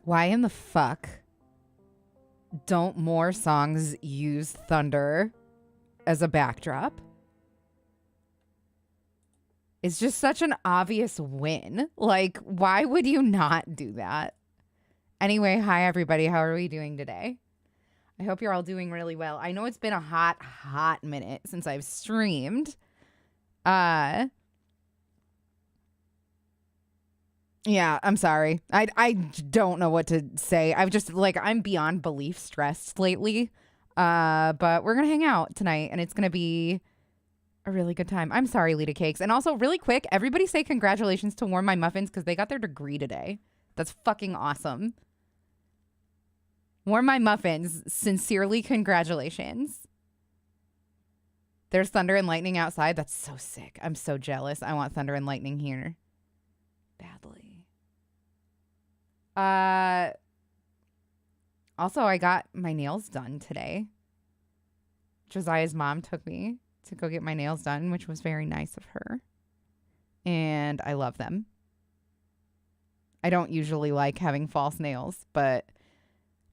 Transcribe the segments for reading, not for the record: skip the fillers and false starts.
Why in the fuck don't more songs use thunder as a backdrop? It's just such an obvious win. Like, why would you not do that? Anyway, hi everybody. How are we doing today? I hope you're all doing really well. I know it's been a hot minute since I've streamed. Yeah, I'm sorry. I don't know what to say. I've just, like, I'm beyond belief stressed lately. But we're going to hang out tonight, and it's going to be a really good time. I'm sorry, Lita Cakes. And also, really quick, everybody say congratulations to Warm My Muffins because they got their degree today. That's fucking awesome. Warm My Muffins, sincerely congratulations. There's thunder and lightning outside. That's so sick. I'm so jealous. I want thunder and lightning here. Badly. Also, I got my nails done today. Josiah's mom took me to go get my nails done, which was very nice of her. And I love them. I don't usually like having false nails, but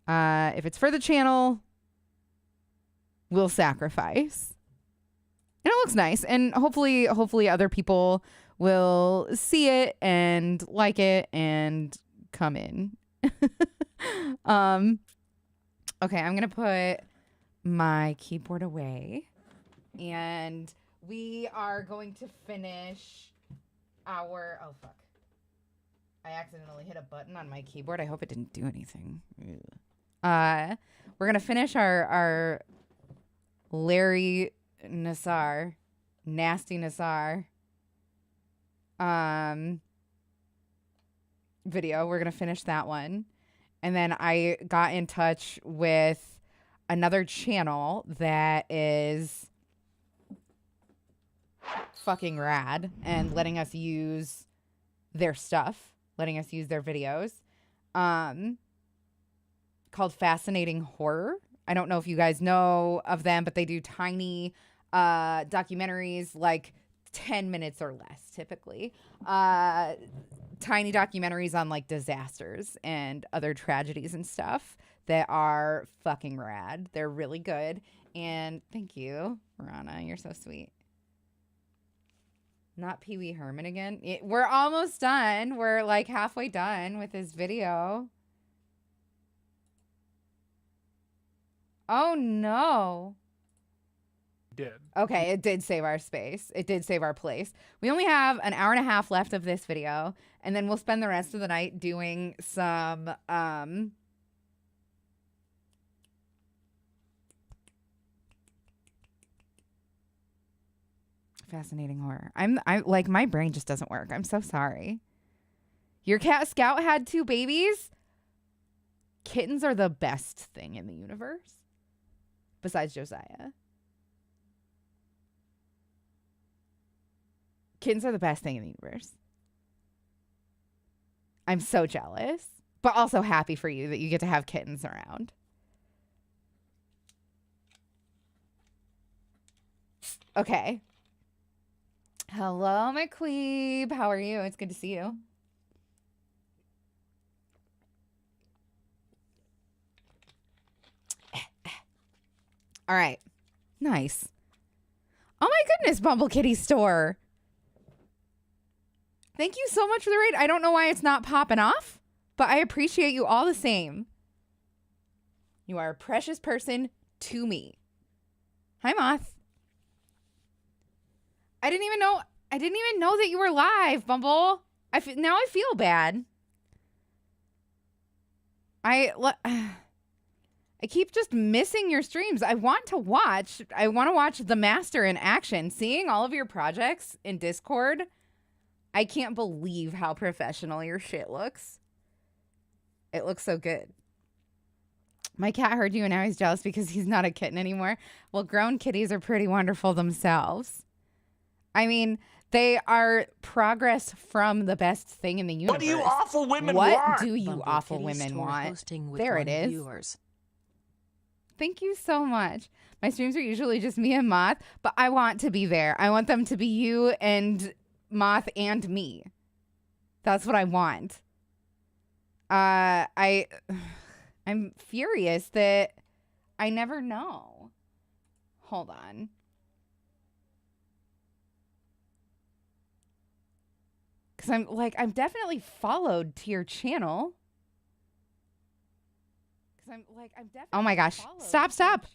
if it's for the channel, we'll sacrifice. And it looks nice. And hopefully other people will see it and like it and come in. Okay, I'm going to put my keyboard away. And we are going to finish our... Oh, fuck. I accidentally hit a button on my keyboard. I hope it didn't do anything. We're going to finish our Larry Nassar, Nasty Nassar video. We're going to finish that one. And then I got in touch with another channel that is fucking rad and letting us use their stuff, letting us use their videos, called Fascinating Horror. I don't know if you guys know of them, but they do tiny documentaries, like 10 minutes or less, typically. Tiny documentaries on, like, disasters and other tragedies and stuff that are fucking rad. They're really good. And thank you, Rana. You're so sweet. Not Pee Wee Herman again. We're almost done. We're, like, halfway done with this video. Oh, no. Did. Okay, it did save our space. It did save our place. We only have an hour and a half left of this video, and then we'll spend the rest of the night doing some fascinating horror. I like, my brain just doesn't work. I'm so sorry. Your cat Scout had 2 babies? Kittens are the best thing in the universe. Besides Josiah. Kittens are the best thing in the universe. I'm so jealous, but also happy for you that you get to have kittens around. Okay. Hello, my queeb. How are you? It's good to see you. All right. Nice. Oh my goodness, Bumble Kitty store. Thank you so much for the raid. I don't know why it's not popping off, but I appreciate you all the same. You are a precious person to me. Hi, Moth. I didn't even know that you were live, Bumble. Now I feel bad. I keep just missing your streams. I want to watch The Master in action. Seeing all of your projects in Discord, I can't believe how professional your shit looks. It looks so good. My cat heard you and now he's jealous because he's not a kitten anymore. Well, grown kitties are pretty wonderful themselves. I mean, they are progress from the best thing in the universe. What do you awful women want? want? What do you awful women want? There it is. Viewers. Thank you so much. My streams are usually just me and Moth, but I want to be there. I want them to be you and Moth and me. That's what I want. I'm furious that I never know. Hold on. Because I'm definitely followed to your channel. Because I'm definitely. Oh my gosh. Stop.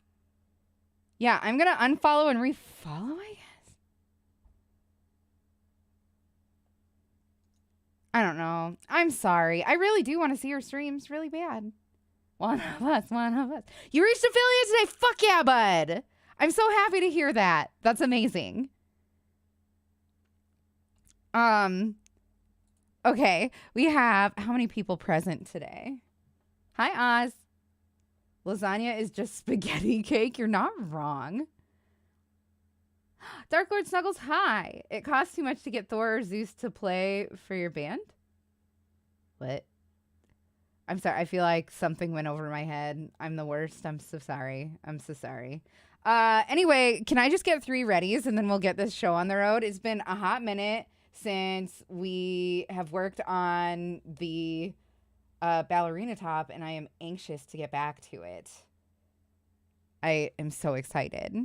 Yeah, I'm going to unfollow and refollow, I guess. I don't know. I'm sorry. I really do want to see your streams really bad. One of us. You reached affiliate today. Fuck yeah, bud. I'm so happy to hear that. That's amazing. Okay, we have how many people present today? Hi, Oz. Lasagna is just spaghetti cake. You're not wrong. Dark Lord Snuggles, hi. It costs too much to get Thor or Zeus to play for your band? What? I'm sorry. I feel like something went over my head. I'm the worst. I'm so sorry. Anyway, can I just get 3 readies and then we'll get this show on the road? It's been a hot minute since we have worked on the ballerina top, and I am anxious to get back to it. I am so excited.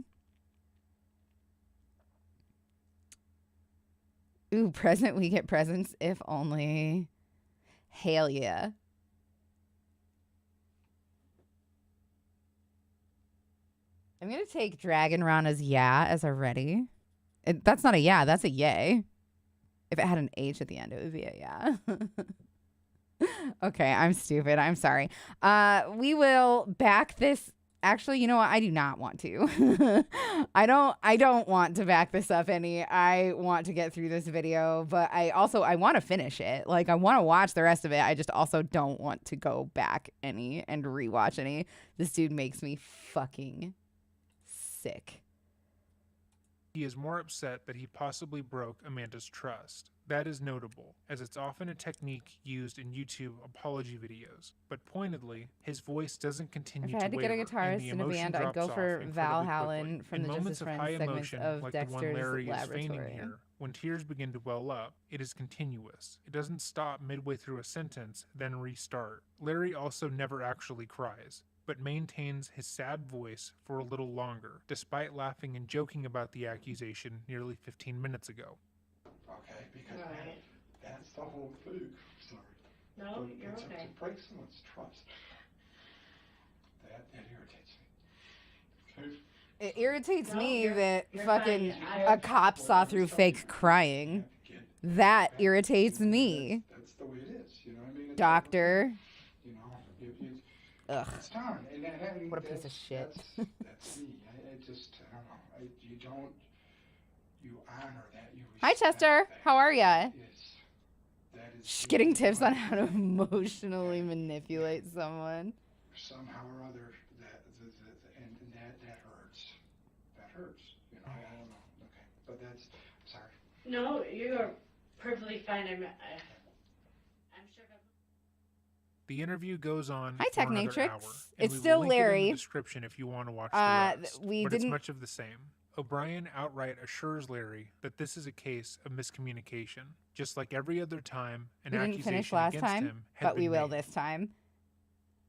Ooh, present. We get presents if only. Hell yeah. I'm going to take Dragon Rana's yeah as a ready. That's not a yeah, that's a yay. If it had an H at the end, it would be a yeah. Okay, I'm stupid. I'm sorry. We will back this. Actually, you know what? I do not want to. I don't want to back this up any. I want to get through this video, but I want to finish it. Like, I want to watch the rest of it. I just also don't want to go back any and rewatch any. This dude makes me fucking sick. He is more upset that he possibly broke Amanda's trust. That is notable, as it's often a technique used in YouTube apology videos. But pointedly, his voice doesn't continue to waver. If I had to get a guitarist in a band, I'd go for Val Hallen from the Just As Friends segments of Dexter's Laboratory. Here, when tears begin to well up, it is continuous. It doesn't stop midway through a sentence, then restart. Larry also never actually cries, but maintains his sad voice for a little longer, despite laughing and joking about the accusation nearly 15 minutes ago. Okay, because that's the whole thing. Sorry. No, you're okay. To break someone's trust, that irritates me. Okay? It irritates me that fucking a cop saw through fake crying. That irritates me. That's the way it is. You know what I mean? Doctor. You know, ugh. It's done. And what a piece of shit. That's me. I don't know. You honor that. Hi, Chester. How are ya? That is getting tips on how to emotionally manipulate someone. Somehow or other, that hurts. That hurts. You know, I don't know. Okay, but that's. I'm sorry. No, you're perfectly fine. I'm sure. The interview goes on. Hi, for another Technatrix. hour, It's still link it in Larry. the description if you want to watch the rest, but it's much of the same. O'Brien outright assures Larry that this is a case of miscommunication, just like every other time an We didn't accusation finish last against time, him had but been we will made. this time.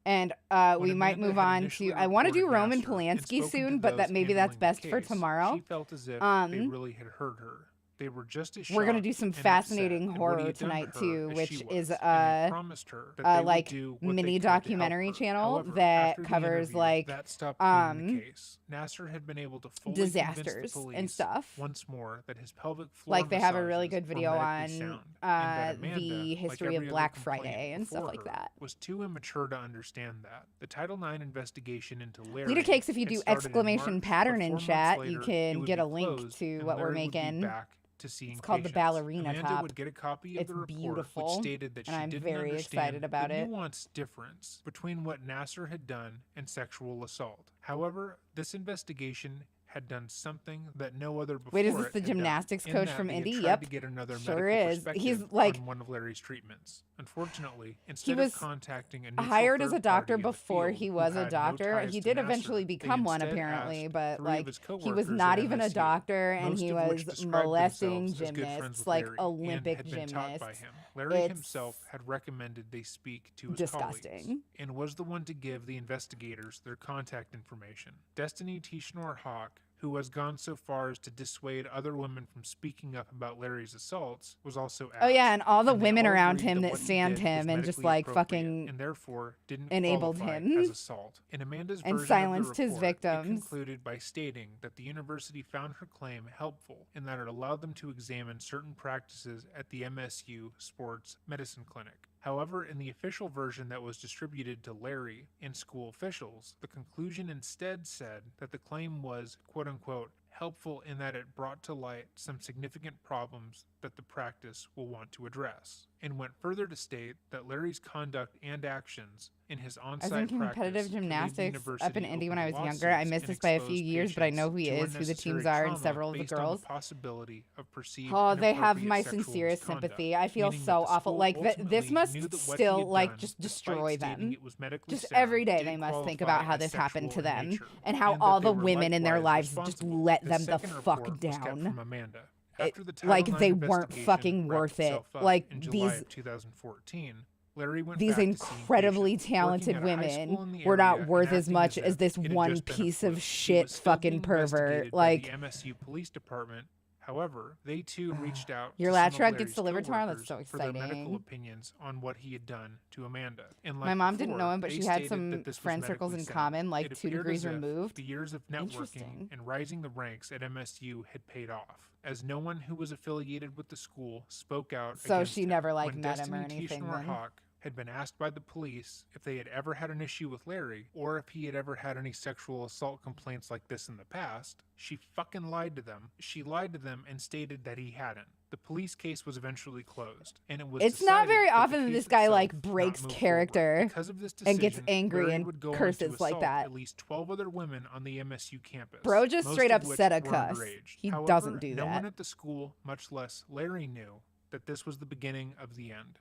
And we When might Amanda move had on initially to. I want to do reported Roman Nasser and Polanski spoken soon, to but those maybe that's handling the best for case, tomorrow. She felt as if they really had hurt her. They were just as We're gonna shocked do some and fascinating upset at what he horror had done to tonight her too, as which she is was, and they promised her that they would like do what they mini could to help documentary her. channel However, that after the covers interview, like that stopped being the case. Nasser had been able to fully convince disasters the police and stuff. once more that his pelvic floor Like they have a really massages good video were on medically sound, and that Amanda, the history like of every Black other complainant Friday and stuff before like her, that. was too immature to understand that. The Title IX investigation into Larry Lita Cakes, if you had do started in exclamation March, pattern but in 4 months chat, later, you it can would get be a link closed, to and what we're Larry would be making. back to seeing It's called the patients. Ballerina Amanda top. would get a copy of It's the report, beautiful, which stated that and she I'm didn't very understand excited about the it. nuanced difference between what Nasser had done and sexual assault. However, this investigation had done something that no other before Wait, is this it the had done, gymnastics in coach that from they had Indy? tried Yep. to get another Sure medical is. He's perspective like on one of Larry's treatments. Unfortunately, instead was of contacting a neutral hired as a third doctor party in the before field he who was a had no doctor. ties He to did Nasser, eventually they become one, instead apparently, asked but 3 of his he was coworkers not at even a MSU, doctor, and most he of was which described molesting themselves as good friends gymnasts, with like Larry and Olympic had been taught by gymnasts. him. Larry It's himself had recommended they speak to his colleagues disgusting. and was the one to give the investigators their contact information. Destiny Tishnor Hawk, who has gone so far as to dissuade other women from speaking up about Larry's assaults, was also asked. Oh yeah, and all the they women all around agreed him that what he stand did was him and just medically like appropriate fucking and therefore didn't enabled qualify him as assault. In Amanda's and version of silenced the his report, it victims. concluded by stating that the university found her claim helpful in that it allowed them to examine certain practices at the MSU Sports Medicine Clinic. However, in the official version that was distributed to Larry and school officials, the conclusion instead said that the claim was, quote-unquote, helpful in that it brought to light some significant problems that the practice will want to address, and went further to state that Larry's conduct and actions in his I was on-site in competitive practice gymnastics up in university Indy open when I was younger. I lawsuits missed and this by a few exposed years, but I know who he patients is, to who the teams unnecessary are, and trauma several of the based on girls. the possibility of perceived Oh, they have inappropriate my sexual sincerest misconduct, sympathy. I feel meaning that so the awful. school Like this ultimately must knew that what he still had like done, just despite destroy stating them. it was medically Just sound, every day did they must think qualify about how as this happened to sexual in them nature, and how and that all they the were women in their likewise lives just responsible. let The them the second fuck report was kept down. from Amanda. After the Title Like IX they weren't investigation fucking wrapped worth it. itself up Like in July these of 2014, Larry went these back to seeing incredibly patients, talented working at a high school women in the were not area and worth as acting much as as if this it had one just been a piece fluke. of He shit was still fucking being pervert. investigated by Like the MSU Police Department. However, they too reached out your to latch some of rod gets Larry's delivered tomorrow. That's coworkers so for their medical exciting. opinions on what he had done to Amanda. And My like mom didn't know before, him, but they she had stated some that this was friend circles medically in sound. common, like It 2 appeared degrees as if removed. the years of networking Interesting. and rising the ranks at MSU had paid off, as no one who was affiliated with the school spoke out So against she him. never like When met him or Destiny anything Tishnor then. Hawk had been asked by the police if they had ever had an issue with Larry or if he had ever had any sexual assault complaints like this in the past, she fucking lied to them. She lied to them and stated that he hadn't. The police case was eventually closed, and it was It's not decided very that the often that case this guy itself like not breaks move character forward. Because of this and gets decision, angry Larry and would go on curses to like assault that. at least 12 other women on the MSU campus. Bro just most straight of up which said a were cuss. underage. He However, doesn't do no that. one at the school, much less Larry, knew that this was the beginning of the end.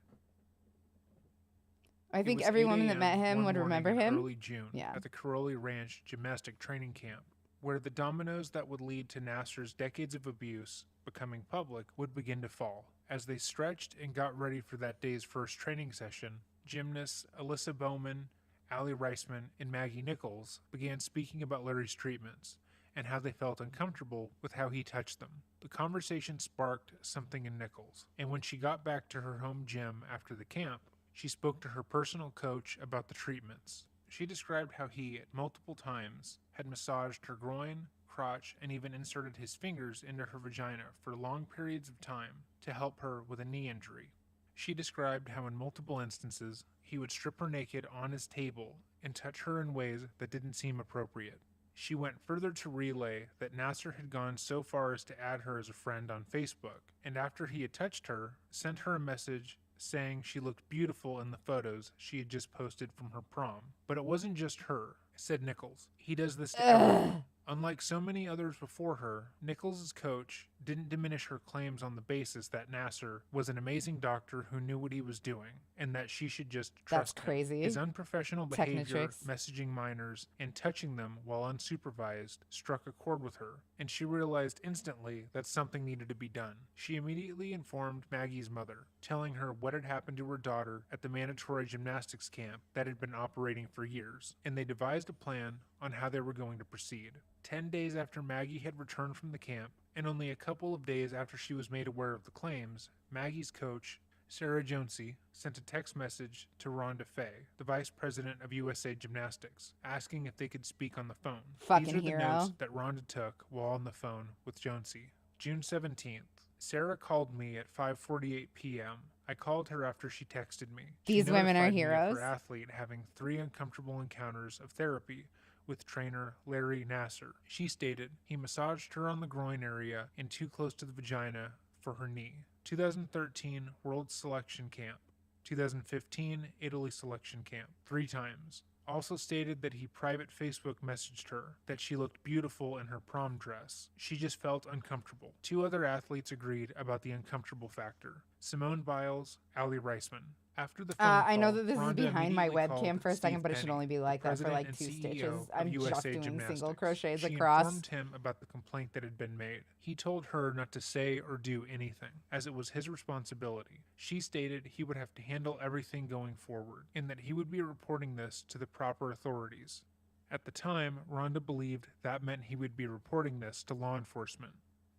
I It think was every 8 woman that met a.m. him one would morning remember in him. early June Yeah. at the Crowley Ranch Gymnastic Training Camp, where the dominoes that would lead to Nasser's decades of abuse becoming public would begin to fall. As they stretched and got ready for that day's first training session, gymnasts Alyssa Bowman, Allie Reisman, and Maggie Nichols began speaking about Larry's treatments and how they felt uncomfortable with how he touched them. The conversation sparked something in Nichols, and when she got back to her home gym after the camp, she spoke to her personal coach about the treatments. She described how he, at multiple times, had massaged her groin, crotch, and even inserted his fingers into her vagina for long periods of time to help her with a knee injury. She described how in multiple instances he would strip her naked on his table and touch her in ways that didn't seem appropriate. She went further to relay that Nasser had gone so far as to add her as a friend on Facebook, and after he had touched her, sent her a message saying she looked beautiful in the photos she had just posted from her prom. But it wasn't just her, said Nichols. He does this to everyone. Unlike so many others before her, Nichols' coach didn't diminish her claims on the basis that Nasser was an amazing doctor who knew what he was doing, and that she should just trust him. crazy. His unprofessional behavior, Technitrix. messaging minors, and touching them while unsupervised struck a chord with her, and she realized instantly that something needed to be done. She immediately informed Maggie's mother, telling her what had happened to her daughter at the mandatory gymnastics camp that had been operating for years, and they devised a plan on how they were going to proceed. 10 days after Maggie had returned from the camp, and only a couple of days after she was made aware of the claims, Maggie's coach, Sarah Jonesy, sent a text message to Rhonda Fay, the vice president of USA Gymnastics, asking if they could speak on the phone. Fucking These are the hero. notes that Rhonda took while on the phone with Jonesy. June 17th. Sarah called me at 5:48 p.m. I called her after she texted me. She These women are notified me of heroes. her athlete having 3 uncomfortable encounters of therapy with trainer Larry Nasser. She stated he massaged her on the groin area and too close to the vagina for her knee. 2013 World Selection Camp. 2015 Italy Selection Camp. 3 times. Also stated that he private Facebook messaged her that she looked beautiful in her prom dress. She just felt uncomfortable. 2 other athletes agreed about the uncomfortable factor, Simone Biles, Allie Reisman. After the phone I know call, that this is Rhonda behind my immediately webcam called for a second, but it should Steve only be Penny, like the that for president like and 2 CEO stitches. of I'm just USA doing single Gymnastics. crochets She across. informed him about the complaint that had been made. He told her not to say or do anything, as it was his responsibility. She stated he would have to handle everything going forward, and that he would be reporting this to the proper authorities. At the time, Rhonda believed that meant he would be reporting this to law enforcement.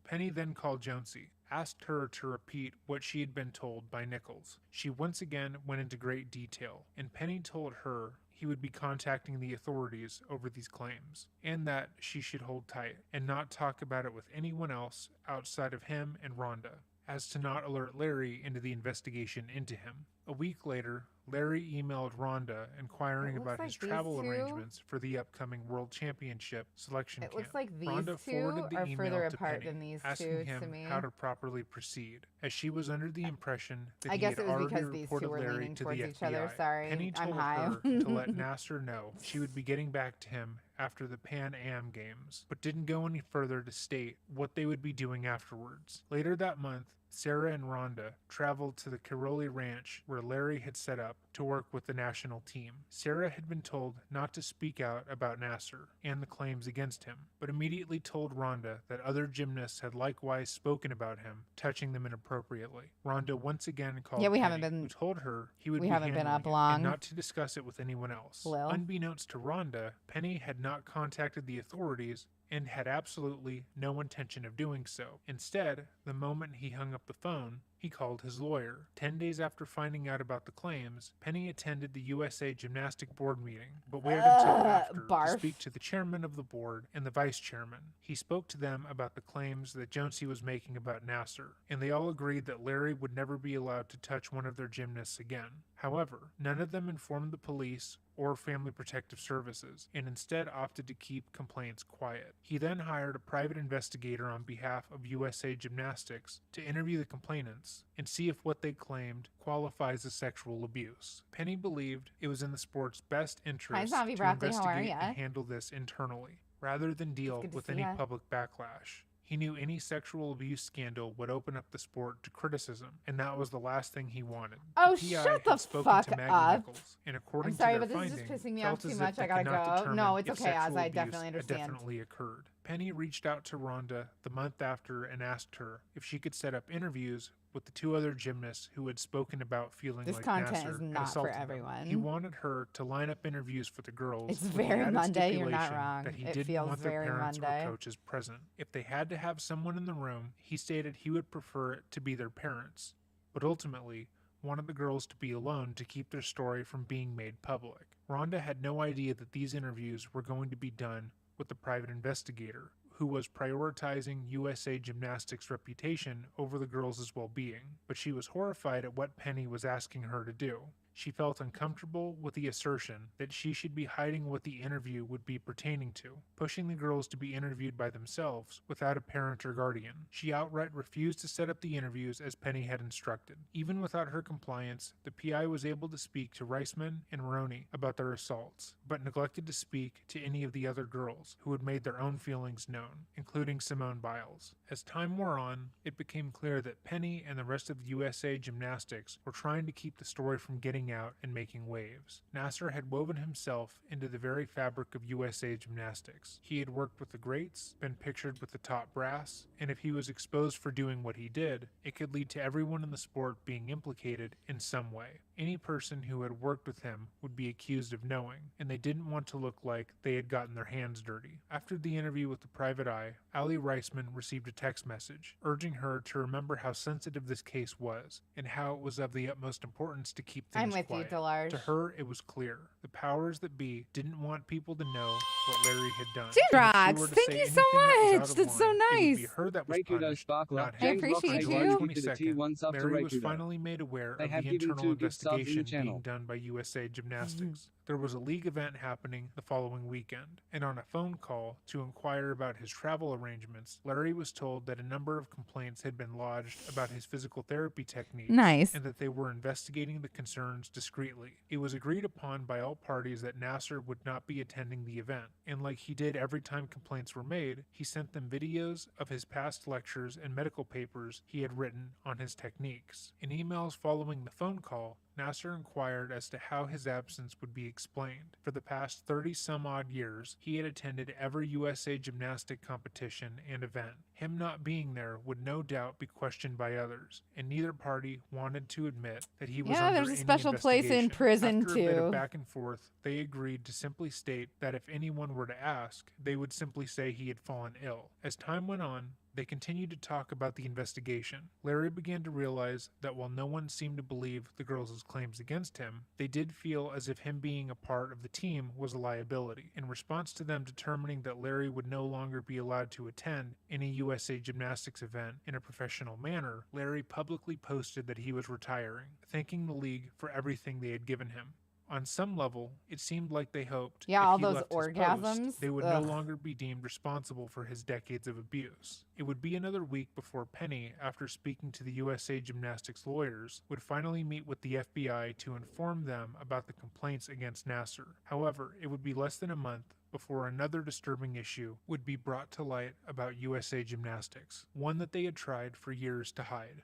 Penny then called Jonesy, asked her to repeat what she had been told by Nichols. She once again went into great detail, and Penny told her he would be contacting the authorities over these claims, and that she should hold tight and not talk about it with anyone else outside of him and Rhonda, as to not alert Larry into the investigation into him. A week later, Larry emailed Rhonda inquiring It looks about like his these travel two- arrangements for the upcoming World Championship selection It camp. looks like these Rhonda two forwarded the are email further to apart Penny, than these asking two him to me. how to properly proceed, as she was under the impression that I he guess had it was already because these reported two were Larry leaning to towards the each other. FBI. Sorry, Penny I'm told high. her to let Nasser know she would be getting back to him after the Pan Am Games, but didn't go any further to state what they would be doing afterwards. Later that month, Sarah and Rhonda traveled to the Caroli Ranch where Larry had set up to work with the national team. Sarah had been told not to speak out about Nasser and the claims against him, but immediately told Rhonda that other gymnasts had likewise spoken about him, touching them inappropriately. Rhonda once again called Yeah, we Penny, haven't been- who told her he would we be haven't been handling up it long. and not to discuss it with anyone else. Lil. Unbeknownst to Rhonda, Penny had not contacted the authorities and had absolutely no intention of doing so. Instead, the moment he hung up the phone, he called his lawyer. 10 days after finding out about the claims, Penny attended the USA Gymnastic Board meeting, but waited until after barf. to speak to the chairman of the board and the vice chairman. He spoke to them about the claims that Jonesy was making about Nasser, and they all agreed that Larry would never be allowed to touch one of their gymnasts again. However, none of them informed the police or Family Protective Services, and instead opted to keep complaints quiet. He then hired a private investigator on behalf of USA Gymnastics to interview the complainants and see if what they claimed qualifies as sexual abuse. Penny believed it was in the sport's best interest Zombie to Broccoli, how are investigate ya? and handle this internally, rather than deal good to with see any ya. public backlash. He knew any sexual abuse scandal would open up the sport to criticism, and that was the last thing he wanted. Oh, The PI shut had the spoken fuck to Maggie up. Nichols, and according I'm sorry, to but their this is finding, just pissing me off felt too as much. if they I gotta could not go. determine No, it's if okay, Az, sexual I abuse definitely had understand. definitely occurred. Penny reached out to Rhonda the month after and asked her if she could set up interviews with the two other gymnasts who had spoken about feeling This like content Nasser is had not for assaulted them. everyone. He wanted her to line up interviews for the girls. It's with the very added Monday, you're not stipulation wrong. That he It didn't feels want their very parents Monday. or coaches present. If they had to have someone in the room, he stated he would prefer it to be their parents, but ultimately wanted the girls to be alone to keep their story from being made public. Rhonda had no idea that these interviews were going to be done with the private investigator, who was prioritizing USA Gymnastics' reputation over the girls' well-being, but she was horrified at what Penny was asking her to do. She felt uncomfortable with the assertion that she should be hiding what the interview would be pertaining to, pushing the girls to be interviewed by themselves without a parent or guardian. She outright refused to set up the interviews as Penny had instructed. Even without her compliance, the PI was able to speak to Reisman and Roney about their assaults, but neglected to speak to any of the other girls who had made their own feelings known, including Simone Biles. As time wore on, it became clear that Penny and the rest of USA Gymnastics were trying to keep the story from getting out and making waves. Nasser had woven himself into the very fabric of USA Gymnastics. He had worked with the greats, been pictured with the top brass, and if he was exposed for doing what he did, it could lead to everyone in the sport being implicated in some way. Any person who had worked with him would be accused of knowing, and they didn't want to look like they had gotten their hands dirty. After the interview with the private eye, Allie Reisman received a text message urging her to remember how sensitive this case was and how it was of the utmost importance to keep things I'm with quiet. you, Delarge. To her, it was clear. The powers that be didn't want people to know what Larry had done. Two And if she drugs. were to Thank say you so anything that was out much. of That's so line, It would be nice. her that was Ray Kudo punished, Sparkler. not I him. appreciate James you. Rock, On to the July T1 22nd, sub to Larry Ray was Kudo. finally made aware They of have the given internal 2 gift subs in the investigation channel. being done by USA Gymnastics. There was a league event happening the following weekend, and on a phone call to inquire about his travel arrangements, Larry was told that a number of complaints had been lodged about his physical therapy techniques Nice. and that they were investigating the concerns discreetly. It was agreed upon by all parties that Nasser would not be attending the event, and like he did every time complaints were made, he sent them videos of his past lectures and medical papers he had written on his techniques. In emails following the phone call, Nasser inquired as to how his absence would be explained. For the past 30-some-odd years, he had attended every USA gymnastic competition and event. Him not being there would no doubt be questioned by others, and neither party wanted to admit that he was Yeah, under there's a any special place in investigation. prison, After a bit too. of back and forth, they agreed to simply state that if anyone were to ask, they would simply say he had fallen ill. As time went on, they continued to talk about the investigation. Larry began to realize that while no one seemed to believe the girls' claims against him, they did feel as if him being a part of the team was a liability. In response to them determining that Larry would no longer be allowed to attend any USA Gymnastics event in a professional manner, Larry publicly posted that he was retiring, thanking the league for everything they had given him. On some level, it seemed like they hoped Yeah, if all he those left his orgasms. post, they would Ugh. no longer be deemed responsible for his decades of abuse. It would be another week before Penny, after speaking to the USA Gymnastics lawyers, would finally meet with the FBI to inform them about the complaints against Nasser. However, it would be less than a month before another disturbing issue would be brought to light about USA Gymnastics, one that they had tried for years to hide.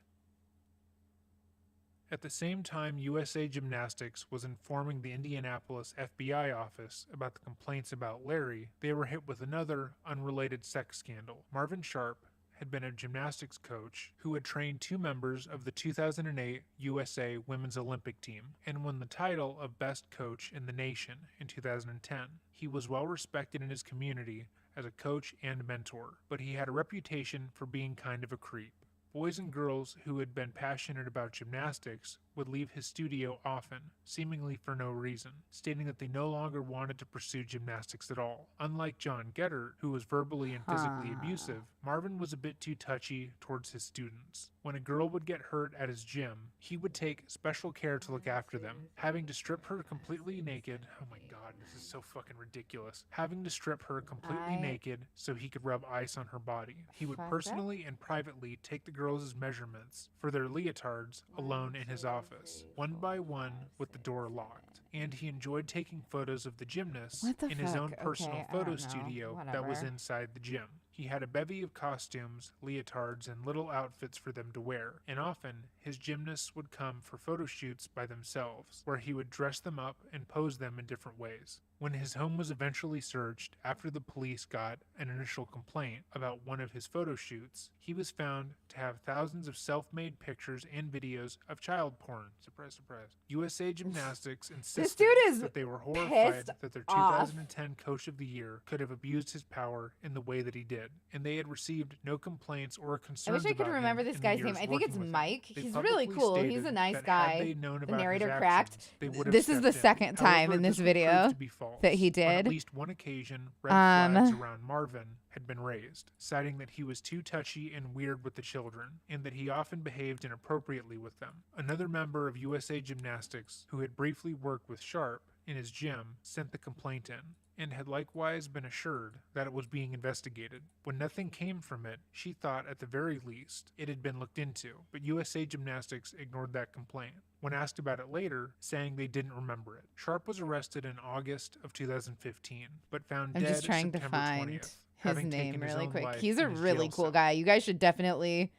At the same time USA Gymnastics was informing the Indianapolis FBI office about the complaints about Larry, they were hit with another unrelated sex scandal. Marvin Sharp had been a gymnastics coach who had trained two members of the 2008 USA Women's Olympic team and won the title of Best Coach in the Nation in 2010. He was well respected in his community as a coach and mentor, but he had a reputation for being kind of a creep. Boys and girls who had been passionate about gymnastics would leave his studio often, seemingly for no reason, stating that they no longer wanted to pursue gymnastics at all. Unlike John Geddert, who was verbally and physically abusive, Marvin was a bit too touchy towards his students. When a girl would get hurt at his gym, he would take special care to look after them, having to strip her completely naked. Oh my god, this is so fucking ridiculous. Having to strip her completely naked so he could rub ice on her body. He would personally and privately take the girls' measurements for their leotards alone in his office, one by one with the door locked. And he enjoyed taking photos of the gymnasts in his own personal photo studio that was inside the gym. He had a bevy of costumes, leotards, and little outfits for them to wear, and often his gymnasts would come for photo shoots by themselves, where he would dress them up and pose them in different ways. When his home was eventually searched after the police got an initial complaint about one of his photo shoots, he was found to have thousands of self-made pictures and videos of child porn. Surprise, surprise. USA Gymnastics insisted that they were horrified that their 2010 Coach of the Year could have abused his power in the way that he did, and they had received no complaints or concerns I wish I could remember this guy's name. I think it's Mike. He's really cool. He's a nice guy. The narrator cracked. This is the second time in this video that he did. On at least one occasion, red flags around Marvin had been raised, citing that he was too touchy and weird with the children, and that he often behaved inappropriately with them. Another member of USA Gymnastics, who had briefly worked with Sharp in his gym, sent the complaint in, and had likewise been assured that it was being investigated. When nothing came from it, she thought at the very least it had been looked into, but USA Gymnastics ignored that complaint. When asked about it later, saying they didn't remember it. Sharp was arrested in August of 2015, but found dead September 20th. His name really quick. He's a really cool guy. You guys should definitely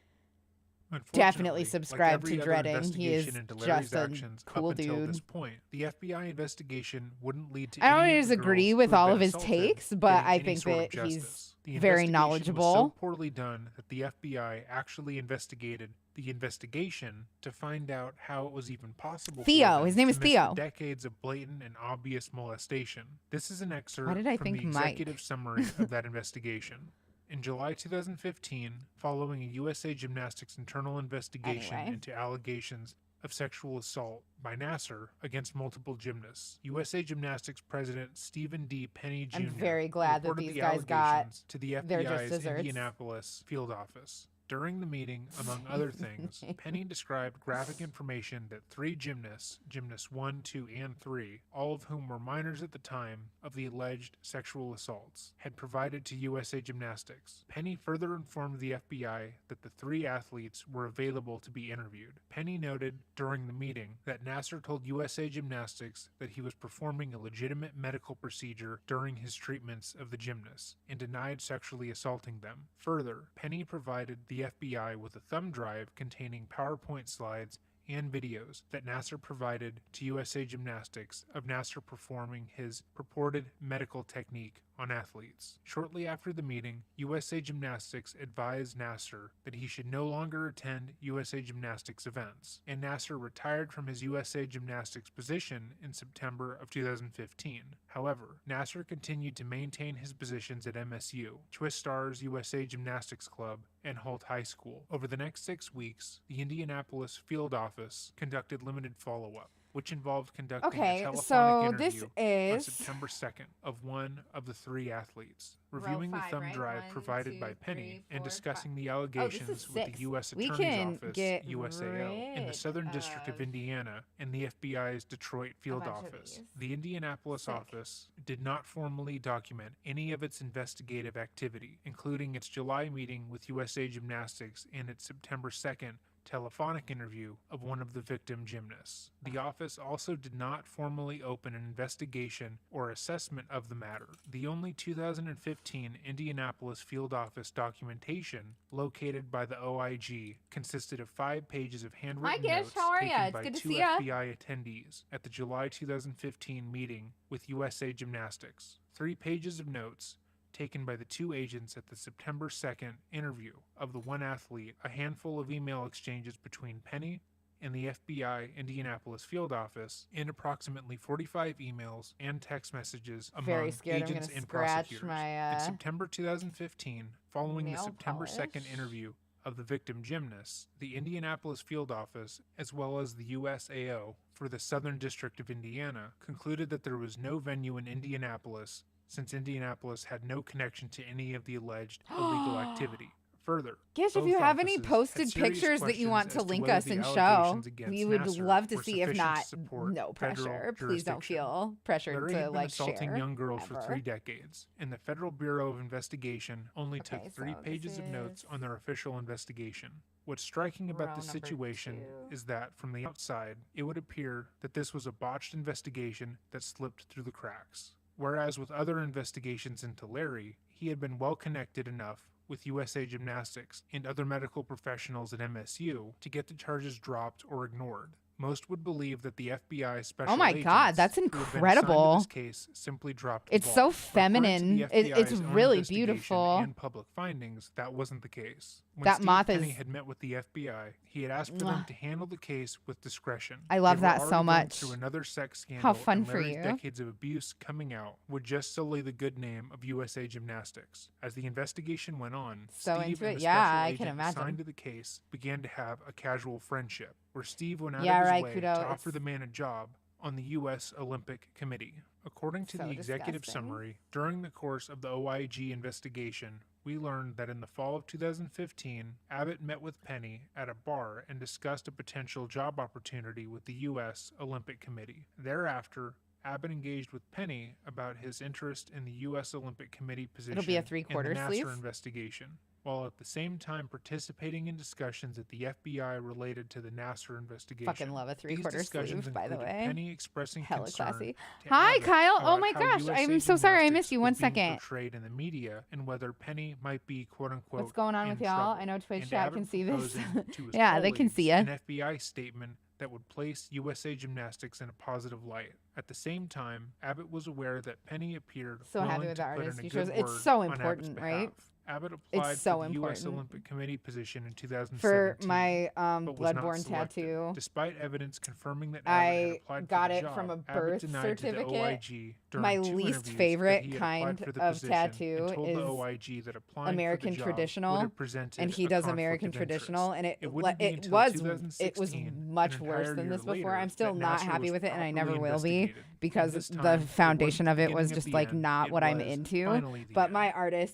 subscribe to Dreading. He is just a cool dude. This point, the FBI investigation wouldn't lead to I don't always agree with all of his takes, but I think that he's very knowledgeable. Was so poorly done that the FBI actually investigated the investigation to find out how it was even possible. Theo, his name is Theo. Decades of blatant and obvious molestation. This is an excerpt Why did I from think the executive summary of that investigation. In July 2015, following a USA Gymnastics internal investigation into allegations of sexual assault by Nasser against multiple gymnasts, USA Gymnastics President Stephen D. Penny Jr. I'm very glad that these guys got to the they're just FBI's scissors. Indianapolis field office. During the meeting, among other things, Penny described graphic information that 3 gymnasts, gymnasts 1, 2, and 3, all of whom were minors at the time of the alleged sexual assaults, had provided to USA Gymnastics. Penny further informed the FBI that the 3 athletes were available to be interviewed. Penny noted during the meeting that Nasser told USA Gymnastics that he was performing a legitimate medical procedure during his treatments of the gymnasts and denied sexually assaulting them. Further, Penny provided the FBI with a thumb drive containing PowerPoint slides and videos that Nasser provided to USA Gymnastics of Nasser performing his purported medical technique on athletes. Shortly after the meeting, USA Gymnastics advised Nasser that he should no longer attend USA Gymnastics events, and Nasser retired from his USA Gymnastics position in September of 2015. However, Nasser continued to maintain his positions at MSU, Twist Stars USA Gymnastics Club, and Holt High School. Over the next 6 weeks, the Indianapolis field office conducted limited follow-up, which involved conducting a telephonic interview on September 2nd of one of the 3 athletes, reviewing the thumb drive provided by Penny, and discussing the allegations with the U.S. Attorney's Office, USAO, in the Southern District of Indiana, and the FBI's Detroit field office. The Indianapolis office did not formally document any of its investigative activity, including its July meeting with USA Gymnastics and its September 2nd telephonic interview of one of the victim gymnasts. The office also did not formally open an investigation or assessment of the matter. The only 2015 Indianapolis field office documentation located by the OIG consisted of 5 pages of handwritten notes taken by 2 FBI attendees at the July 2015 meeting with USA Gymnastics. 3 pages of notes taken by the 2 agents at the September 2nd interview of the one athlete, a handful of email exchanges between Penny and the FBI Indianapolis field office, and approximately 45 emails and text messages among agents and prosecutors. In September 2015, following the September 2nd interview of the victim gymnasts, the Indianapolis field office, as well as the USAO for the Southern District of Indiana, concluded that there was no venue in Indianapolis since Indianapolis had no connection to any of the alleged illegal activity. Further, Gish, if you have any posted pictures that you want to link us and show, we would love to see. If not, no pressure. Please don't feel pressured to like assaulting share. young girls ever. for 3 decades, and the Federal Bureau of Investigation only took 3 pages of notes on their official investigation. What's striking about the situation is that, from the outside, it would appear that this was a botched investigation that slipped through the cracks. Whereas with other investigations into Larry, he had been well connected enough with USA Gymnastics and other medical professionals at MSU to get the charges dropped or ignored. Most would believe that the FBI special Oh my God, that's incredible. This case simply dropped it's the so ball. feminine. It's really beautiful. And public findings, that wasn't the case. When That Steve moth Penny is. had met with the FBI, he had asked for them to handle the case with discretion. I love They were that so already going much. Through another sex scandal, How fun and for Larry's you. decades of abuse coming out would just sully the good name of USA Gymnastics. As the investigation went on, So Steve into and it. the Yeah, special I can agent imagine. assigned to the case began to have a casual friendship, where Steve went out Yeah, of his right, way Kudo. to offer the man a job on the U.S. Olympic Committee. According to So the executive disgusting. summary, during the course of the OIG investigation, we learned that in the fall of 2015, Abbott met with Penny at a bar and discussed a potential job opportunity with the U.S. Olympic Committee. Thereafter, Abbott engaged with Penny about his interest in the U.S. Olympic Committee position It'll be a in the 3/4 Nasser sleeve. investigation, while at the same time participating in discussions at the FBI related to the Nasser investigation. Fucking love a These 3/4 discussions sleeve, by the included way. Penny expressing Hella concern classy. to Hi, Abbott Kyle. Oh about my how gosh. USA I'm so sorry I Gymnastics missed you. was 1 being second. portrayed in the media, and whether Penny might be "quote unquote" What's going on with in y'all? trouble, I know Twitch and chat Abbott can see this. proposing to his Yeah, they can see colleagues ya. an FBI statement that would place USA Gymnastics in a positive light. At the same time, Abbott was aware that Penny appeared So happy willing with to the put artist in a you good chose. It's word so on Abbott's important, right? behalf. Abbott applied so for the U.S. important. Olympic Committee position in 2017. For my but was not Bloodborne selected. tattoo, Despite evidence confirming that Abbott had I applied got for the it job, from a Abbott birth denied to the certificate OIG during My 2 least interviews that favorite he had kind applied for the of position tattoo and told the is OIG that applying American for the job traditional, would have presented and he a does conflict American of interest. traditional, and It wouldn't be it until was 2016, much an worse entire than year this before. later, I'm still that not Nassar happy was with it, and I properly never will be, investigated. because This the time, it foundation wasn't of the it was beginning of just the like end, not it what I'm was into. finally the But end.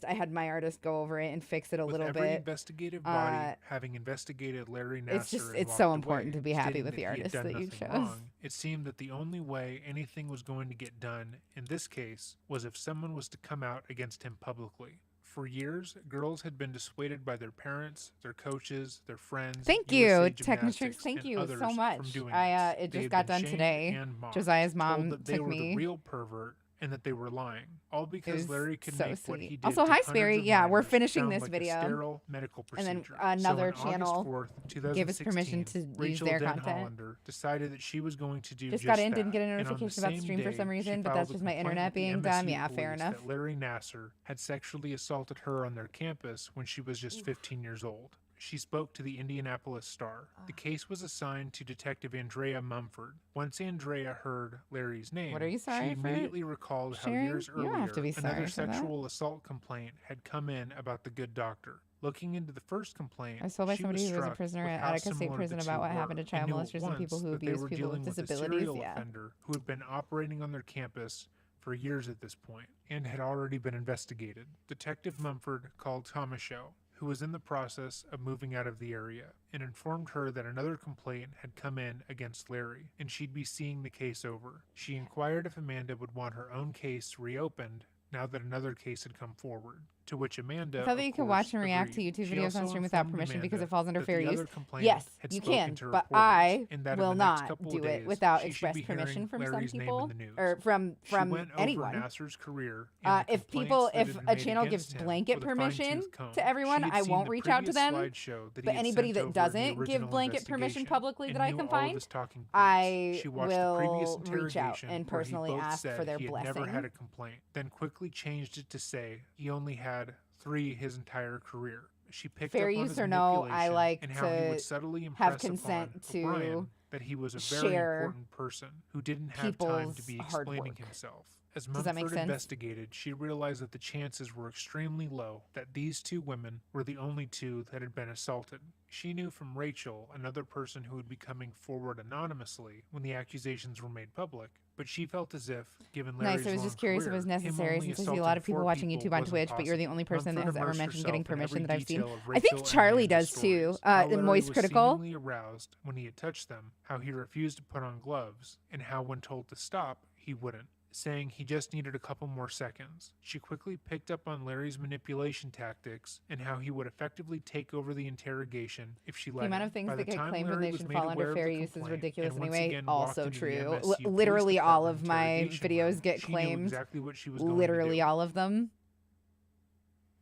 I had my artist go over it and fix it a With little every bit. investigative body having investigated Larry Nassar and It's walked so away, important to be happy stating with that the he had artist done that you nothing chose. wrong, it seemed that the only way anything was going to get done in this case was if someone was to come out against him publicly. For years, girls had been dissuaded by their parents, their coaches, their friends, Thank USA you, Gymnastics, Technitrix. Thank and you others so much. from doing I this. it They just had got been done shamed today. and mocked, Josiah's told mom that they took were the me. real pervert and that they were lying, all It because was Larry could so make what he sweet. did Also, to hi hundreds Sperry. of Yeah, we're minors finishing sound this like video. a sterile medical And then procedure. another So on channel August 4th, 2016, gave us permission to use Rachel their Den content. Hollander decided that she was going to do Just just got in, that. didn't get a And on the notification about the same stream for day, some she reason, but filed that's a just my complaint internet with the being dumb. MSU Yeah, fair police enough. that Larry Nassar had sexually assaulted her on their campus when she was just 15 years old. She spoke to the Indianapolis Star. The case was assigned to Detective Andrea Mumford. Once Andrea heard Larry's name, What are you she sorry for immediately recalled how sharing? years You don't earlier have to be another sorry for that. sexual assault complaint had come in about the good doctor. Looking into the first complaint, I was told by she somebody who was a struck prisoner with at how Attica State similar Prison the about two what were, happened to and child knew at molesters and people once who that they abuse were people with dealing with a disabilities. serial Yeah. offender who had been operating on their campus for years at this point and had already been investigated. Detective Mumford called Tomashow, who was in the process of moving out of the area, and informed her that another complaint had come in against Larry, and she'd be seeing the case over. She inquired if Amanda would want her own case reopened now that another case had come forward, to which Amanda, I thought that you of could course, watch and react to agreed. YouTube She videos also on stream without informed permission because Amanda it falls under that fair the use. other complainant Yes, had you spoken can, to but reporters, I and that will in the next not couple do of it days, without she should express be hearing permission from some Larry's name in people the news. or from She went anyone. over Nassar's career and the If complaints that if had been a made channel gives against him blanket with a permission fine-tooth comb. to everyone, She had I seen won't the reach out to previous them. slideshow that he But had anybody sent that over in the doesn't give original blanket permission investigation publicly and that I knew can all of find, his talking points. I She watched the previous will reach out interrogation and where he personally both ask said for their he had never had blessing. a complaint, then quickly changed it to say he only had 3 his entire career. She picked Fair up on use his or no, I manipulation like and how he to would subtly have impress consent upon to O'Brien that he was a very share important person who didn't have time to people's be hard explaining work. himself. As Does that make Mumford sense? investigated, she realized that the chances were extremely low that these 2 women were the only 2 that had been assaulted. She knew from Rachel, another person who would be coming forward anonymously when the accusations were made public, but she felt as if, given Larry's Nice. I was long just curious if it career, was him necessary only since I see a assaulting lot of people 4 watching people YouTube on wasn't Twitch, but you're the possible. only person that Mumford has ever immersed mentioned herself getting in permission every that I've seen. detail of I think Rachel and Charlie Amanda's does too. stories. How Larry Moist was Critical. seemingly aroused when he had touched them, how he refused to put on gloves, and how when told to stop, he wouldn't, saying he just needed a couple more seconds. She quickly picked up on Larry's manipulation tactics and how he would effectively take over the interrogation if she let The amount him. of things By that the get time claimed when Larry they was should made fall under aware of fair the use is complaint ridiculous and once anyway. again walked Also into the true. MSU police Literally all department of my interrogation videos room, get she knew claimed. exactly what she was going to Literally do. all of them.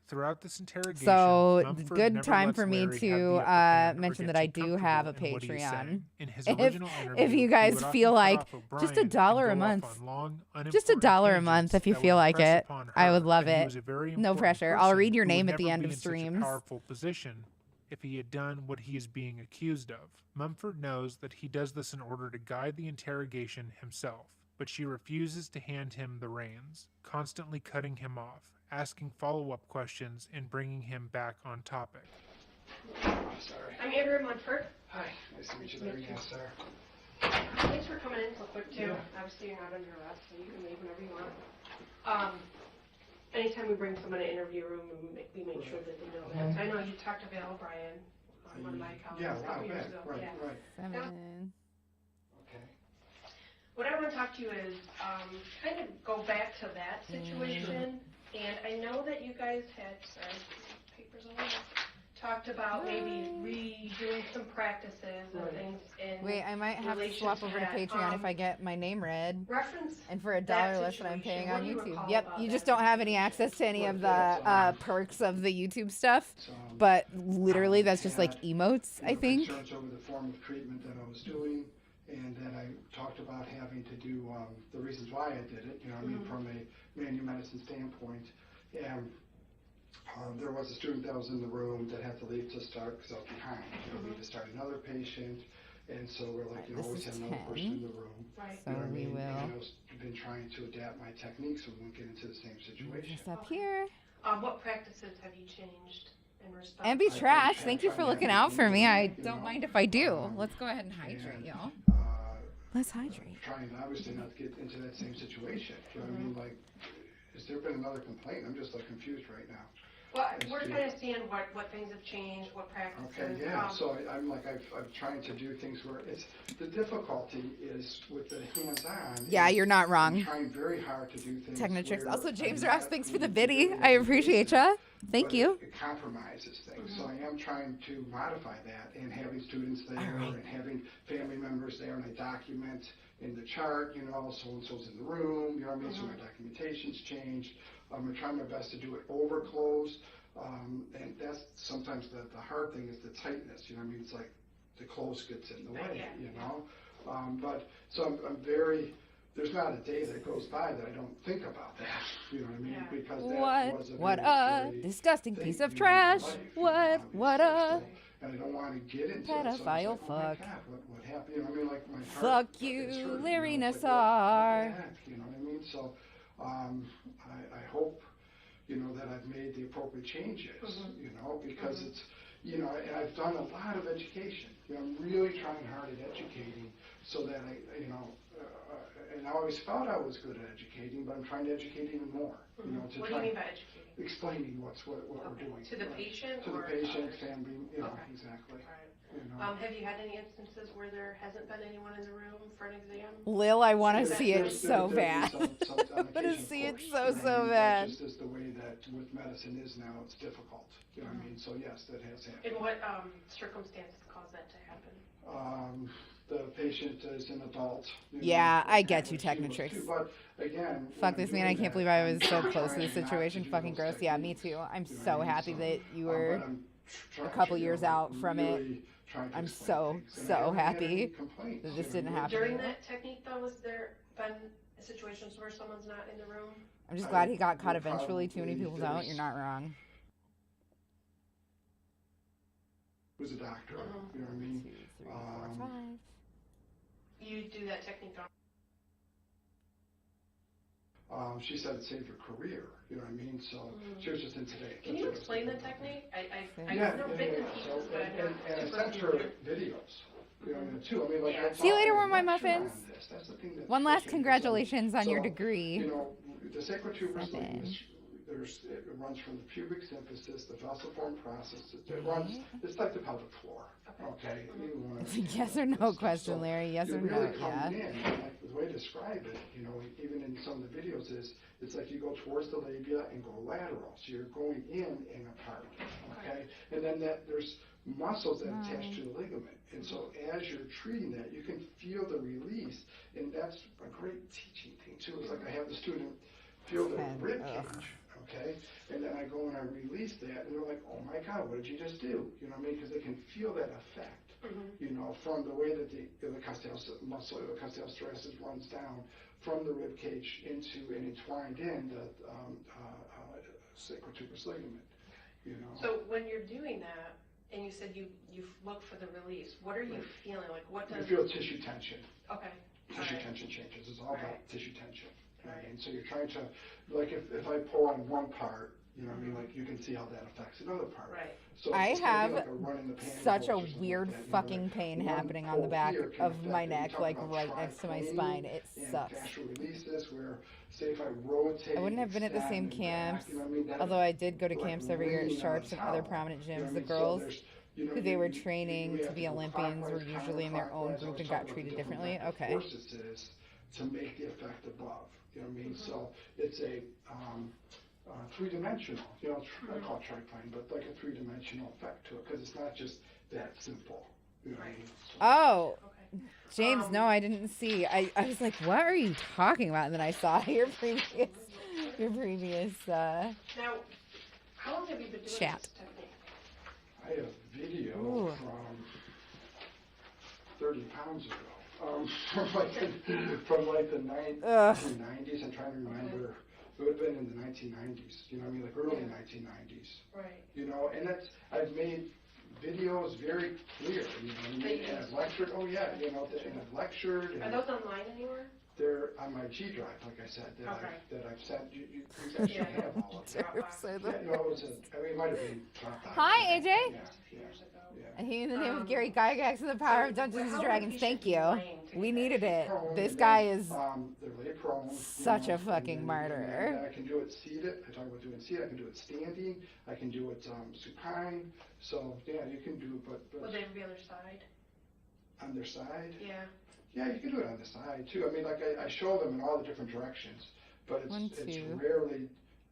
Throughout this interrogation, So Mumford good never time lets for me Larry have to the upper hand or mention get that I too do have a comfortable in what he is Patreon. saying. In his If original interview, you guys he would feel often cut like off just O'Brien $1 a and go month, off on long, just $1 a unimportant month if you tangents that feel would like impress it, upon I her would love that he it. was a very No important pressure. I'll person read your who would name at the never end be of in such a streams. powerful position if he had done what he is being accused of. Mumford knows that he does this in order to guide the interrogation himself, but she refuses to hand him the reins, constantly cutting him off, asking follow-up questions, and bringing him back on topic. Oh, sorry. I'm Andrea Munford. Hi, nice to meet you, Larry. Yes, sir. Thanks for coming in so quick too. Yeah. Obviously you're not under arrest, so you can leave whenever you want. Anytime we bring someone in an interview room, we make sure that they know that. I know you talked to Val O'Brien, one of my colleagues, Yeah, a couple years ago. right, Yeah. right. 7. Okay. What I want to talk to you is kind of go back to that situation. And I know that you guys had, papers all over, talked about maybe redoing some practices and things in Wait, I might have to relation swap to over to that. Patreon if I get my name read. Reference And for $1 that less than I'm paying situation. on What do you YouTube. recall Yep, about you that just don't have any access to any of the perks of the YouTube stuff. So, But literally, that's just like emotes, I think. Concerns over the form of treatment that I was doing, and that I talked about having to do the reasons why I did it. You know, I mean, from a manual medicine standpoint. And there was a student that was in the room that had to leave to start because I was behind. You know, we had to start another patient, And so we're like, This always is have another 10. person in the room. Right. So You know what I we mean? will And I've been trying to adapt my techniques so we won't get into the same move situation. this up Okay. here. What practices have you changed in response? And be I trash. try Thank you to for have looking it out in for the me. room, I you don't know? mind if I do. Um, Let's go ahead and hydrate, and, y'all. uh, Let's hydrate. trying obviously not to get into that same situation. You know what I mean? Like, has there been another complaint? I'm just like confused right now. Well, we're kind of seeing what things have changed, what practices. Okay, yeah, so I'm like, I'm trying to do things where it's, the difficulty is with the hands-on. Yeah, you're not I'm wrong. trying very hard to do things. Technitrix. where Also, James I'm Ross, not thanks for the really biddy. doing I it appreciate ya. Thank but you. It compromises things, so I am trying to modify that and having students there All right. and having family members there, and I document in the chart, so-and-so's in the room, you know what I mean, so my documentation's changed. I'm trying my best to do it over close, and that's sometimes the hard thing is the tightness, you know what I mean, it's like the close gets in the way, Yeah. you know? But, so I'm very, there's not a day that goes by that I don't think about that, you know what I mean? Yeah. Because that was a What very a scary disgusting thing, piece you of know, in my trash. life, you know, What obviously, a so- and I don't want to get into it, so it's pedophile like, oh my fuck. God, what happened, you know what I mean, like my heart. Fuck is you, hurting, you know, Larina it's like, Sar. what the heck, you know what I mean? So, I hope, that I've made the appropriate changes, because it's, and I've done a lot of education. I'm really trying hard at educating so that and I always thought I was good at educating, but I'm trying to educate even more, to What do you try mean by educating? explaining what we're doing. To the patient To the or patient, others? family, Okay. exactly. All right. You know. Have you had any instances where there hasn't been anyone in the room for an exam? Lil, I want to There's- see it There's so been bad. some I on want to occasion, of see it course, so, you know what I so mean? bad. That just is the way that with medicine is now, it's difficult, you know what I mean? So yes, that has happened. In what circumstances cause that to happen? The patient is an adult. Yeah, I and get you, which he was Technitrix. too, But again. Fuck when this, I'm man. I doing can't that, believe I was I'm so close to trying this not situation. do Fucking those gross. Yeah, me techniques, too. I'm you know so what I mean? happy that you but were I'm a couple years out from it. really trying to I'm explain so, things, and I so haven't had happy any complaints, that you this know didn't what I mean? happen. During that technique though, was there been situations where someone's not in the room? I'm just glad he got caught You're eventually. Too many probably- people don't. You're there's- not wrong. Who's a doctor, you know what I 2, mean? 3, 4, 5. You do that technique on. She said it saved her career, you know what I mean? So she was just in today. Can you explain the technique? I've Yeah, never yeah, been yeah. confused, So, but I'm and not I super sent her familiar. videos, you know, too. I mean, like, Yeah. I See you taught later, her Warm My a lecture Muffins. on this. That's the thing that's One last frustrating. congratulations on your So, degree. The sacrotuberous 7. ligament, it runs from the pubic symphysis, the falciform process. It runs, it's like the pelvic floor, okay? You wanna It's a understand yes or that no stuff. question, So Larry. Yes you or really no? come Yeah. in, like the way to describe it, even in some of the videos is, it's like you go towards the labia and go lateral. So you're going in and apart, okay? And then there's muscles that attach to the ligament. And so as you're treating that, you can feel the release. And that's a great teaching thing too. It's like I have the student feel the rib cage, okay? And then I go and I release that and they're like, oh my God, what did you just do? You know what I mean? Because they can feel that effect. From the way that the costal muscle, the costal thoracic runs down from the rib cage into and entwined in the sacrotuberous ligament. So when you're doing that, and you said you look for the release, what are you feeling? Like what You does? feel tissue tension. Okay. Tissue tension changes. It's all about Right. tissue tension. Right. And so you're trying to, like if I pull on one part, you know what I mean, like you can see how that affects another part. Right. So I it's gonna be have like a run in the pantyhose Such a or something weird like that, fucking like pain one happening on the pull back here can of affect my it. We neck, talk like about right next to my triplaning spine. It and sucks. fascial releases where, say if I rotate, I wouldn't have been at the same extend and camps, back, you know what I mean, that although I did go to like camps every year at leaning on Sharps a and other towel, prominent you know gyms. what I The mean? So girls there's, who they were training to be Olympians were usually in their own group and got treated differently. Okay. Forces is to make the effect above. You know what I mean? So it's a three-dimensional. I call it triplane, but like a three-dimensional effect to it because it's not just that simple. You know what I mean? So, Oh, Okay. James, no, I didn't see. I was like, what are you talking about? And then I saw your previous. Now, how long have you been doing Chat. this technique? I have video Ooh. from 30 pounds ago. From like the 1990s. I'm trying to remember. It would have been in the 1990s. You know what I mean? Like early 1990s. Right. And I've made videos very clear, you know, and I've lectured, oh yeah, you know, and I've lectured. Are And those online anywhere? they're on my G drive, like I said, that I've sent, you actually have all of them. Yeah, you know, it might have been dropped out. Hi, AJ. Yeah, Years ago. yeah. He, in the name of Gary Gygax and the power of Dungeons and Dragons, thank you. We needed it. Prone, This and guy then, is they're lay prone. you such know, a fucking and martyr. then I can do it seated. I talk about doing seated. I can do it standing. I can do it supine. So yeah, you can do, but Will they be on their side? on their side. Yeah. Yeah, you can do it on the side too. I mean, like I show them in all the different directions, but it's two. rarely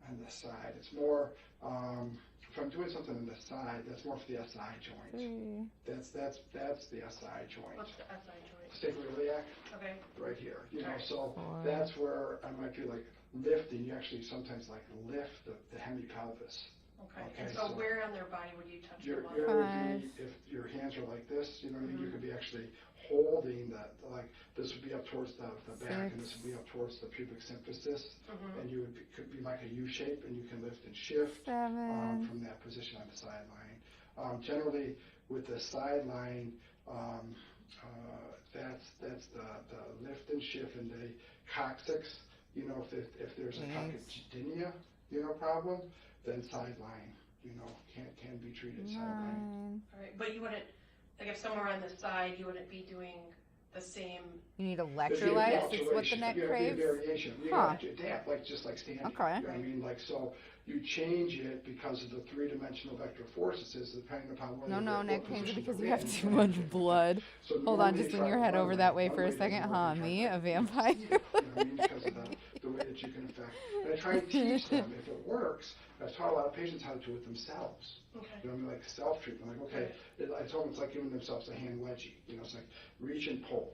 on the side. It's more if I'm doing something on the side, that's more for the SI joint. Three. That's the SI joint. What's the SI joint? Sacroiliac. Okay. Right here, you know, Alright. so Four. that's where I might be like lifting. You actually sometimes like lift the hemipelvis. Okay. Okay, And so so where on their body would you touch You're, them you're on? would be, if your hands are like this, you know what I mean, you could be actually holding that, like, this would be up towards the back, and this would be up towards the pubic symphysis, and you would be, could be like a U shape, and you can lift and shift Seven. from that position on the sideline. Generally, with the sideline, that's the lift and shift, and the coccyx. You know, if there's a coccygynia, you know, problem, then sideline, you know, can be treated sideline. 9. All right. But you wouldn't, like if somewhere on the side, you wouldn't be doing the same. You need There'd be an electrolytes? It's what the alteration. neck Yeah, craves? there'd be a variation. You Huh. have to adapt, like just like standing. Okay. You know what I mean? Like, so you change it because of the three-dimensional vector forces, depending upon whether No, what neck pains are position because you're you have in. too much blood. So Hold on, normally just you lean try your to head over run that way. way for a Run way second. doesn't Huh, work. You me, try a to vampire. see it, you know what I mean? Because of the way that you can affect. And I try and teach them, if it works, I've taught a lot of patients how to do it themselves. Okay. You know what I mean, like self-treatment, like, okay, I told them it's like giving themselves a hand wedgie. You know, it's like reach and pull.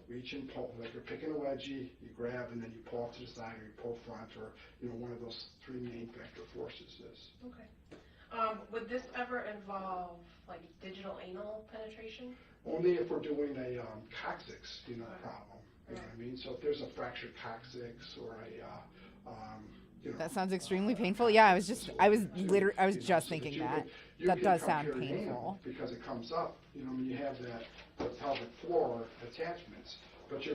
Like you're picking a wedgie, you grab, and then you pull off to the side, or you pull front, or, you know, one of those three main vector forces is. Okay. Would this ever involve like digital anal penetration? Only if we're doing a coccyx, you know, problem. You know what I mean? So if there's a fractured coccyx or a, you know. That sounds extremely painful. Yeah, I was just thinking that. That does sound painful. Because it comes up, you know, when you have the pelvic floor attachments, but you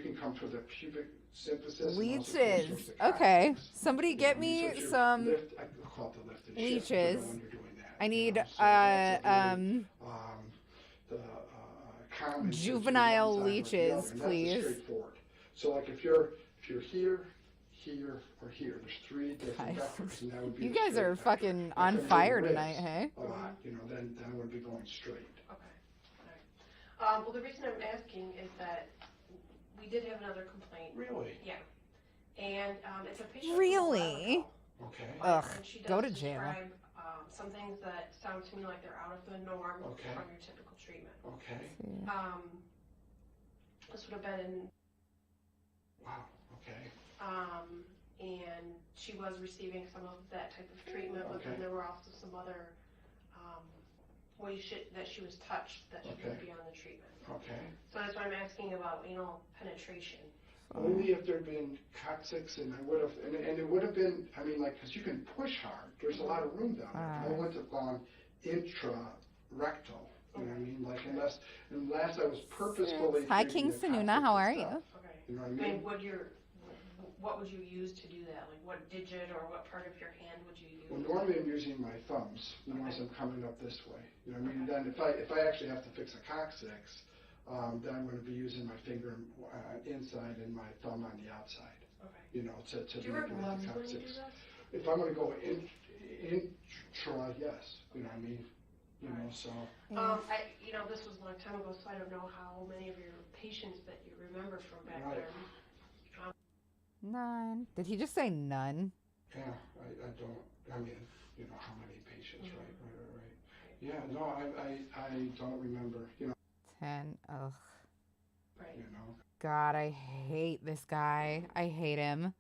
can come to the pubic symphysis. and also Leeches. towards the Okay. coccyx. Somebody You know get what I mean? me So if you some lift, I call it the lift and shift, you know, leeches. when you're doing that, I you need know, so that's a really, the common juvenile one side or the leeches, other, and please. That's straightforward. So like if you're here, here, or here, there's three different Guys. vectors, and that would be You the guys straight are vector. fucking If on I'm doing fire ribs tonight, hey? A lot, you know, then I would be going straight. Okay. All right. Well, the reason I'm asking is that we did have another complaint. Really? Yeah. And it's a patient. Really? Okay. Ugh, And she does go to jail. describe some things that sound to me like they're out of the norm Okay. from your typical treatment. Okay. This would have been in, Wow. Okay. and she was receiving some of that type of treatment, but then Okay. there were also some other ways that she was touched that should Okay. be on the treatment. Okay. So that's why I'm asking about anal penetration. Only if there'd been coccyx, and I would have, and it would have been, I mean, like, because you can push hard. There's a lot of room down there. I wouldn't have gone intra-rectal. You know what I mean? Like, unless I was purposefully. Hi, treating King the Sununa. coccyx How are and you? stuff. Okay. You know what I I mean? mean, what would you use to do that? Like, what digit or what part of your hand would you use? Well, normally I'm using my thumbs, you know, as I'm coming up this way. You know what I mean? Then if I actually have to fix a coccyx, then I'm going to be using my finger inside and my thumb on the outside. Okay. You know, to Do you wear manipulate gloves the when you do coccyx. this? If I'm going to go intra, yes. You know what I mean? You know, so. This was a long time ago, so I don't know how many of your patients that you remember from back Right. there. 9. Did he just say none? Yeah, I don't. I mean, you know how many patients, right? Yeah, no, I don't remember. You know. 10. Ugh. Right. You know. God, I hate this guy. I hate him.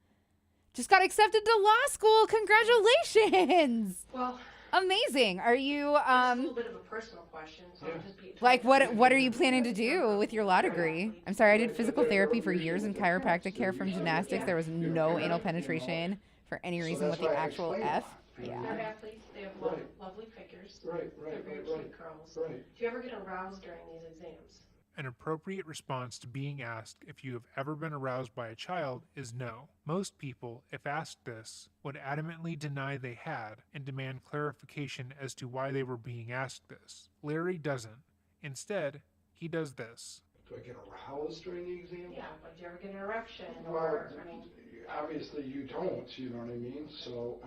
Just got accepted to law school. Congratulations. Well, Amazing. Are you it's a little bit of a personal question, so I'll just be like what are you planning to do with your law degree? I'm sorry, I did physical therapy for years and chiropractic care from gymnastics. There was no anal penetration for any reason with the actual F. They're Yeah. athletes. They have lovely figures. fingers. Right, They're very cute curls. right. Do you ever get aroused during these exams? An appropriate response to being asked if you have ever been aroused by a child is no. Most people, if asked this, would adamantly deny they had and demand clarification as to why they were being asked this. Larry doesn't. Instead, he does this. Do I get aroused during the exam? Yeah, but do you ever get an erection? Well, Or, I mean, obviously you don't, you know what I mean? So,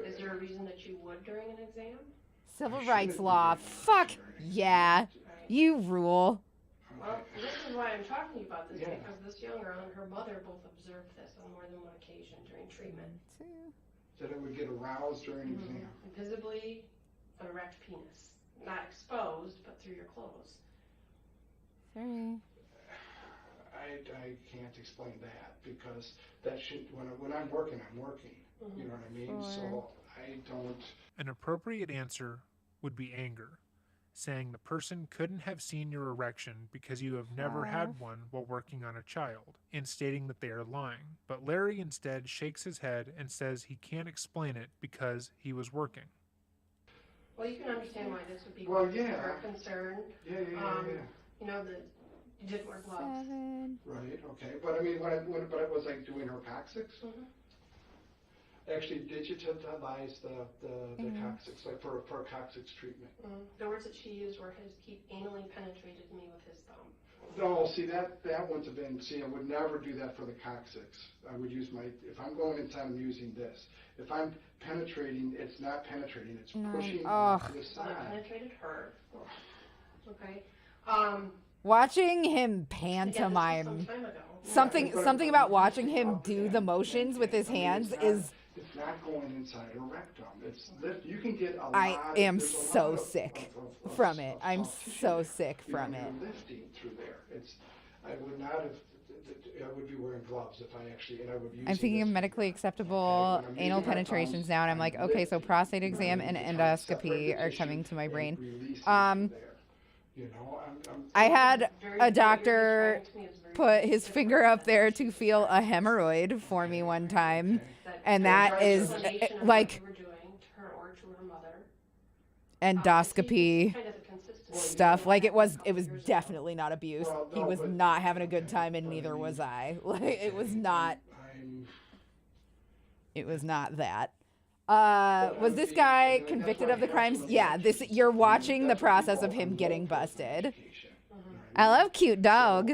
is there a reason that you would during an exam? Civil I rights shouldn't law. be Fuck during yeah. Right. You rule. Well, this is why I'm talking to you about this, Yeah. because this young girl and her mother both observed this on more than one occasion during treatment. that I would get aroused during an exam. Visibly erect penis. Not exposed, but through your clothes. Sorry. I can't explain that because that should, when I'm working, I'm working. You know what I mean? Sure. So I don't. An appropriate answer would be anger, saying the person couldn't have seen your erection because you have never had one while working on a child, and stating that they are lying. But Larry instead shakes his head and says he can't explain it because he was working. Well, you can understand why this would be Well, yeah. a concern. Yeah. You know, that you didn't wear gloves. 7. Right. Okay. But I mean, but it was like doing her coccyx. Actually digitalize the coccyx, like for coccyx treatment. The words that she used were he anally penetrated me with his thumb. No, see that wouldn't have been. See, I would never do that for the coccyx. I would use if I'm going inside, I'm using this. If I'm penetrating, it's not penetrating. It's pushing off to the Well, it side. penetrated her. Okay. Watching him Again, this was pantomime. some time ago. Something about watching him do the motions with his hands is. It's not going inside her rectum. It's you can get a lot. I am there's a so lot of- sick of from it. I'm soft tissue. so sick You know, from you're it. lifting through there. I would not have. I would be wearing gloves if I actually, and I would use. I'm thinking of medically acceptable anal penetrations now, and I'm like, okay, so prostate exam and endoscopy are coming to my brain. You know, I had Very a what doctor you're describing to me is very put his specific. finger up there to feel a hemorrhoid for me one time, and That that is explanation of like what you were doing to her or to her mother. endoscopy Kind of a consistency. stuff. Like it was Years ago. definitely not abuse. Well, He no, was but- not having a good time, and neither was I. Like it was not. It was not that. Was this guy convicted of the crimes? Yeah, you're watching the process of him getting busted. I love cute dog.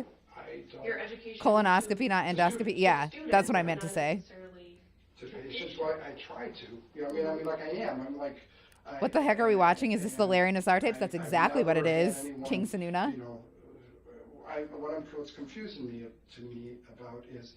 Your education Colonoscopy, not endoscopy. Yeah, students, that's what I but meant to not say. necessarily To patients, well, I try to. You know, I mean, like I am. I'm like. What the heck are we watching? Is this the Larry Nassar tapes? That's I've exactly what it never had is. anyone, King Sununa. You know, what's confusing me about is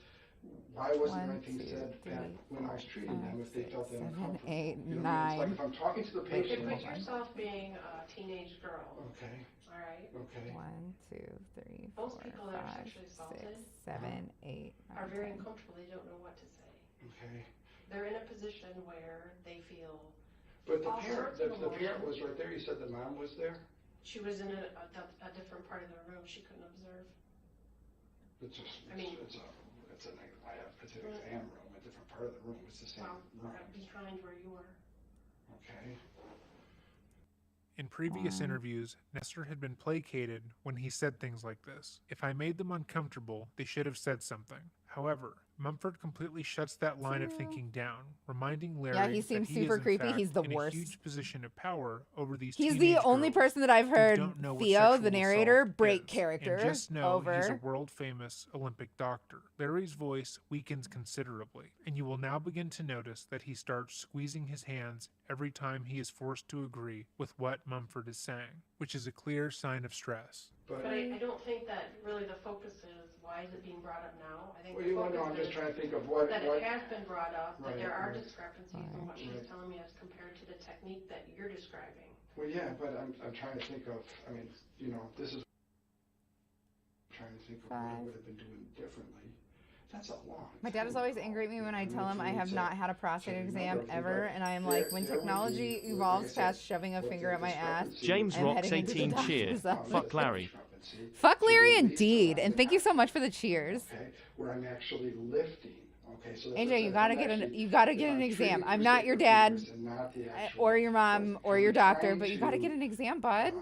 why wasn't there 1, anything 2, said 3, back when I was treating them if they felt 7, uncomfortable? 8, You know what I mean? It's like 9. if I'm talking to the You patient. put yourself being a teenage girl, Okay. all right? Okay. 1, 2, 3, 4, Most people that are 5, sexually 6, assaulted 7, 8, are 9, very 10. uncomfortable. They don't know what to say. Okay. They're in a position where they feel But the all parent, sorts of the parent emotions. was right there. You said the mom was there. she was in a different part of the room. She couldn't observe. It's just. I mean- it's an exam room, a different part of the room. It's the same Well, room. behind where you were. Okay. In previous interviews, Nestor had been placated when he said things like this. If I made them uncomfortable, they should have said something. However, Mumford completely shuts that line of thinking down, reminding Larry Yeah, he that seems he super is, in creepy. fact, He's the in worst. a huge position of power over these He's the teenage only girls person that I've who heard don't know what Theo, sexual the narrator, assault break is, character and just know over. he's a world-famous Olympic doctor. Larry's voice weakens considerably, and you will now begin to notice that he starts squeezing his hands every time he is forced to agree with what Mumford is saying, which is a clear sign of stress. But I don't think that really the focus is why is it being brought up now. I think Well, the you know, focus I'm just is trying to think of what. that it has been brought up, that Right, there are right. discrepancies in what she's Right. telling me as compared to the technique that you're describing. Well, yeah, but I'm trying to think of, I mean, you know, this is trying to think of what I 5. would have been doing differently. That's a long My dad is time always ago. angry at me when I mean, tell him if I you have said- not had a prostate so exam remember, ever, and I am there- like, when there would be, technology like I evolves said, past shoving a what finger the at my ass, discrepancy James I'm Rocks heading into the 18 doctor's cheer. office. Fuck Larry. Fuck So Larry at least indeed, around and thank you so much for the that, cheers. Okay, where I'm actually lifting, Okay, so AJ, you gotta get an exam. I'm not your dad or your mom or your doctor, but you gotta get an exam, bud.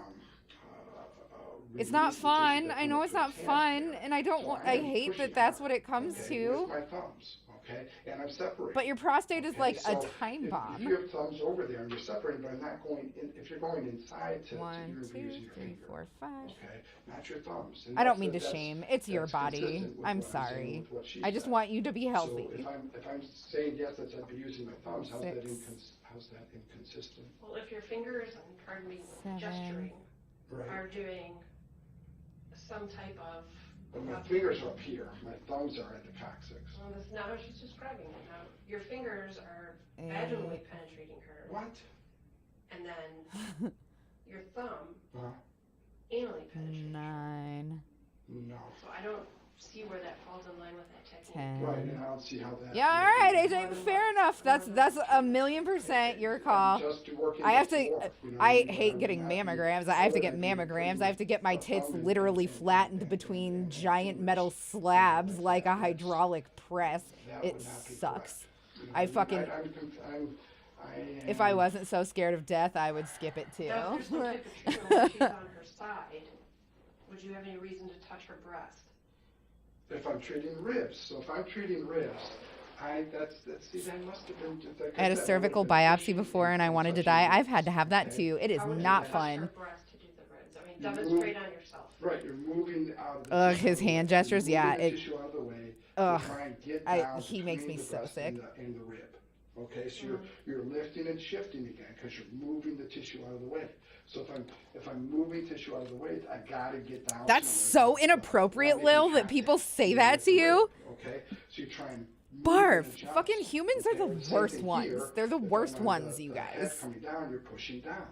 It's not fun. I know it's not fun, and I hate that that's what it comes to. With my thumbs, okay, and I'm separating. But your prostate is like a so time bomb. If you have thumbs over there and you're separating, but I'm not going in. If you're going inside to 1, you're 2, using your 3, finger. 4, 5. Okay, not your thumbs. And I don't mean to shame. It's your body. I'm sorry. I just want you to be healthy. So if I'm saying yes, that I'd be using my thumbs. How's that inconsistent? Well, if your fingers, pardon me, gesturing, are doing some type of. But my fingers are up here. My thumbs are at the coccyx. Well, now she's describing it. Now your fingers are vaginally penetrating her. What? And then your thumb anally penetrating 9. No. So I don't see where that falls in line with that technique. 10. Right, and I don't see how that. Yeah, all right, AJ. Fair enough. That's 1,000,000% your call. I have to. I hate getting mammograms. I have to get mammograms. I have to get my tits literally flattened between giant metal slabs like a hydraulic press. It sucks. I fucking. If I wasn't so scared of death, I would skip it too. Now, if there's no type of treatment when she's on her side, would you have any reason to touch her breast? If I'm treating ribs, so if I'm treating ribs, that must have been. I had a cervical biopsy before and I wanted to die. I've had to have that too. It is not fun. Her breast to do the ribs. I mean, demonstrate on yourself. Right, you're moving out of the Ugh, his hand gestures, yeah. tissue out of the way. Ugh, try and get down he makes me between the so breast sick. and the rib. Okay, so you're lifting and shifting again because you're moving the tissue out of the way. So if I'm moving tissue out of the way, I gotta get down. That's so inappropriate, Lil, that people say that to you. Okay, so you try and Barf. Fucking humans are the worst ones. They're the worst ones, you guys. Coming down, you're pushing down.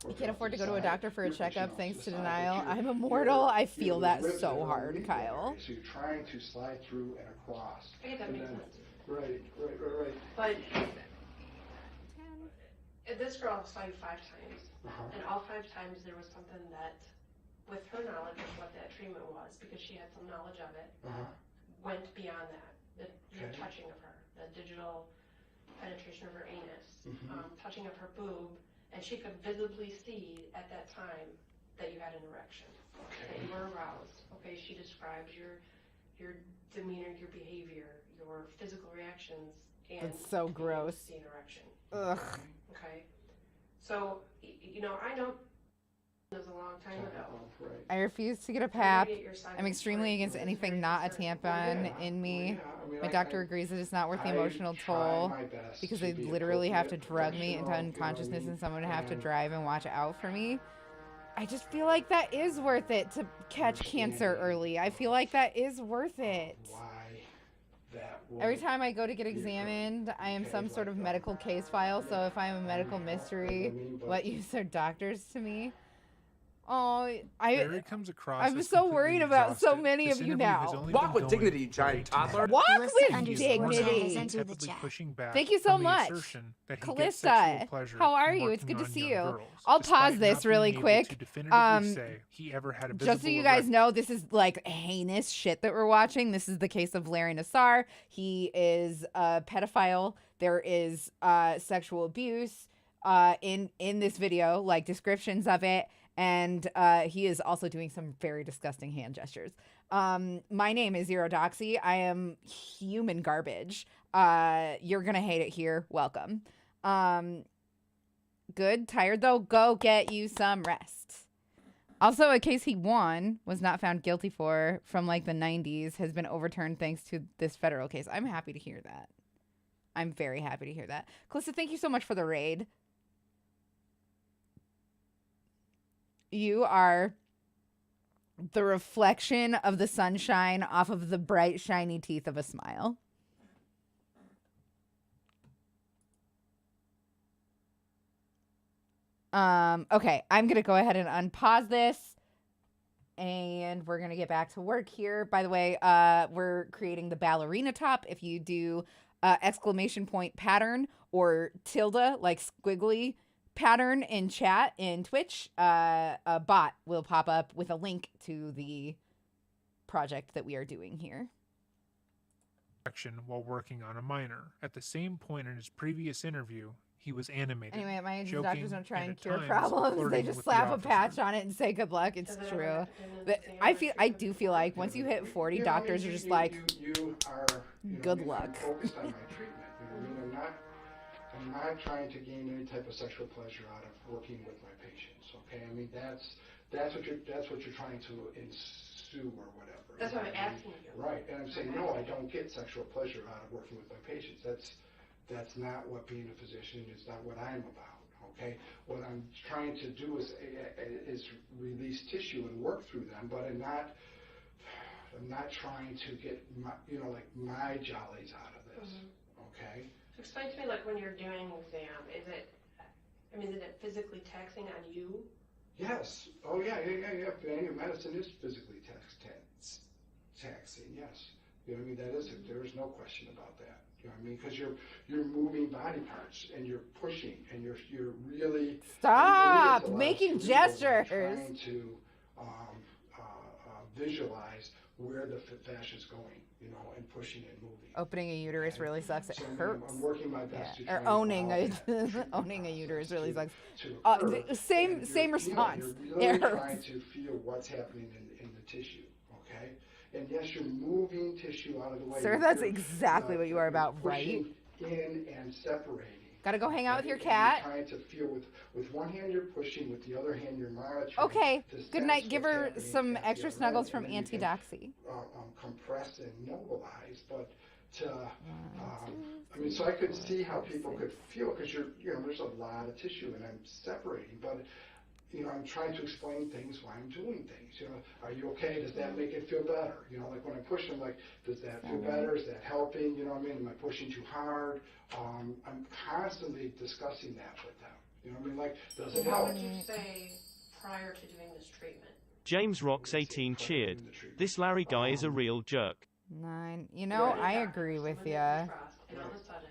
You can't afford to go to a doctor for a checkup thanks to denial. I'm immortal. I feel that so hard, Kyle. So you're trying to slide through and across. I think that makes sense. Right. But this girl saw you 5 times, and all 5 times there was something that, with her knowledge of what that treatment was, because she had some knowledge of it, went beyond that. The touching of her, the digital penetration of her anus, touching of her boob, and she could visibly see at that time that you had an erection, that you were aroused. Okay, she describes your demeanor, your behavior, your physical reactions, and it's so gross. The erection. Ugh. Okay, so I know it was a long time ago. I refuse to get a PAP. I'm extremely against anything not a tampon in me. My doctor agrees that it's not worth the emotional toll because they literally have to drug me into unconsciousness and someone would have to drive and watch out for me. I just feel like that is worth it to catch cancer early. I feel like that is worth it. Every time I go to get examined, I am some sort of medical case file. So if I am a medical mystery, what use are doctors to me? Oh, I'm so worried about so many of you now. Walk with dignity, you giant toddler. Walk with dignity. Thank you so much. Callista, how are you? It's good to see you. I'll pause this really quick. Just so you guys know, this is like heinous shit that we're watching. This is the case of Larry Nassar. He is a pedophile. There is sexual abuse in this video, like descriptions of it. And he is also doing some very disgusting hand gestures. My name is Zero Doxy. I am human garbage. You're going to hate it here. Welcome. Good. Tired, though? Go get you some rest. Also, a case he won, was not found guilty for, from like the 90s, has been overturned thanks to this federal case. I'm happy to hear that. I'm very happy to hear that. Calista, thank you so much for the raid. You are the reflection of the sunshine off of the bright, shiny teeth of a smile. Okay, I'm going to go ahead and unpause this. And we're going to get back to work here. By the way, we're creating the ballerina top. If you do exclamation point pattern or tilde, like squiggly pattern in chat in Twitch, a bot will pop up with a link to the project that we are doing here. while working on a minor. At the same point in his previous interview, he was animated. Anyway, at my age, joking, doctors don't try and and at cure times problems. They flirting just with the slap a officer. patch on it and say good luck. It's Does it ever true. have to end in But the same I treatment do feel like once you hit 40, You know, I mean, doctors are you- just you- like, you are, you know, good I mean, luck. I'm focused on my treatment. You know, I mean, I'm not trying to gain any type of sexual pleasure out of working with my patients. Okay, I mean that's what you're trying to ensue or whatever. That's you what know I'm I mean? asking you. Right, and I'm saying Okay. no, I don't get sexual pleasure out of working with my patients. That's not what being a physician is. Not what I'm about. Okay, what I'm trying to do is release tissue and work through them, but I'm not trying to get my jollies out of this. Okay. So explain to me, like, when you're doing an exam, is it physically taxing on you? Yes. Oh yeah. Manual medicine is physically taxing. Yes. You know what I mean? There is no question about that. You know what I mean? Because you're moving body parts and you're pushing and you're really stop it really making is a lot of gestures. trying to visualize where the fascia is going, you know, and pushing and moving. Opening a uterus really sucks. It So, I mean, hurts. I'm working my best to Or try to owning follow a that treatment owning a uterus process really to- sucks. to Uh, occur. the same- And same you're response. You're really It hurts. trying to feel what's happening in the tissue, okay? And yes, you're moving tissue out of the way. Sir, that's exactly what you are about, right? Pushing in and separating. Gotta go hang out with your And cat. You're trying to feel with one hand you're pushing, with the other hand you're monitoring. Okay, to good sense night. Give what's her happening some at the extra other snuggles end, from and then Auntie you can, Doxy. compress and mobilize, but I mean, so I could see how people could feel, because there's a lot of tissue and I'm separating, but I'm trying to explain things while I'm doing things. Are you okay? Does that make it feel better? Like when I push them, like, does that feel better? Is that helping? You know what I mean? Am I pushing too hard? I'm constantly discussing that with them. You know what I mean? Like, does it What help? would you say prior to doing this treatment? James Rocks 18 cheered. This Larry guy is a real jerk. 9. You're I a doctor, agree with someone you. that you trust, and all of a sudden,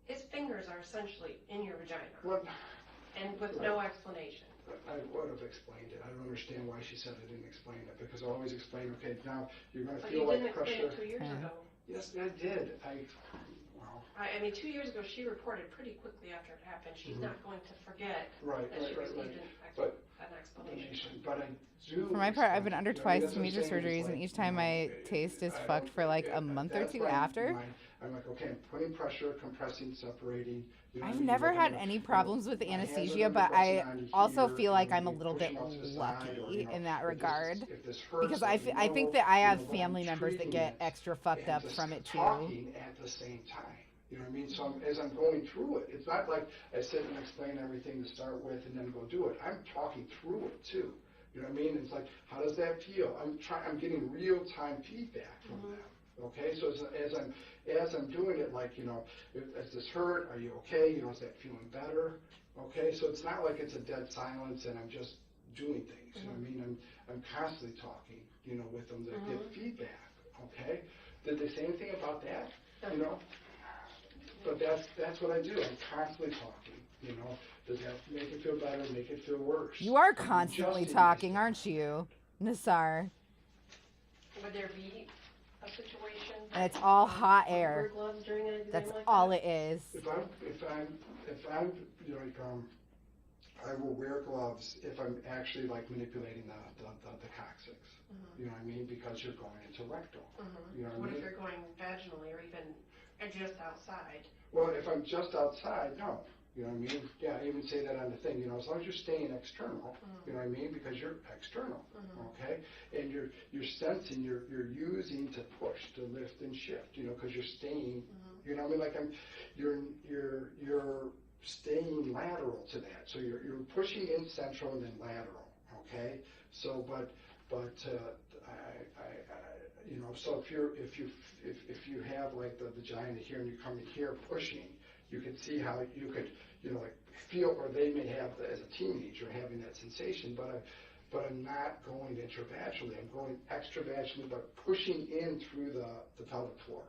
his fingers are essentially in your vagina, What? and with no explanation. I would have explained it. I don't understand why she said I didn't explain it, because I always explain, okay, now you're going to But feel you like didn't explain pressure. it 2 years ago. Yes, I did. I mean, 2 years ago, she reported pretty quickly after it happened. She's not going to forget Right, that she received But- an explanation. But I do. For my part, I've been under explain, twice you know, major that's what I'm saying, surgeries, and is each time my taste is fucked for like a month or two after. I'm like, okay, I'm putting pressure, compressing, separating. You know what I I've mean? never Like, had I'm any gonna- problems with my hands are anesthesia, gonna but be I pressing onto also here, feel like and I'm a be little bit pushing off to the side, lucky or, you know, in that if this- regard. if this hurts, Because let me I think know, that I you have know, but family I'm members that treating get it extra fucked and up just from it too. talking at the same time. You know what I mean? So as I'm going through it, it's not like I sit and explain everything to start with and then go do it. I'm talking through it too. You know what I mean? It's like, how does that feel? I'm getting real time feedback from them. Okay, so as I'm doing it, like, does this hurt? Are you okay? Is that feeling better? Okay, so it's not like it's a dead silence and I'm just doing things. You know what I mean? I'm constantly talking, with them to get feedback. Okay, did they say anything about that? But that's what I do. I'm constantly talking. Does that make it feel better? Make it feel worse? You are I'm constantly adjusting talking, myself. aren't you, Nassar? Would there be a situation? And it's all hot where you air. wear gloves during an exam That's like all that? it is. If I'm, I will wear gloves if I'm actually like manipulating the coccyx. You know what I mean? Because you're going into rectal. You know What what I if mean? you're going vaginally or even just outside? Well, if I'm just outside, no. You know what I mean? Yeah, I even say that on the thing. As long as you're staying external. You know what I mean? Because you're external. Okay, and you're sensing, you're using to push, to lift and shift. Because you're staying. You know what I mean? Like you're staying lateral to that. So you're pushing in central and then lateral. Okay, so but so if you have like the vagina here and you come in here pushing, you can see how you could like feel, or they may have as a teenager having that sensation, but I'm not going intravaginally. I'm going extravaginally, but pushing in through the pelvic floor.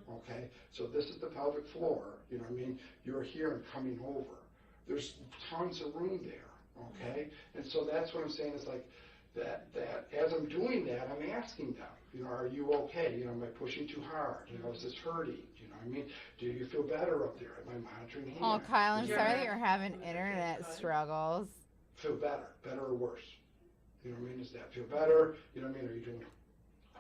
Okay, so this is the pelvic floor. You know what I mean? You're here and coming over. There's tons of room there. Okay, and so that's what I'm saying is like, that as I'm doing that, I'm asking them, you know, are you okay? You know, am I pushing too hard? You know, is this hurting? You know what I mean? Do you feel better up there? Am I monitoring hand? Oh, Kyle, I'm You know, sorry that you're having internet struggles. feel better or worse? You know what I mean? Does that feel better? You know what I mean? Are you doing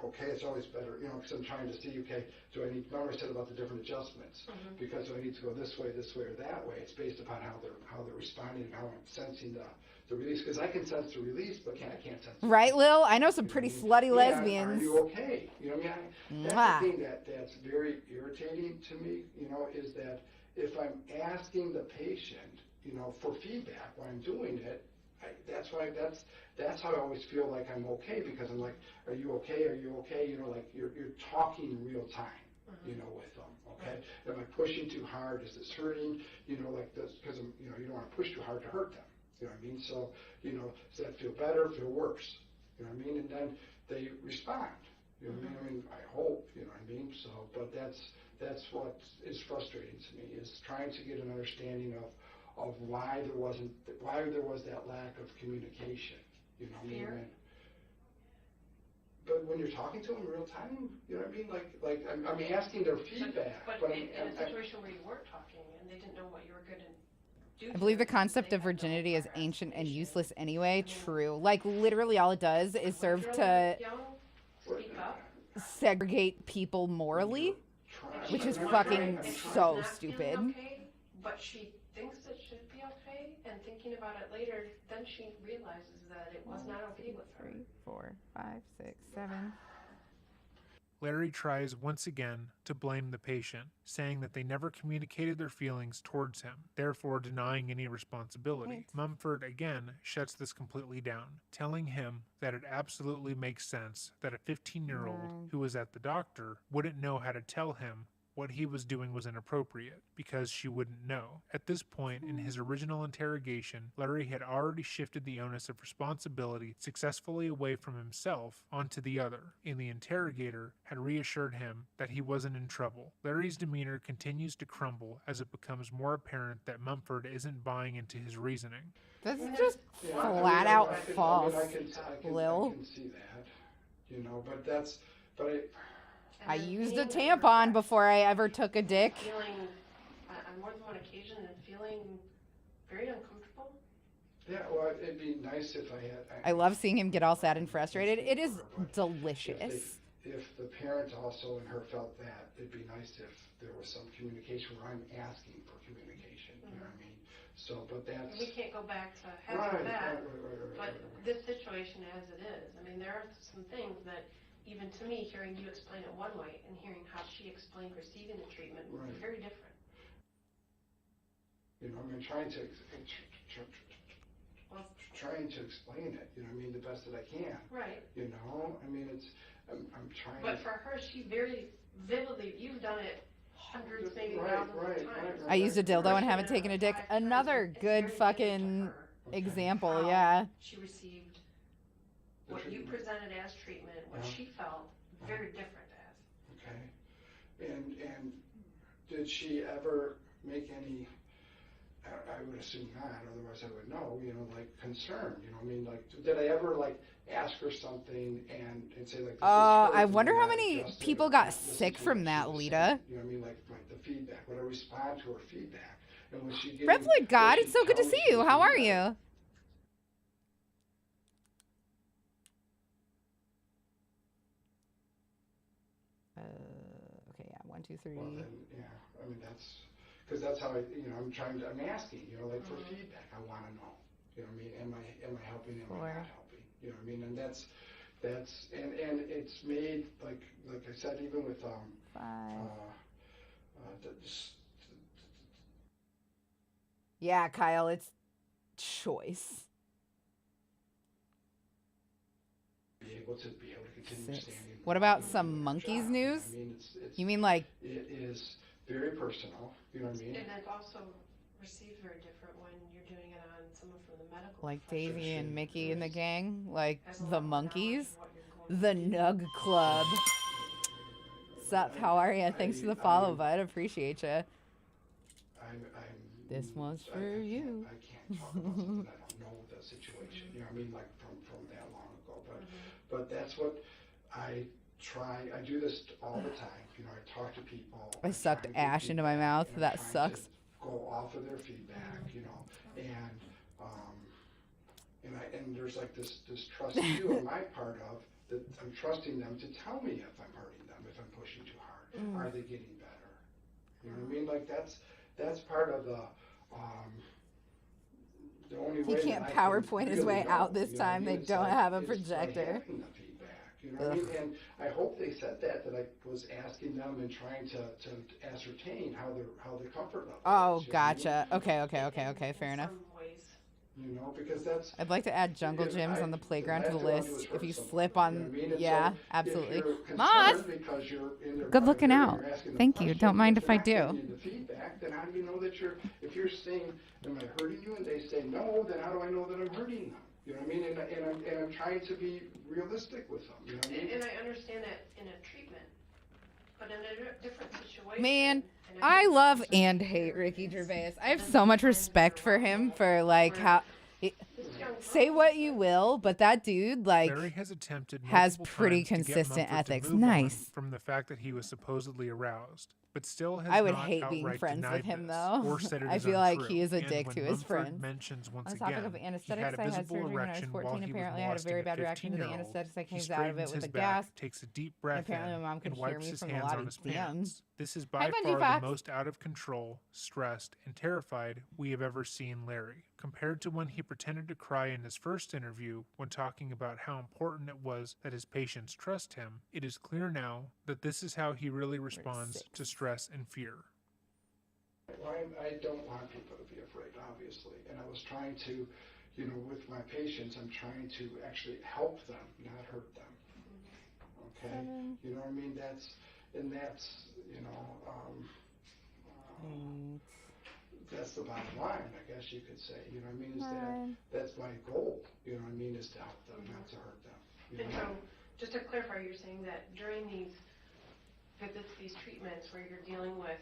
okay? It's always better, you know, because I'm trying to see, okay, do I need, remember I said about the different adjustments, because do I need to go this way, or that way? It's based upon how they're responding and how I'm sensing the release, because I can sense the release, but I can't sense the Right, Lil? I know some pretty slutty yeah, lesbians. Are you okay? You know what I mean? That's the thing that's very irritating to me, you know, is that if I'm asking the patient, you know, for feedback when I'm doing it, that's how I always feel like I'm okay, because I'm like, are you okay? Are you okay? You know, like you're talking real time, you know, with them. Okay, am I pushing too hard? Is this hurting? You know, like this, because I'm, you know, you don't want to push too hard to hurt them. You know what I mean? So, you know, does that feel better? Feel worse? You know what I mean? And then they respond. You know what I mean? I hope. You know what I mean? So, but that's what is frustrating to me, is trying to get an understanding of why there was that lack of communication, you know what I mean? But when you're talking to them in real time, you know what I mean? Like I'm asking their feedback. But in a situation where you weren't talking and they didn't know what you were going to do. I believe the concept of virginity is ancient and useless anyway. True. Like, literally all it does is serve to Speak up. segregate people morally, which is fucking so stupid. Okay, but she thinks it should be okay, and thinking about it later, then she realizes that it was not okay with her. 3, 4, 5, 6, 7. Larry tries once again to blame the patient, saying that they never communicated their feelings towards him, therefore denying any responsibility. Mumford again shuts this completely down, telling him that it absolutely makes sense that a 15-year-old who was at the doctor wouldn't know how to tell him what he was doing was inappropriate, because she wouldn't know. At this point in his original interrogation, Larry had already shifted the onus of responsibility successfully away from himself onto the other, and the interrogator had reassured him that he wasn't in trouble. Larry's demeanor continues to crumble as it becomes more apparent that Mumford isn't buying into his reasoning. This is just flat out false, Lil. I can see that, you know, but I used a tampon before I ever took a dick. Feeling, on more than one occasion, and feeling very uncomfortable. Yeah, well, it'd be nice if I had. I love seeing him get all sad and frustrated. It is delicious. If the parent also and her felt that, it'd be nice if there was some communication where I'm asking for communication. You know what I mean? So, but that's. We can't go back to having that. But this situation as it is, I mean, there are some things that, even to me, hearing you explain it one way and hearing how she explained receiving the treatment was very different. You know, I mean, trying to explain it, you know what I mean, the best that I can. Right. You know, I mean, I'm trying. But for her, she very vividly, you've done it hundreds, maybe thousands of times. I used a dildo and haven't taken a dick. Another good fucking example, yeah. She received what you presented as treatment, what she felt very different as. Okay. And did she ever make any, I would assume not, otherwise I would know, you know, like concern, you know what I mean? Like, did I ever like ask her something and say like, I wonder how many people got sick from that, Lita. You know what I mean? Like the feedback, would I respond to her feedback? And was she getting, Red Flag God, it's so good to see you. How are you? Okay, yeah, 1, 2, 3. Well, then, yeah, I mean, because that's how I'm asking, you know, like for feedback, I want to know, you know what I mean, am I helping, am I not helping, you know what I mean, and that's, and it's made, like I said, even with, 5. Yeah, Kyle, it's choice. Be able to continue 6. standing. What about some monkeys news? I mean, You mean like? It is very personal, you know what I mean? And it's also received very different when you're doing it on someone from the medical Like profession. Daisy and Mickey and the gang? Like Has a lot the more monkeys? knowledge of what you're going The Nug Club. Sup, how are ya? Thanks for the follow, bud. Appreciate ya. This one's for you. I can't talk about something I don't know the situation, you know what I mean, like from that long ago. But that's what I try. I do this all the time. You know, I talk to people. I sucked ash into my mouth. That sucks. Go off of their feedback, you know, and there's like this trust too on my part of that I'm trusting them to tell me if I'm hurting them, if I'm pushing too hard. Are they getting better? You know what I mean? Like that's part of the only way. He can't PowerPoint his way out this time. They don't have a projector. You know what I mean? And I hope they said that I was asking them and trying to ascertain how their comfort level is, gotcha. Okay, fair enough. You know, because that's... I'd like to add jungle gyms on the playground to the list. If you slip on... Yeah, absolutely. Moth! Good looking out. Thank you. Don't mind if I do. Feedback, then how do you know that if you're saying, am I hurting you? And they say no, then how do I know that I'm hurting them? You know what I mean? And I'm trying to be realistic with them. You know what I mean? And I understand that in a treatment, but in a different situation. Man, I love and hate Ricky Gervais. I have so much respect for him for like how. Say what you will, but that dude Larry has pretty consistent ethics. Nice. From the fact that he was supposedly aroused, but still has I would not hate being friends with him though. Or said it I is feel like untrue. he is a And dick when to his Mumford friends. mentions once On the topic again, of he anesthetics, had a I had visible surgery when I was erection while 14. he was Apparently, I had a very molesting bad reaction to the 15-year-old. anesthetics. I He came out of it straightens with his a gas. back, takes a deep breath Apparently, in, my mom could and hear wipes me his from a hands lot on of his DMs. pants. This is Hi, by Benji far the Fox. most out of control, stressed, and terrified we have ever seen Larry. Compared to when he pretended to cry in his first interview when talking about how important it was that his patients trust him, it is clear now that this is how he really responds to stress and fear. Well, I don't want people to be afraid, obviously, and I was trying to, you know, with my patients, I'm trying to actually help them, not hurt them. Okay? You know what I mean? That's, you know, that's the bottom line, I guess you could say. You know what I mean? Is that's my goal. You know what I mean? Is to help them, not to hurt them. You And know? so, just to clarify, you're saying that during these treatments where you're dealing with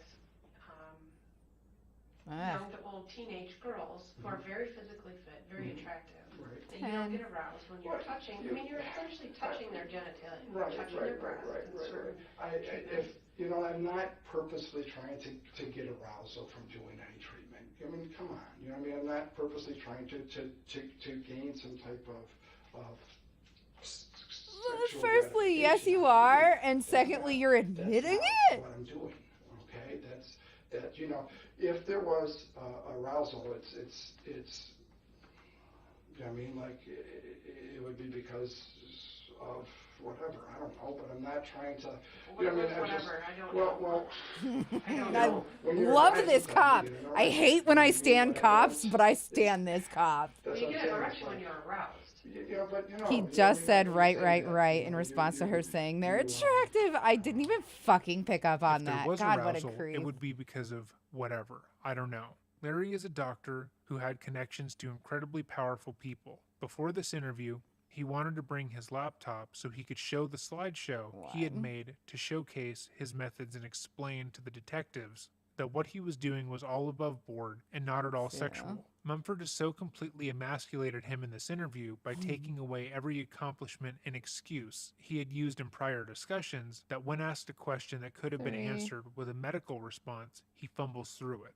young to old teenage girls who are very physically fit, very attractive, that you don't get aroused when you're touching. I mean, you're essentially touching their genitalia. You're touching their breasts. If you know, I'm not purposely trying to get arousal from doing any treatment. I mean, come on. You know what I mean? I'm not purposely trying to gain some type of sexual Firstly, yes, gratification. you are, and secondly, you're admitting it. What I'm doing, okay? That you know, if there was arousal, it's. I mean, like it would be because of whatever. I don't know, but I'm not trying to. You know, I don't know. I love this cop. I hate when I stand cops, but I stand this cop. You get an erection when you're aroused. He just said right in response to her saying they're attractive. I didn't even fucking pick up on that. God, what a creep. It would be because of whatever. I don't know. Larry is a doctor who had connections to incredibly powerful people. Before this interview, he wanted to bring his laptop so he could show the slideshow he had made to showcase his methods and explain to the detectives that what he was doing was all above board and not at all sexual. Mumford has so completely emasculated him in this interview by taking away every accomplishment and excuse he had used in prior discussions that when asked a question that could have been answered with a medical response, he fumbles through it.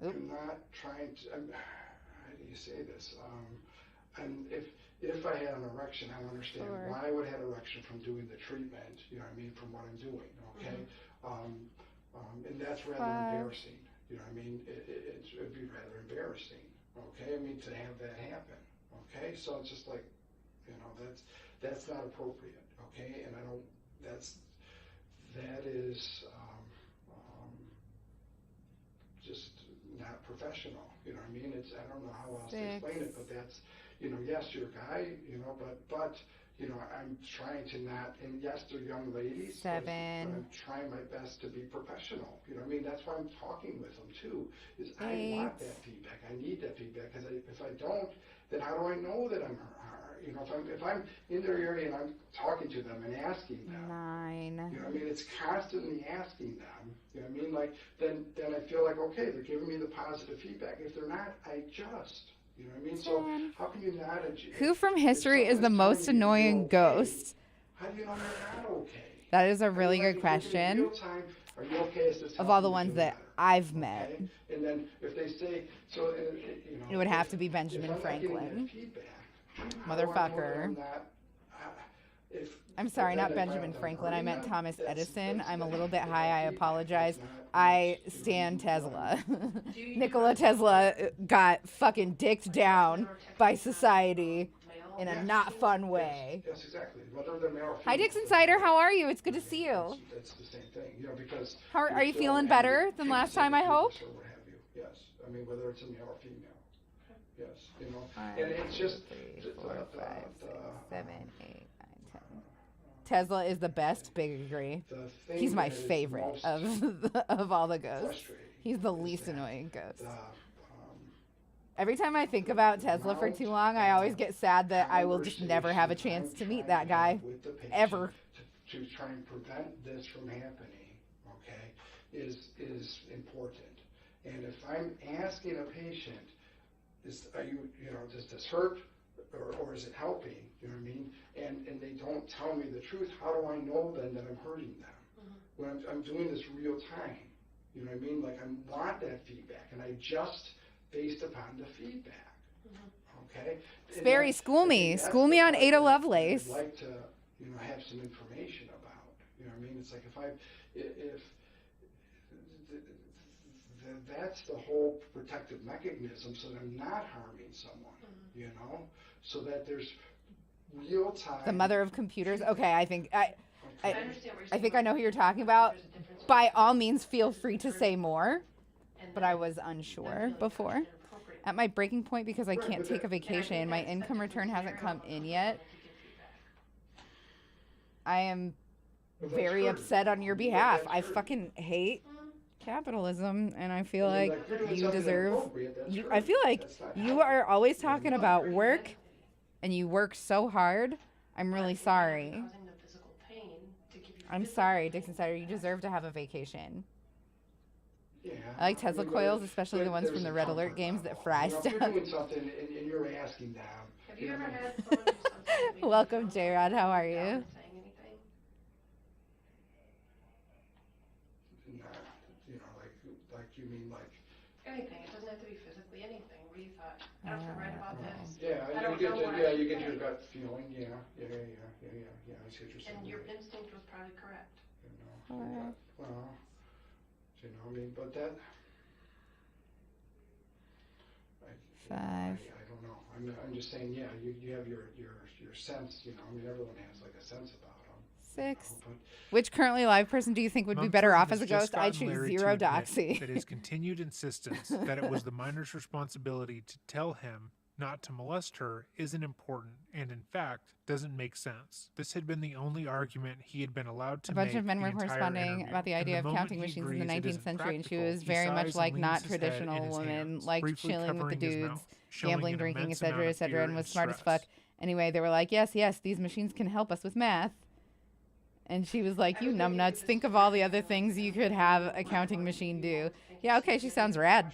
I'm not trying to, how do you say this? And if I had an erection, I don't understand why I would have an erection from doing the treatment, you know what I mean, from what I'm doing, okay? And that's rather embarrassing, you know what I mean? It'd be rather embarrassing, okay? I mean, to have that happen, okay? So it's just like, you know, that's not appropriate, okay? And that is just not professional, you know what I mean? I don't know how else to explain it, but that's, you know, yes, you're a guy, you know, but you know, I'm trying to not, and yes, they're young ladies, but I'm trying my best to be professional, you know what I mean? That's why I'm talking with them too, is I want that feedback, I need that feedback, because if I don't, then how do I know that I'm you know, if I'm in their area and I'm talking to them and asking them, you know what I mean, it's constantly asking them, you know what I mean, like, then I feel like, okay, they're giving me the positive feedback. If they're not, I adjust, You know what I mean? So how can you not? Who from history is the most annoying ghost? How do you know you're not okay? That is a really good question. Real time, are you okay? Is this Of all the helping you ones feel that better? I've met, Okay? And then if they say, so, you know, it would have to be if Benjamin I'm not getting that Franklin. feedback, how do I know that Motherfucker. I'm not, if, I'm sorry, if not that- if Benjamin I'm Franklin. I hurting meant them, Thomas Edison. I'm a little bit that's high. I feedback. apologize. It's not- I it's, you know, stand Tesla. Do you Nikola Tesla got fucking dicked down by society in a Yes. not fun way. Yes, exactly. Whether they're male or Hi, female. Dixon Cider. How are you? It's good to see you. It's the same thing, you know, because. How are you still feeling having better than last time, I hope? or what have you. Yes, I mean, whether it's a male or female. Yes, you know, 1, and it's just. 2, 3, 4, 5, 6, 7, 8, 9, 10. Tesla is the best. Big agree. The thing He's my that is favorite most of all the ghosts. frustrating He's the is least that annoying ghost. the, Every time I think about Tesla for too long, I always get sad that I will just never have a chance to meet that guy. with the patient Ever. To try and prevent this from happening, okay, is important. And if I'm asking a patient, are you know, does this hurt or is it helping? You know what I mean? And they don't tell me the truth. How do I know then that I'm hurting them? When I'm doing this real time, you know what I mean? Like I want that feedback, and I just based upon the feedback. Okay. Sperry, school me. School me on Ada Lovelace. I'd like to, you know, have some information about. You know what I mean? It's like if that's the whole protective mechanism, so that I'm not harming someone. You know, so that there's real time. The mother of computers. Okay, I think I understand what you're I saying. think I know who you're talking about. By all means, feel free to say more. But I was unsure before. At my breaking point, because I can't take a vacation, my income return hasn't come in yet. I am very upset on your behalf. I fucking hate capitalism, and I feel like you deserve. I feel like you are always talking about work, and you work so hard. I'm really sorry. I'm sorry, Dixon Cider. You deserve to have a vacation. Yeah. I like Tesla mean, coils, especially the but ones from there's the a Red Alert comfort games level. that fry You know, stuff. if you're doing something and you're asking them. Have you ever had someone do something? Welcome, J-Rod. How are you? Saying anything? Not, you know, like you mean like. Anything. It doesn't have to be physically anything. Where you thought, after I read about this, Yeah, I don't you get know what you get your gut feeling. Yeah. I see what you're saying. and your instinct was probably correct. You know, well, you know, I mean, but that. I don't know. I'm just saying. Yeah, you have your sense. You know, I mean, everyone has like a sense about them. 6. You know, but Which currently alive person do you think would be better Mumford off as has a just ghost? I gotten choose Larry 0 to admit doxy. that his continued insistence that it was the miner's responsibility to tell him not to molest her isn't important, and in fact doesn't make sense. This had been the only argument he had been allowed to A bunch make of men the were entire corresponding interview. about the And idea of moment counting he machines in the agrees it 19th isn't century, and she practical, was he very much sighs like and not leans his head in traditional his woman, hands, like briefly chilling with the covering his dudes, mouth, showing gambling, an drinking, immense amount etc., of etc., fear and was and smart as stress. fuck. Anyway, they were like, yes, these machines can help us with math. And she was like, you numbnuts, think of all the other things you could have a counting machine do. Yeah, okay, she sounds rad.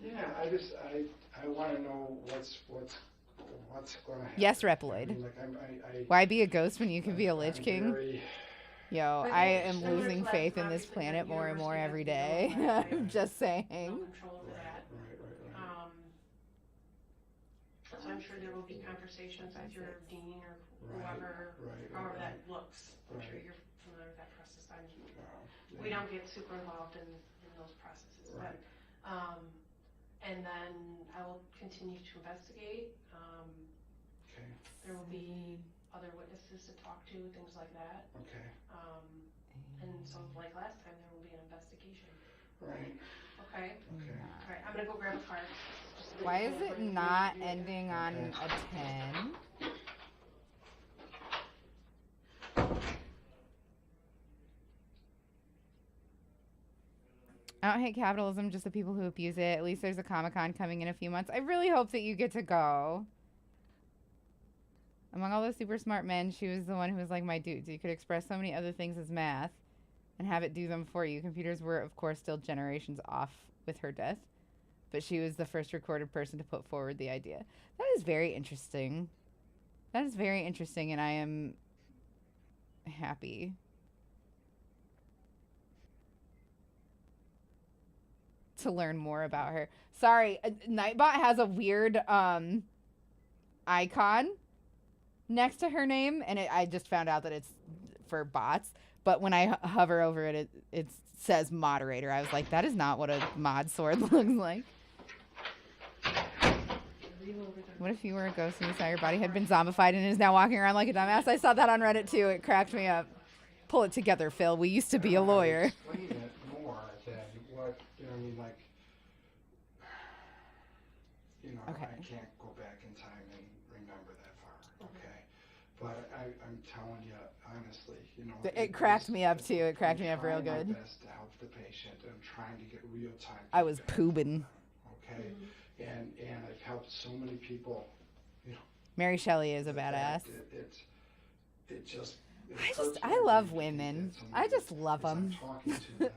yeah, I want to know what's going to happen. Yes, I Reploid. mean, like Why be a ghost when you can be a Lich I'm King? very- Yo, But I it's am similar to losing that faith in this obviously planet the more and more university every has day. no control I'm just No saying. control over that. Right. So I'm sure there will be conversations with your dean or whoever, however that looks. I'm sure you're familiar with that process. We don't get super involved in those processes, Right. but, and then I will continue to investigate. Okay. There will be other witnesses to talk to, things like that. Okay. And so like last time, there will be an investigation. Right. Okay? Okay. All right, I'm gonna go grab a card. Why is it not ending on a 10? I don't hate capitalism, just the people who abuse it. At least there's a Comic-Con coming in a few months. I really hope that you get to go. Among all those super smart men, she was the one who was like, my dudes, you could express so many other things as math and have it do them for you. Computers were, of course, still generations off with her death. but she was the first recorded person to put forward the idea. That is very interesting. That is very interesting, and I am happy. To learn more about her. Sorry, Nightbot has a weird icon next to her name, and I just found out that it's for bots. But when I hover over it, it says moderator. I was like, that is not what a mod sword looks like. What if you were a ghost and you saw your body had been zombified and is now walking around like a dumbass? I saw that on Reddit too. It cracked me up. Pull it together, Phil. We used to be a lawyer. Explain it more than what, you know what I mean, like, you know, Okay. I can't go back in time and remember that far, okay? But I'm telling you, honestly, you know. It cracked me up too. It cracked me up real I'm good. trying my best to help the patient. I'm trying to get real time. I was feedback, poobing. okay? And I've helped so many people, you know. Mary Shelley is a badass. It just. I love women. I just love them. I'm talking to them.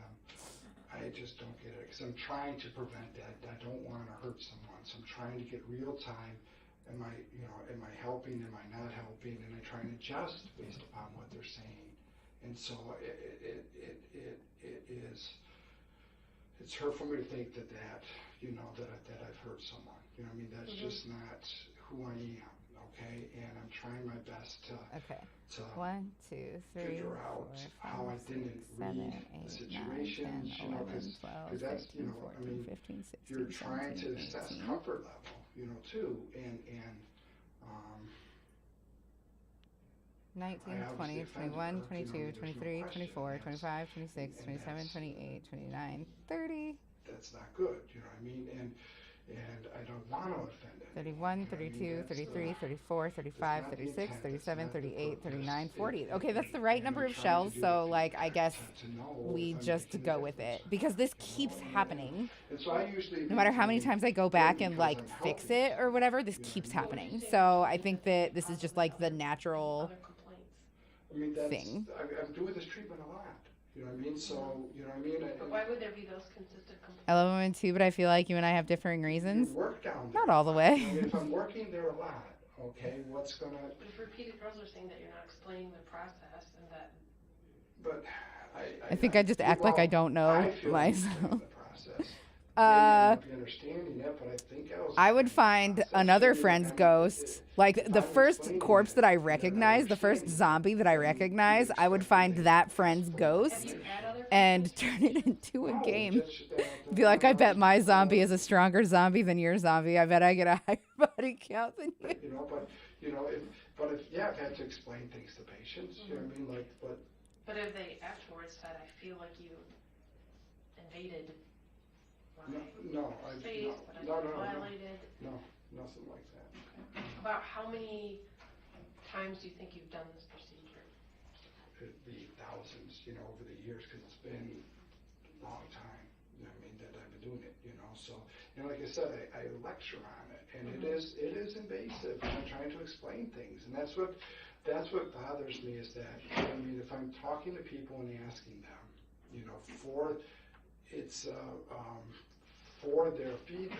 I just don't get it because I'm trying to prevent that. I don't want to hurt someone, so I'm trying to get real time. Am I helping? Am I not helping? And I try and adjust based upon what they're saying. And so it's hurtful for me to think that you know that I've hurt someone. You know what I mean? That's just not who I am. Okay, and I'm trying my best to. Okay. To 1, 2, 3, figure 4, out 5, how I 6, didn't 7, read 8, the 9, situation, 10, you know, 11, 12, that's, 13, you know, I 14, mean, 15, 16, you're trying 17, to assess 18. comfort level, you know, too, and 19, I 20, obviously offended 21, her, 22, there's no 23, question, 24, yes. 25, 26, And 27, that's- 28, 29, 30, that's not good, you know what I mean, and I don't want to offend anyone, 31, you know what I mean? 32, That's 33, 34, 35, not the 36, intent, that's 37, not the 38, purpose. 39, 40. It- Okay, that's the and right number I'm of trying to shells, do so the like I feedback guess to know we if I'm just making a go with difference. it because this You know, keeps and- happening. And so I usually No matter how many times I go back and like because I'm fix helping it or whatever, this you know, keeps you know, happening. So I think that this is just like the natural Other complaints. I mean, that's, thing. I'm doing this treatment a lot, you know what I mean? So, you know what I mean? But why would there be those consistent complaints? I love women too, but I feel like you and I have differing You reasons. work down there. Not all the I way. mean, if I'm working there a lot, okay, what's gonna, But if repeated girls are saying that you're not explaining the process and that but I think I just act like I don't know I feel like I'm myself. explaining the process. Maybe I Uh, might be understanding it, but I think I was. I would find process another too, friend's and ghost. Like if the I'm first explaining corpse it, that I and I recognize, the first understand it, zombie that I then you recognize, I would expect find me that to friend's explain it. have ghost you had other and complaints? turn it into a No, game. just that- Be like, I bet my you know, zombie is a stronger zombie than your zombie. I bet I get a higher body count than you. You know, but, you know, I've had to explain things to patients, you know what I mean, like, But if they afterwards said, I feel like you invaded my no, space, but I felt violated, nothing like that. about how many times do you think you've done this procedure? It'd be thousands, you know, over the years, because it's been a long time, you know what I mean, that I've been doing it, you know, so, and like I said, I lecture on it, and it is invasive, and I'm trying to explain things, and that's what bothers me is that, you know what I mean, if I'm talking to people and asking them, you know, for their feedback,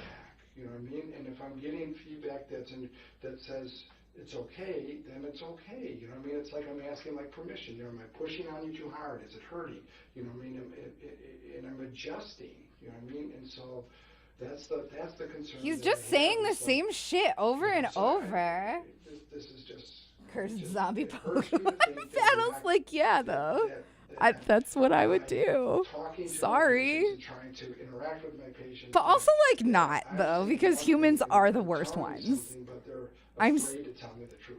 you know what I mean, and if I'm getting feedback that says it's okay, then it's okay, you know what I mean, it's like I'm asking like permission, you know, am I pushing on you too hard, is it hurting, you know what I mean, and I'm adjusting, you know what I mean, and so that's the concern. He's that just I saying have, the is like, same shit over you know, and so over. this is just Cursed just- zombie it hurts me to think that you're Battle's not- like, yeah, though. That's what I would do. Talking to my Sorry. patients and trying to interact with my patients. But also, like, and not, I though, see because one humans thing, are and the they're worst telling me ones. something, But they're I'm afraid to tell me the truth.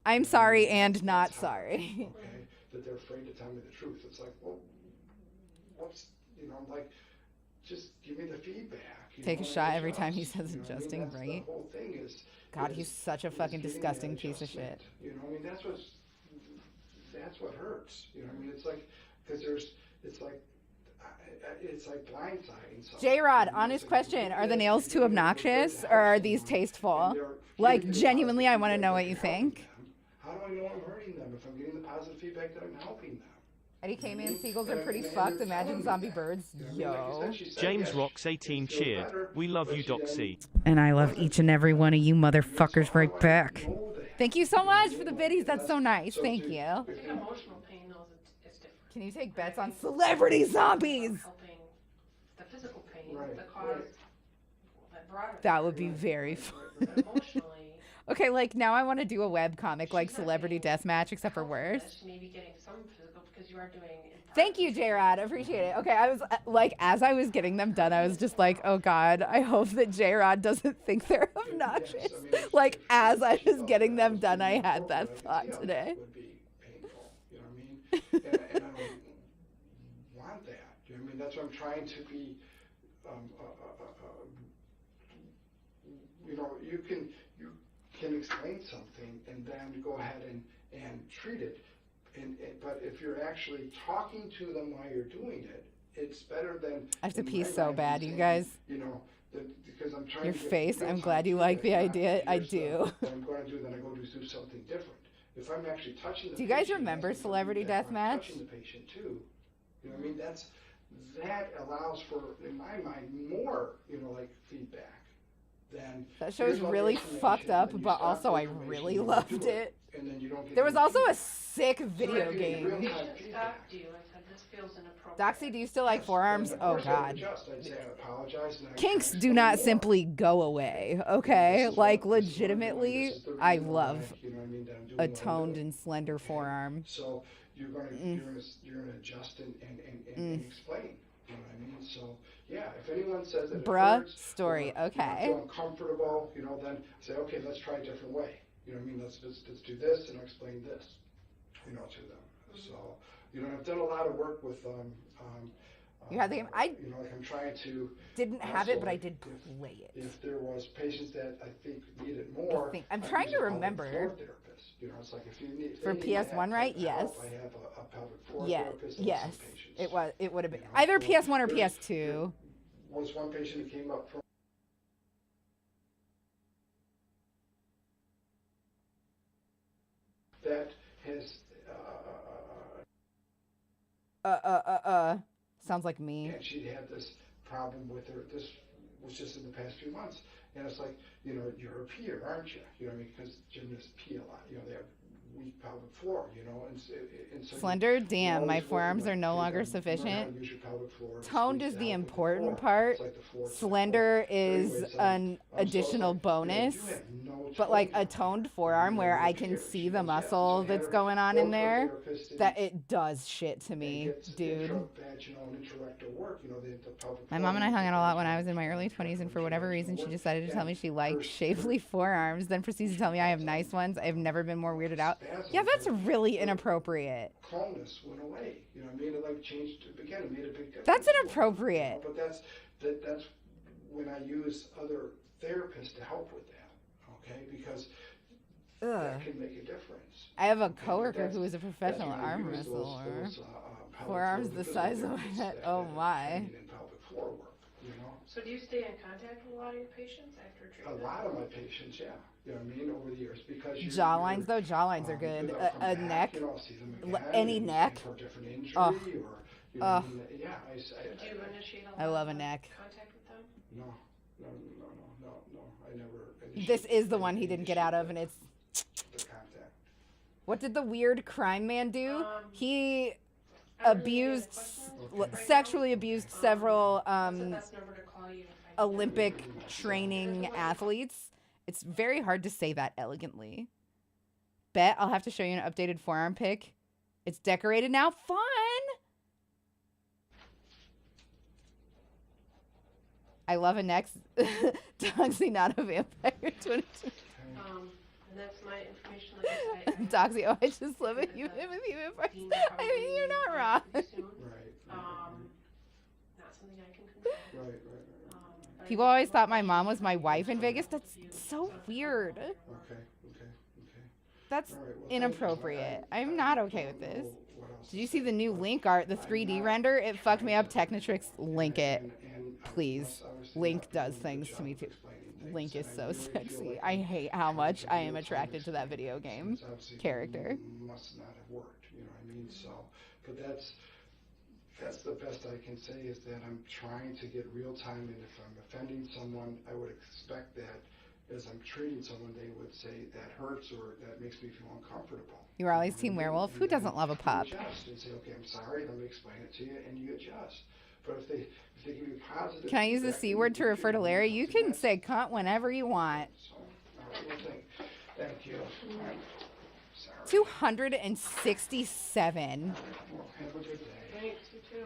I'm You know, sorry that's- and not that's how- sorry. Okay, that they're afraid to tell me the truth. It's like, well, what's, you know, like, just give me the feedback. you Take a know, and shot every time he adjust, says you know what I mean? adjusting, That's right? The whole thing is. God, is- he's such a is fucking getting disgusting that piece of shit. adjustment, You know, I mean, that's what hurts. You know, I mean, it's like, because it's like blindsiding. someone. J-Rod, You know, honest it's like, question, you are the did- nails you too did what you obnoxious, could to or help are these someone, tasteful? and they're Like, giving you genuinely, I positive wanna know feedback what that you you're helping think. them. How do I know I'm hurting them if I'm getting the positive feedback that I'm helping them? Eddie K-Man seagulls are pretty fucked. Imagine zombie birds. Yo. James Rocks 18 cheered. We love you, Doc C. And I love each and every one of you motherfuckers right back. Thank you so much for the biddies. That's so nice. Thank you. I think emotional pain, though, is different. Can you take bets on celebrity zombies? Helping the physical pain, Right, the cause, that broader. That would be very fun. Emotionally. Okay, like now I want to do a web comic like Celebrity Deathmatch, except for worse. Maybe getting some physical because you are doing. Thank you, J-Rod. Appreciate it. Okay, I was like, as I was getting them done, I was just like, oh God, I hope that J-Rod doesn't think they're obnoxious. Like, as I was getting them done, I had that thought today. Would be painful, you know what I mean? And I don't want that. You know what I mean? That's what I'm trying to be. You know, you can explain something and then go ahead and treat it. But if you're actually talking to them while you're doing it, it's better than. I have to in pee my so mind, bad, you saying, guys. You know, because I'm trying Your to get face, real I'm time glad you like the feedback. idea. I Here's do. what I'm going to do, then I go do something different. If I'm actually touching the Do you guys patient, remember that's Celebrity feedback when I'm Deathmatch? touching the patient too. You know what I mean? That allows for, in my mind, more, you know, like feedback than. That show's here's all the really information, fucked up, then you but stop also the I information, really you loved do it. And then you don't get There was any also a feedback. sick video So game. real-time Patient feedback. stopped you and said, "This feels inappropriate." Doxy, do you still like Yes, forearms? and of Oh course I would God. adjust. I'd say I apologize, and I'd Kinks try to do explain not more. simply go away, okay? This is Like what- this is what I'm doing. legitimately, This is the I reason why, love you know what I mean, that I'm doing a what I'm toned doing. and slender Okay? forearm. So you're gonna adjust and explain. You know what I mean? So yeah, if anyone says that it Bruh, hurts, story, or okay. you don't feel uncomfortable, you know, then say, okay, let's try a different way. You know what I mean? Let's do this and I'll explain this, you know, to them. So you know, I've done a lot of work with You had the game? I you know, like I'm trying to. didn't have also, it, but I like, did play it. If there was patients that I think needed more, I'm I'd trying use to a pelvic remember. floor therapist. You know, it's like if you need if For they need that PS1, right? type of help, Yes. I have a pelvic floor Yeah, therapist and yes. some patients. It would have been You know, either so PS1 or there PS2. was one patient who came up from that has Sounds like me. and she had this problem with her. This was just in the past few months, and it's like, you know, you're a peer, aren't you? You know what I mean? Because gymnasts pee a lot. You know, they have weak pelvic floor. You know, and so Slender? you Damn, my always worry forearms about, are no okay, longer learn how to sufficient. use your pelvic floor to Toned squeeze is the down with important core. part. It's like the fourth to the Slender core. is Anyways, an so it's additional like, bonus. you have no But like tone a toned forearm where I can see the muscle So I had that's her going on go in to a there, therapist and- that it does shit to and me, gets dude. intravaginal and intrarectal work, you know, the pelvic My floor mom and I hung out a lot when I was and in my early 20s, and for whatever reason, she work. decided to tell me she liked her- shapely forearms, then proceeds to tell me I have nice ones. I've never been more weirded out. Yeah, that's really inappropriate. Calmness went away. You know what I mean? It like changed again. It made a big difference. That's You know, inappropriate. but that's when I use other therapists to help with that. Okay, because Ugh. that can make a difference. I have a Okay, but coworker that's- who is a that's professional when I arm use wrestler. pelvic Forearms floor the size of my therapists head. that- Oh that my. train in pelvic floor work, you know. So do you stay in contact with a lot of your patients after A treatment? lot of my patients, yeah, you know what I mean, over the years, because Jawlines though, jawlines are good. because I'll come A back, neck, you know, I'll see them l- again, any and neck. for a different injury, Ugh. or, you know what I Ugh. mean? Yeah, Do you initiate a I lot love a of neck. contact with them? no, I never. This is the one he didn't get out of, and it's the contact. what did the weird crime man do? He I don't really get abused, a question Okay. right now. sexually abused several What's the best number to call you if I need Olympic training athletes. It's very hard to say that elegantly. Bet I'll have to show you an updated forearm pic. It's decorated now. Fun. I love a neck. Doxy, not a vampire. 22. And that's my information. Like I said, Doxy, oh, I just love it. You live with you vampires. I mean, you're not wrong. Soon. Right. Not something I can control. Right. But I People think always you thought know, my mom was my wife in Vegas. That's so weird. Okay. That's All right, well, thank you. inappropriate. I'm not okay with this. What else Did to you see say? the new Link art, the 3D render? It fucked me up. Technitrix, link it. And Please. obviously Link not does doing a good things to job me of too. explaining things. Link is And so I really feel sexy. like I the hate how much concept I of am real-time attracted to that video game experience obviously character. must not have worked, you know what I mean? So, but that's the best I can say, is that I'm trying to get real time, and if I'm offending someone, I would expect that as I'm treating someone, they would say that hurts or that makes me feel uncomfortable. You were always Team Werewolf. Who doesn't love a pup? You adjust and say, okay, I'm sorry, let me explain it to you, and you adjust. But if they give you positive, Can I use the feedback, C then word to you refer to feel Larry? You can that's- say cunt whenever you want. So, all right, well, thank you. Sorry. 267. Well, have a good day. Thanks, you too.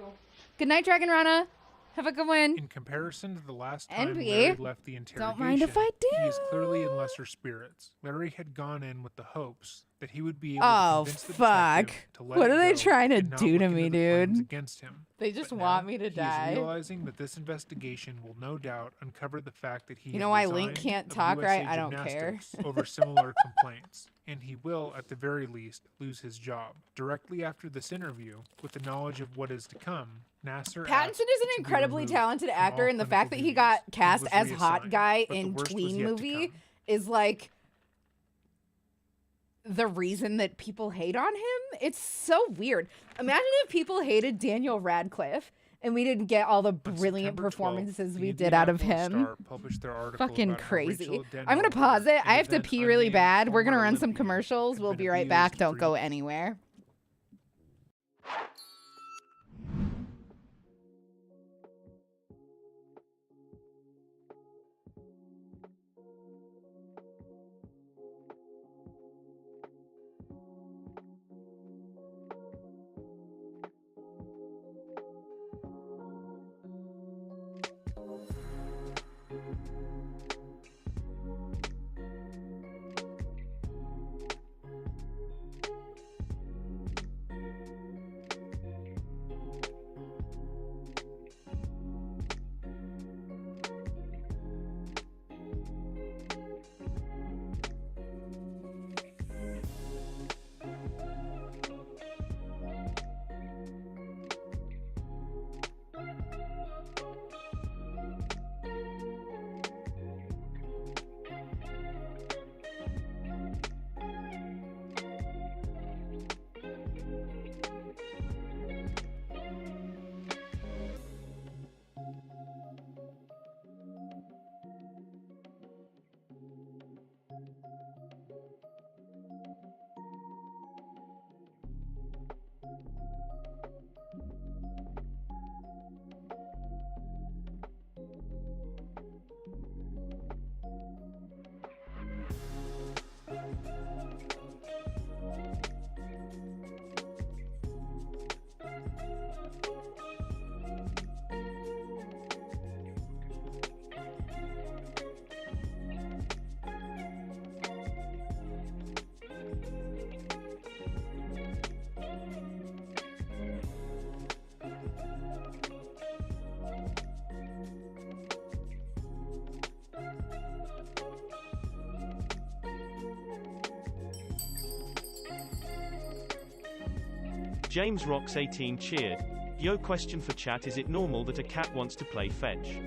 Good night, Dragon Rana. Have a good one. In comparison to the last time NB, Larry left the interrogation, don't mind if I do. he is clearly in lesser spirits. Larry had gone in with the hopes that he would be able Oh, to convince the fuck. detective to let What it are they go trying to and not do to look me, into the claims dude? against him. They just But want now me to he die. is realizing that this investigation will no doubt uncover the fact that he You had know why Link resigned can't of talk USA right? I don't care. Gymnastics over similar complaints, and he will, at the very least, lose his job. Directly after this interview, with the knowledge of what is to come, Nasser Pattinson asked is an to be incredibly removed talented from actor, all and the clinical fact that he duties got and cast was as hot reassigned, guy but the in worst was tween yet to movie come. is like the reason that people hate on him. It's so weird. Imagine if people hated Daniel Radcliffe and we didn't get all the On brilliant September 12th, performances the we did out of Indianapolis him. Star published their article Fucking about how crazy. Rachel I'm gonna Denhollander, pause it. an I have to event pee really unnamed bad. We're gonna former run some Olympian, commercials. had We'll been be right back. abused Don't for go years. anywhere. James Rocks 18 cheered. Yo, question for chat: is it normal that a cat wants to play fetch?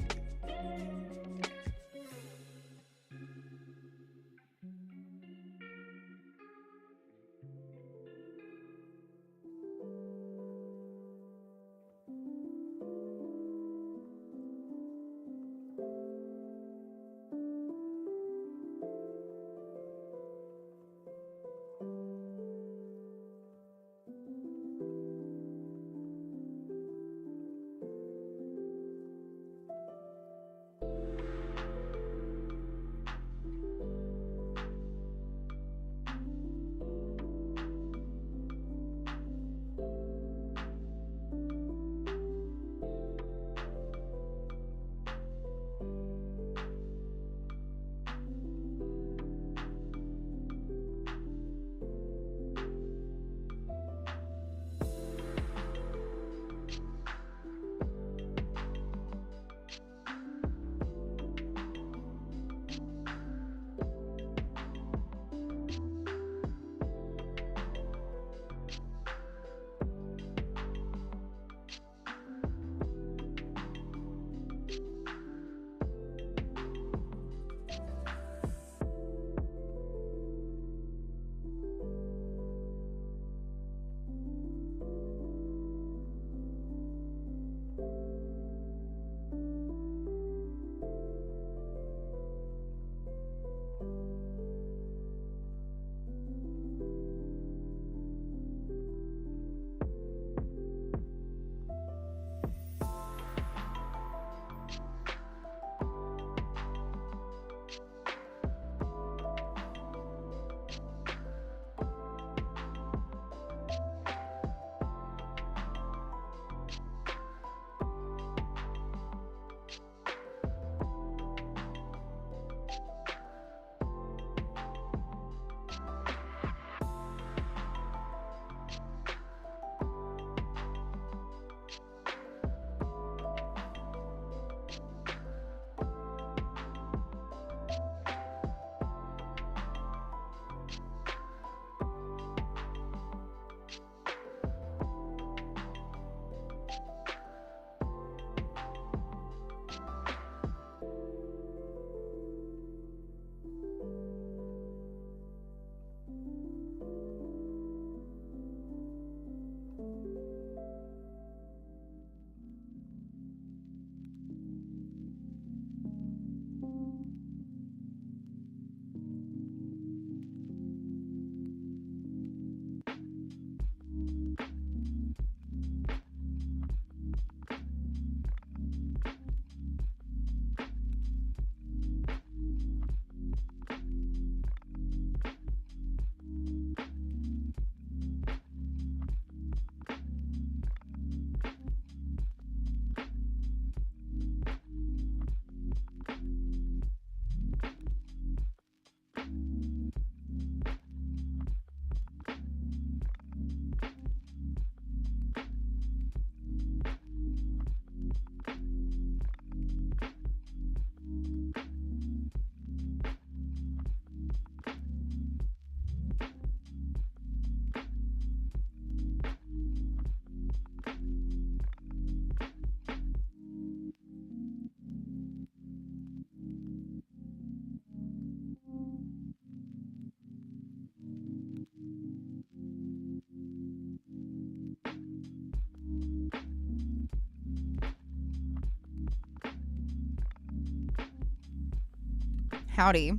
Howdy.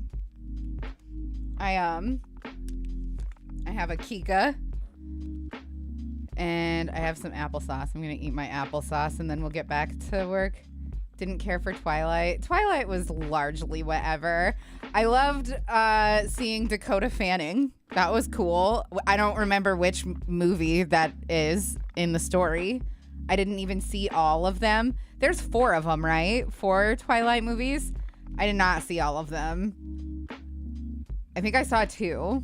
I have a Kika and I have some applesauce. I'm gonna eat my applesauce and then we'll get back to work. Didn't care for Twilight. Twilight was largely whatever. I loved seeing Dakota Fanning. That was cool. I don't remember which movie that is in the story. I didn't even see all of them. There's 4 of them, right? 4 Twilight movies. I did not see all of them. I think I saw 2.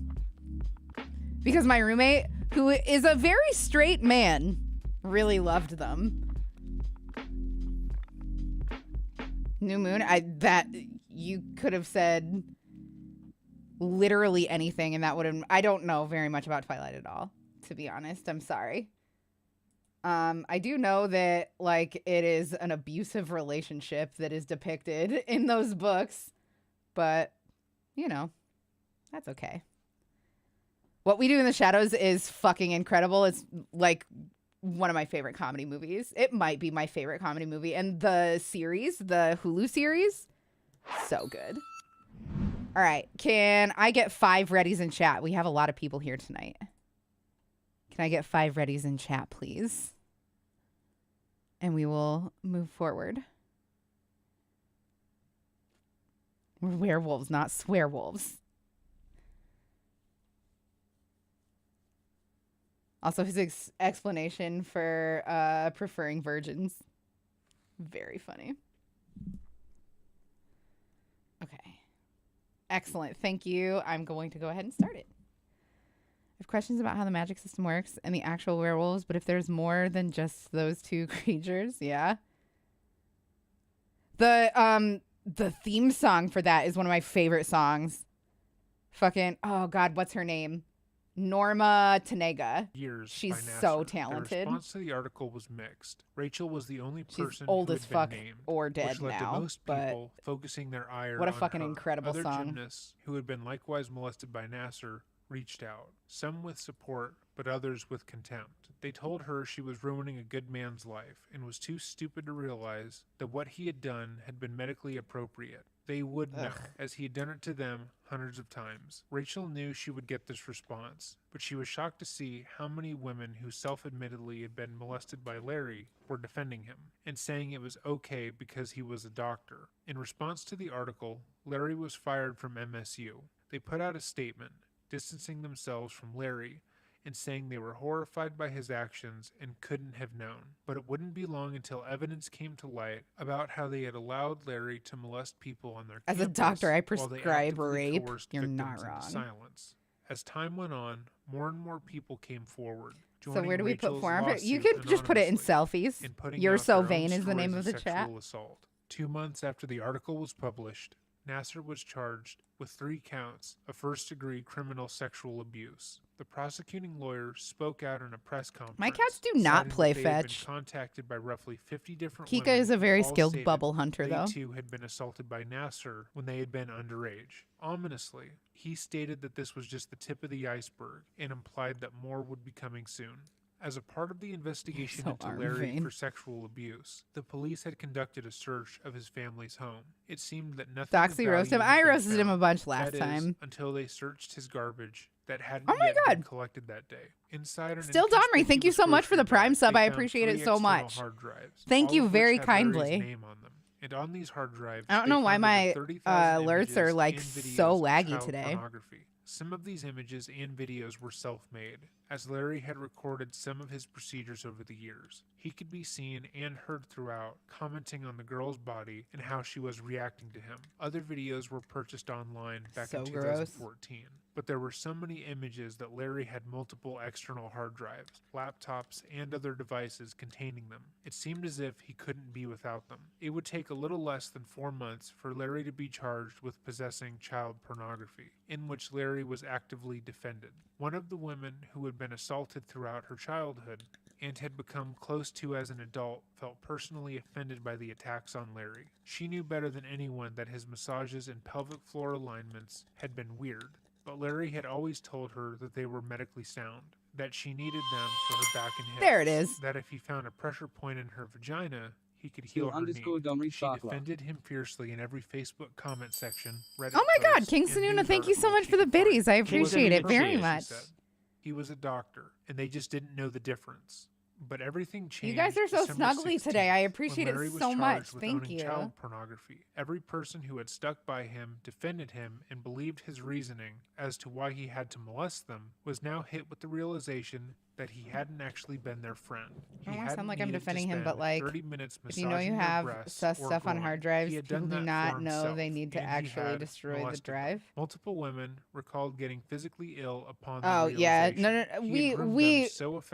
Because my roommate, who is a very straight man, really loved them. New Moon, that you could have said literally anything and that would have, I don't know very much about Twilight at all, to be honest. I'm sorry. I do know that like it is an abusive relationship that is depicted in those books, but you know, that's okay. What We Do in the Shadows is fucking incredible. It's like one of my favorite comedy movies. It might be my favorite comedy movie. And the series, the Hulu series, so good. All right. Can I get 5 readies in chat? We have a lot of people here tonight. Can I get 5 readies in chat, please? And we will move forward. We're werewolves, not swearwolves. Also, his explanation for preferring virgins. Very funny. Okay. Excellent. Thank you. I'm going to go ahead and start it. I have questions about how the magic system works and the actual werewolves, but if there's more than just those 2 creatures, yeah. The theme song for that is one of my favorite songs. Fucking, oh God, what's her name? Norma Tanega. Years She's by Nasser. so talented. The response to the article was mixed. Rachel was the only person She's old who as had fuck been named, or dead which led now, to most but people focusing their ire what a on fucking her. incredible Other song. gymnasts who had been likewise molested by Nasser reached out, some with support, but others with contempt. They told her she was ruining a good man's life and was too stupid to realize that what he had done had been medically appropriate. They would know, as he had done it to them hundreds of times. Rachel knew she would get this response, but she was shocked to see how many women who self-admittedly had been molested by Larry were defending him and saying it was okay because he was a doctor. In response to the article, Larry was fired from MSU. They put out a statement, distancing themselves from Larry and saying they were horrified by his actions and couldn't have known. But it wouldn't be long until evidence came to light about how they had allowed Larry to molest people on their As a campus doctor, I while they prescribe actively rape. coerced You're victims not into wrong. silence. As time went on, more and more people came forward. So where do we put Rachel's form? You lawsuit could just put it in anonymously selfies. and putting You're out So their own Vain is the name stories of the chat. sexual assault. 2 months after the article was published, Nasser was charged with 3 counts of first-degree criminal sexual abuse. The prosecuting lawyer spoke out in a press conference. My cats do not citing play that they had fetch. been contacted by roughly 50 different Kika women is a very who all skilled stated bubble hunter, they though. too had been assaulted by Nasser when they had been underage. Ominously, he stated that this was just the tip of the iceberg and implied that more would be coming soon. As a part of the investigation So into arm Larry vain. for sexual abuse, the police had conducted a search of his family's home. It seemed that nothing of Doxy roast him. value had I been roasted him a found. bunch last That is, time. until they searched his garbage that hadn't Oh my yet been God. collected that day. Inside an Still Domry, thank you so inconspicuous much for the grocery Prime bag, sub. they I found appreciate it 3 so external much. hard drives, Thank all you of which very had Larry's kindly. name on them. And on these hard drives, I don't they know why found my over 30,000 alerts are images like and so videos of laggy child today. pornography. Some of these images and videos were self-made, as Larry had recorded some of his procedures over the years. He could be seen and heard throughout, commenting on the girl's body and how she was reacting to him. Other videos were purchased online back So in gross. 2014. But there were so many images that Larry had multiple external hard drives, laptops, and other devices containing them. It seemed as if he couldn't be without them. It would take a little less than 4 months for Larry to be charged with possessing child pornography, in which Larry was actively defended. One of the women who had been assaulted throughout her childhood and had become close to as an adult felt personally offended by the attacks on Larry. She knew better than anyone that his massages and pelvic floor alignments had been weird, but Larry had always told her that they were medically sound, that she needed them for her back and hips. There it is. That if he found a pressure point in her vagina, he could heal her need. She _Dummy defended him fiercely in every Facebook comment section, Reddit Oh my God, post, King and Sununa, news thank you so article much she for the could find. biddies. I King appreciate it Sununa very cheers, much. She said. He was a doctor, and they just didn't know the difference. But everything changed. You guys are so December snuggly 16th, today. I when appreciate it Larry was so much. charged with Thank owning you. Child pornography. Every person who had stuck by him, defended him, and believed his reasoning as to why he had to molest them was now hit with the realization that he hadn't actually been their friend. He I don't want to hadn't sound like I'm needed to defending him, but spend like, 30 minutes if you know you massaging their have breasts sus or stuff on groin. hard drives, He had people done do that not for know himself, they need to and he actually had destroy the molested them. drive. Multiple women recalled getting physically ill upon the Oh yeah, realization. no, He had groomed we them so roast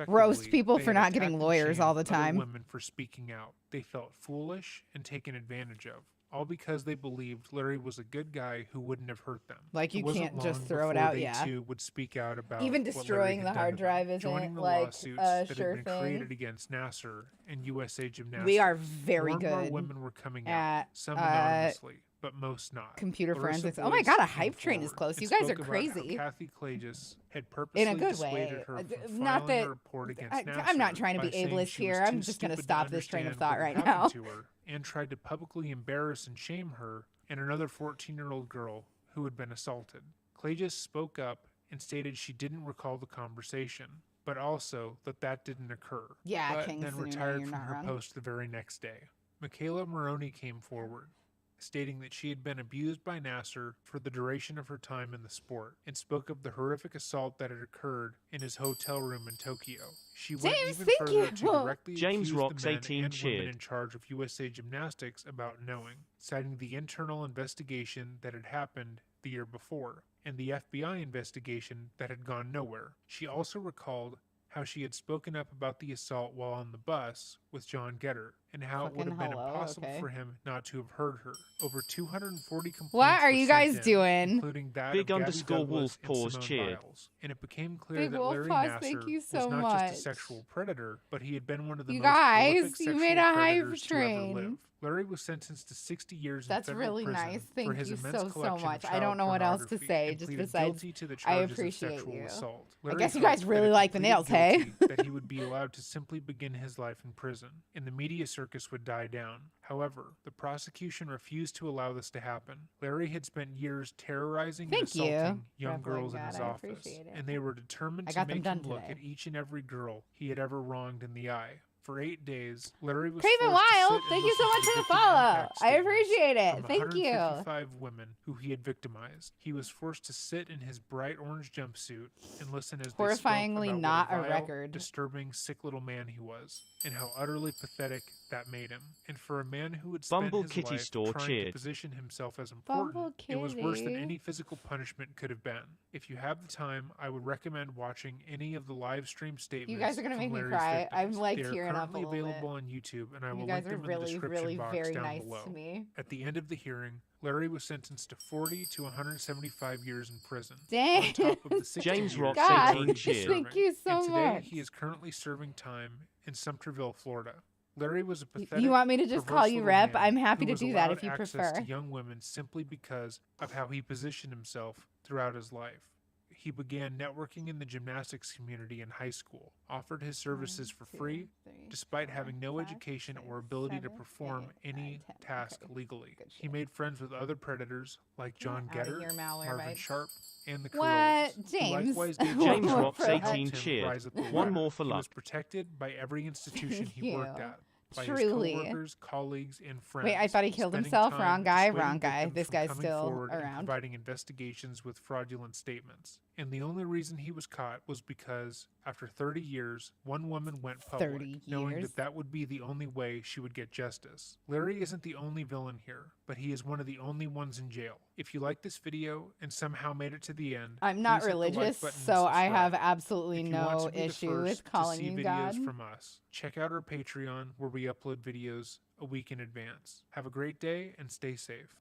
effectively, people they for had not attacked getting and lawyers all the shamed other time. women for speaking out. They felt foolish and taken advantage of, all because they believed Larry was a good guy who wouldn't have hurt them. Like, you It wasn't can't just long throw it before out, they yeah. too would speak out about Even what Larry destroying had the done hard to them, drive isn't, joining the like, lawsuits a that sure had been thing. created against Nasser and USA Gymnastics. We are very more and more good women were coming at, out, some anonymously, but most not. computer Larissa forensics. Oh my Boyce God, a came hype train is forward close. and You guys are spoke about how crazy. Kathy Klages had purposely In a good dissuaded way. her from Not filing that a report against I'm Nasser not trying to by be saying ableist she was here. too I'm just going to stupid stop this train of understand thought what right had now. happened to her, and tried to publicly embarrass and shame her and another 14-year-old girl who had been assaulted. Klages spoke up and stated she didn't recall the conversation, but also that didn't occur. Yeah, but King then Sununa, retired you're from not her wrong. post the very next day. Michaela Maroney came forward, stating that she had been abused by Nasser for the duration of her time in the sport, and spoke of the horrific assault that had occurred in his hotel room in Tokyo. She went James, even thank further you. to directly James accuse Rocks the men 18 and women cheered. in charge of USA Gymnastics about knowing, citing the internal investigation that had happened the year before, and the FBI investigation that had gone nowhere. She also recalled how she had spoken up about the assault while on the bus with John Getter, and how it would have been impossible for him not to have heard her. Over 240 complaints What are were you sent guys in, doing? including that Big of Gabby underscore Douglas wolf and pause Simone cheered. Biles. And it became clear Big that wolf Larry pause, Nasser thank you so was not much. just a sexual predator, but he had been one of the You most prolific guys, you sexual made a hype predators to ever live. train. Larry was sentenced to 60 years That's in federal really prison nice. for Thank his you immense so collection much. of I don't know what else to child say, pornography, just and pleaded besides guilty to the I charges of appreciate sexual you. assault. I Larry guess you hoped guys that really if he like the pleaded nails, hey? guilty, that he would be allowed to simply begin his life in prison, and the media circus would die down. However, the prosecution refused to allow this to happen. Larry had spent years terrorizing and Thank you. assaulting young Definitely girls in God, his I office, appreciate it. and they were determined I to got them make done him look today. at each and every girl he had ever wronged in the eye. For 8 days, Larry was Craven forced to Wild, sit and thank you so listen much to for the victim follow. impact I statements appreciate it. from Thank you. 155 women who he had victimized. He was forced to sit in his bright orange jumpsuit and listen as they spoke Horrifyingly about not what a vile, record. disturbing, sick little man he was, and how utterly pathetic that made him. And for a man who had spent Bumble his Kitty life Store trying cheered. to position himself as Bumble important, it was worse than Kitty. any physical punishment could have been. If you have the time, I would recommend watching any of the live stream statements. You guys are gonna from make me Larry's cry. I'm victims. like They are tearing up a currently little available bit. on YouTube, and I will You link guys are them in the really, description really box very down nice below. to me. At the end of the hearing, Larry was sentenced to 40 to 175 years in prison. Dang. On top of the 60 James years Rocks he had God, already been cheered. thank serving. you so And today, much. he is currently serving time in Sumterville, Florida. Larry was a pathetic, You want me to just call perverse you little Rep? man I'm happy who to was do that allowed if you access prefer. to young women simply because of how he positioned himself throughout his life. He began networking in the gymnastics community in high school, offered his services for free, despite having no education or ability to perform any task legally. Good He shit. made friends with other predators like John Get outta Getter, here, malware Marvin bites. Sharp, and the What? Corollas, who James? likewise gave One James more Rocks for helped luck. 18 him cheered. rise up the One ladder. more for He was luck. protected by every institution he Thank worked you. at, by Truly. his coworkers, colleagues, and friends. Wait, I thought he killed spending himself. time Wrong guy, dissuading wrong guy. victims This from guy's coming still forward and around. providing investigations with fraudulent statements. And the only reason he was caught was because, after 30 years, one woman went public, 30 knowing years? that would be the only way she would get justice. Larry isn't the only villain here, but he is one of the only ones in jail. If you liked this video and somehow made it to the end, I'm not please hit the like religious, button and so I have subscribe. absolutely If you want no to be the issue first with to calling see you videos God. from us, check out our Patreon where we upload videos a week in advance. Have a great day and stay safe.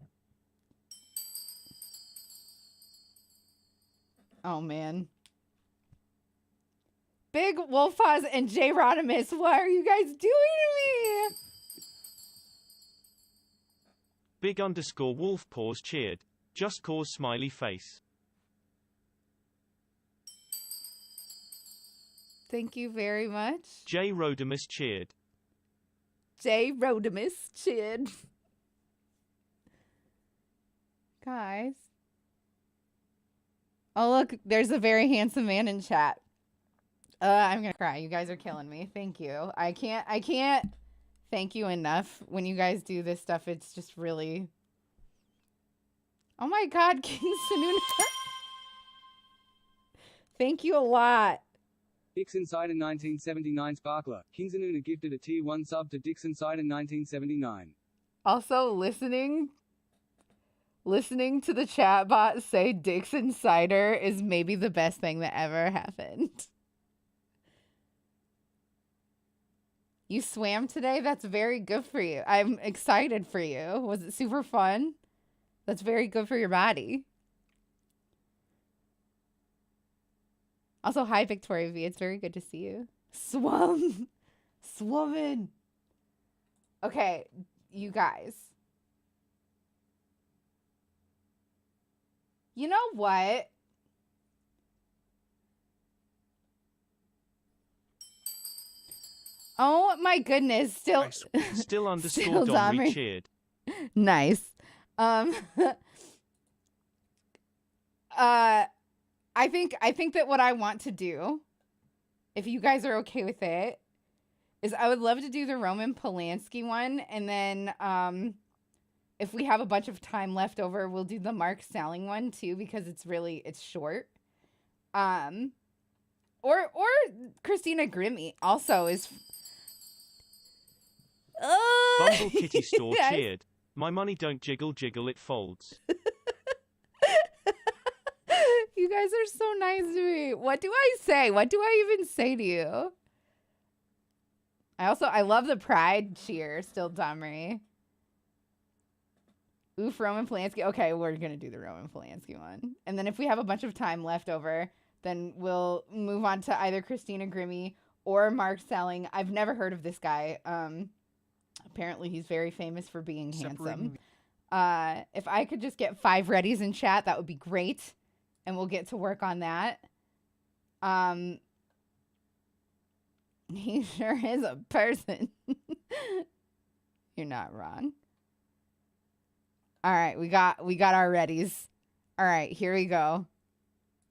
Oh, man. Big Wolfpaws and J. Rodimus, what are you guys doing to me? Big underscore wolf paws cheered. Just cause smiley face. Thank you very much. J. Rodimus cheered. J. Rodimus Chid. Guys. Oh, look, there's a very handsome man in chat. I'm gonna cry. You guys are killing me. Thank you. I can't thank you enough when you guys do this stuff. It's just really... Oh my God, King Sununa. Thank you a lot. Dixon Sider 1979 Sparkler. Kingsanuna gifted a tier 1 sub to Dixon Sider 1979. Also, listening to the chat bot say Dixon Cider is maybe the best thing that ever happened. You swam today? That's very good for you. I'm excited for you. Was it super fun? That's very good for your body. Also, hi, Victoria V. It's very good to see you. Swimming. Okay, you guys. You know what? Oh my goodness! Still Still Domri cheered. Nice. I think that what I want to do, if you guys are okay with it, is I would love to do the Roman Polanski one, and then if we have a bunch of time left over, we'll do the Mark Salling one too, because it's short. Or Christina Grimmie also is. Bumble Kitty Store Yes. cheered. My money don't jiggle, it folds. You guys are so nice to me. What do I say? What do I even say to you? I love the pride cheer, still Domri. Oof, Roman Polanski. Okay, we're going to do the Roman Polanski one. And then if we have a bunch of time left over, then we'll move on to either Christina Grimmie or Mark Salling. I've never heard of this guy. Apparently he's very famous for being handsome. If I could just get 5 readies in chat, that would be great. And we'll get to work on that. He sure is a person. You're not wrong. All right, we got our readies. All right, here we go.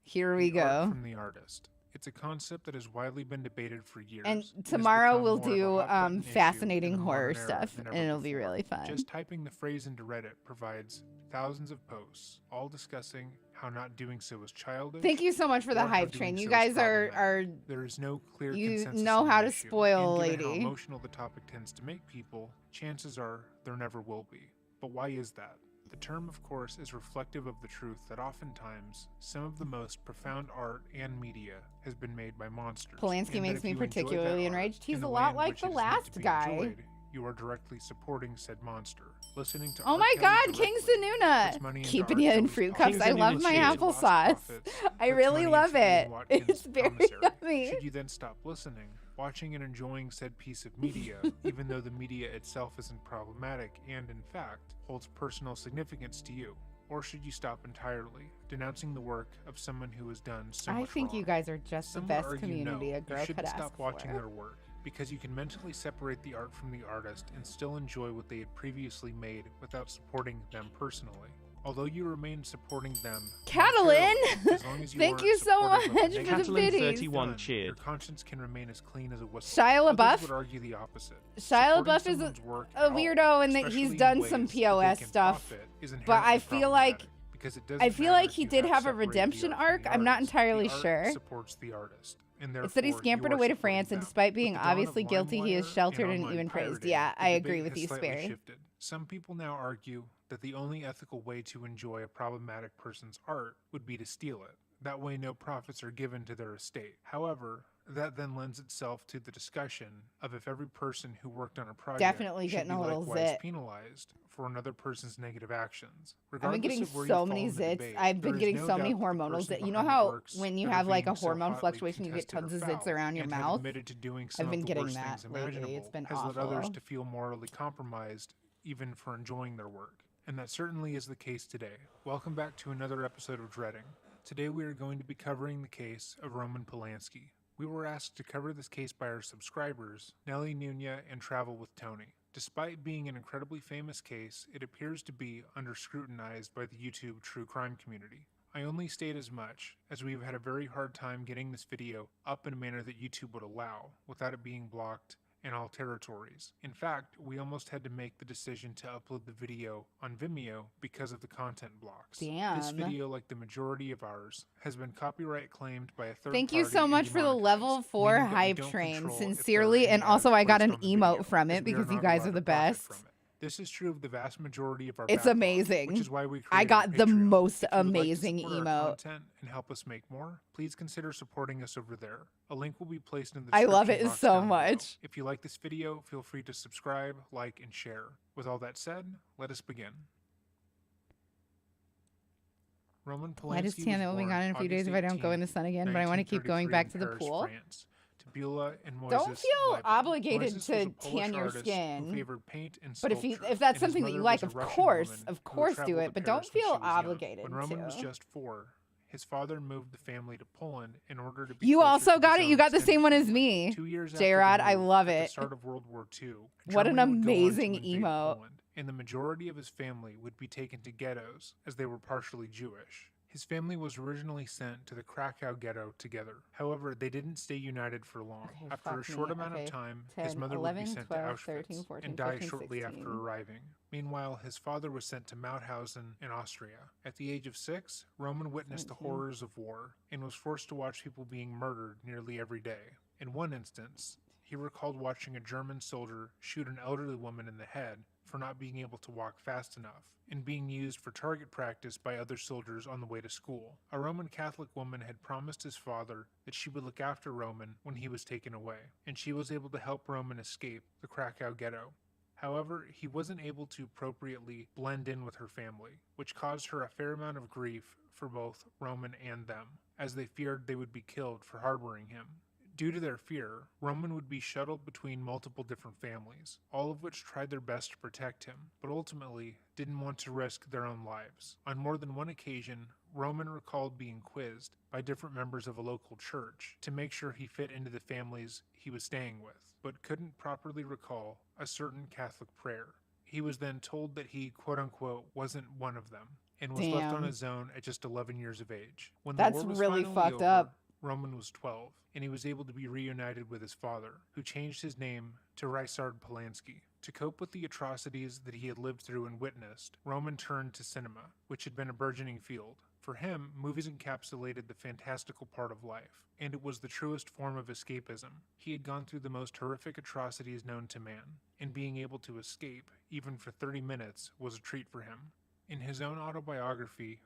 Here we go. From the artist. It's a concept that has widely been debated for years. And has tomorrow become we'll more of a do hot-button issue fascinating in the horror modern era stuff, than and ever it'll be before. really fun. Just typing the phrase into Reddit provides thousands of posts, all discussing how not doing so is childish. Thank you so much for the or how hype doing train. You so is guys problematic. are There is no clear you consensus know on how the to issue, spoil a and given how lady. emotional the topic tends to make people, chances are there never will be. But why is that? The term, of course, is reflective of the truth that oftentimes some of the most profound art and media has been made by monsters. Polanski and that makes if me you enjoy particularly that art enraged. He's in a the lot way in like which the it is meant last to be guy. enjoyed, you are directly supporting said monster. Listening to Oh R. my Kelly God, King directly Sununa! puts money into Keeping R. you in Kelly's fruit pocket. cups. I love my Cheers. applesauce. Profits I puts really money love into Ian it. Watkins' It's very commissary. yummy. Should you then stop listening, watching and enjoying said piece of media, even though the media itself isn't problematic and, in fact, holds personal significance to you? Or should you stop entirely, denouncing the work of someone who has done so much I think wrong? you guys are just Some the would best argue community no, a girl you could shouldn't ask stop watching for. their work, because you can mentally separate the art from the artist and still enjoy what they had previously made without supporting them personally. Although you remain supporting them, Catalin! monetarily, as long as you Thank aren't you so supportive of much the for the negative Catalin biddies. things 31 done, cheered. Your conscience can remain as clean as a whistle. Shia Others LaBeouf? would argue the opposite. Shia Supporting LaBeouf is someone's work a at all, weirdo in that especially he's in done ways some that they POS can stuff, profit, is but I inherently feel like problematic, because it doesn't I feel matter like if he you did have a separated the redemption art from arc. the I'm not artist. entirely The art sure. supports the artist, and It's that he therefore scampered you are away to supporting France, and them. despite With being the dawn obviously of guilty, he is LimeWire sheltered and online even praised. pirating, Yeah, the I debate agree with has you, slightly Sperry. shifted. Some people now argue that the only ethical way to enjoy a problematic person's art would be to steal it. That way no profits are given to their estate. However, that then lends itself to the discussion of if every person who worked on a project Definitely should getting be a little likewise zit. penalized for another person's negative actions. I've been Regardless getting of where you so fall many in the zits. debate, I've there been is getting no so many doubt that the hormonal person zits. You know behind the how works when you that are have like a being so hormone hotly fluctuation, you get contested tons are of zits foul around your and have mouth? admitted to doing some I've of been the getting worst that things lately. imaginable, It's been has led others awful. to feel morally compromised even for enjoying their work. And that certainly is the case today. Welcome back to another episode of Dreading. Today we are going to be covering the case of Roman Polanski. We were asked to cover this case by our subscribers, Nellie Nunya and Travel with Tony. Despite being an incredibly famous case, it appears to be under-scrutinized by the YouTube true crime community. I only state as much, as we've had a very hard time getting this video up in a manner that YouTube would allow, without it being blocked in all territories. In fact, we almost had to make the decision to upload the video on Vimeo because of the content blocks. Damn. This video, like the majority of ours, has been copyright claimed by a third Thank you party so and much for the demonetized, level 4 meaning that we hype don't train. control if there are Sincerely, any and also ads I got placed an on the emote video, from as it we are because you not guys allowed are the to profit best. from it. This is true of the vast majority of our It's backlog, amazing. which is why we I created got the Patreon. most If you would like to amazing support our emote. content and help us make more, please consider supporting us over there. A link will be placed in the I love description it box so down below. much. If you like this video, feel free to subscribe, like, and share. With all that said, let us begin. Roman Polanski I just tan that will be was gone in a born few days if I don't go in the August sun again, but I want to keep going 1933 back in to the Paris, pool. France, to Beulah and Moises Don't feel Leibman. obligated Moises to was a Polish tan your artist skin. who favored paint and But sculpture, if that's and his something that you mother like, was a of Russian course, woman of who had course do traveled it, to but Paris don't when she feel was young. obligated When Roman was to. just 4, his father moved the family to Poland in order to be You closer also to got his it. You own got the extended same one as family. me. 2 years J-Rod, after the I move, love at it. the start of World War II, What an Germany would go on to amazing invade emote. Poland, and the majority of his family would be taken to ghettos, as they were partially Jewish. His family was originally sent to the Krakow ghetto together. However, they didn't stay united for long. Okay, After a fuck short me. amount Okay, of time, 10, his mother 11, would be sent 12, to Auschwitz 13, 14, and die 15, shortly 16. after arriving. Meanwhile, his father was sent to Mauthausen in Austria. At the age of 6, Roman witnessed the 17. horrors of war and was forced to watch people being murdered nearly every day. In one instance, he recalled watching a German soldier shoot an elderly woman in the head for not being able to walk fast enough, and being used for target practice by other soldiers on the way to school. A Roman Catholic woman had promised his father that she would look after Roman when he was taken away, and she was able to help Roman escape the Krakow ghetto. However, he wasn't able to appropriately blend in with her family, which caused her a fair amount of grief for both Roman and them, as they feared they would be killed for harboring him. Due to their fear, Roman would be shuttled between multiple different families, all of which tried their best to protect him, but ultimately didn't want to risk their own lives. On more than one occasion, Roman recalled being quizzed by different members of a local church to make sure he fit into the families he was staying with, but couldn't properly recall a certain Catholic prayer. He was then told that he, quote-unquote, wasn't one of them, and was left on Damn. his own at just 11 years of age. When the That's war was really finally fucked over, up. Roman was 12, and he was able to be reunited with his father, who changed his name to Ryszard Polanski. To cope with the atrocities that he had lived through and witnessed, Roman turned to cinema, which had been a burgeoning field. For him, movies encapsulated the fantastical part of life, and it was the truest form of escapism. He had gone through the most horrific atrocities known to man, and being able to escape, even for 30 minutes, was a treat for him. In his own autobiography,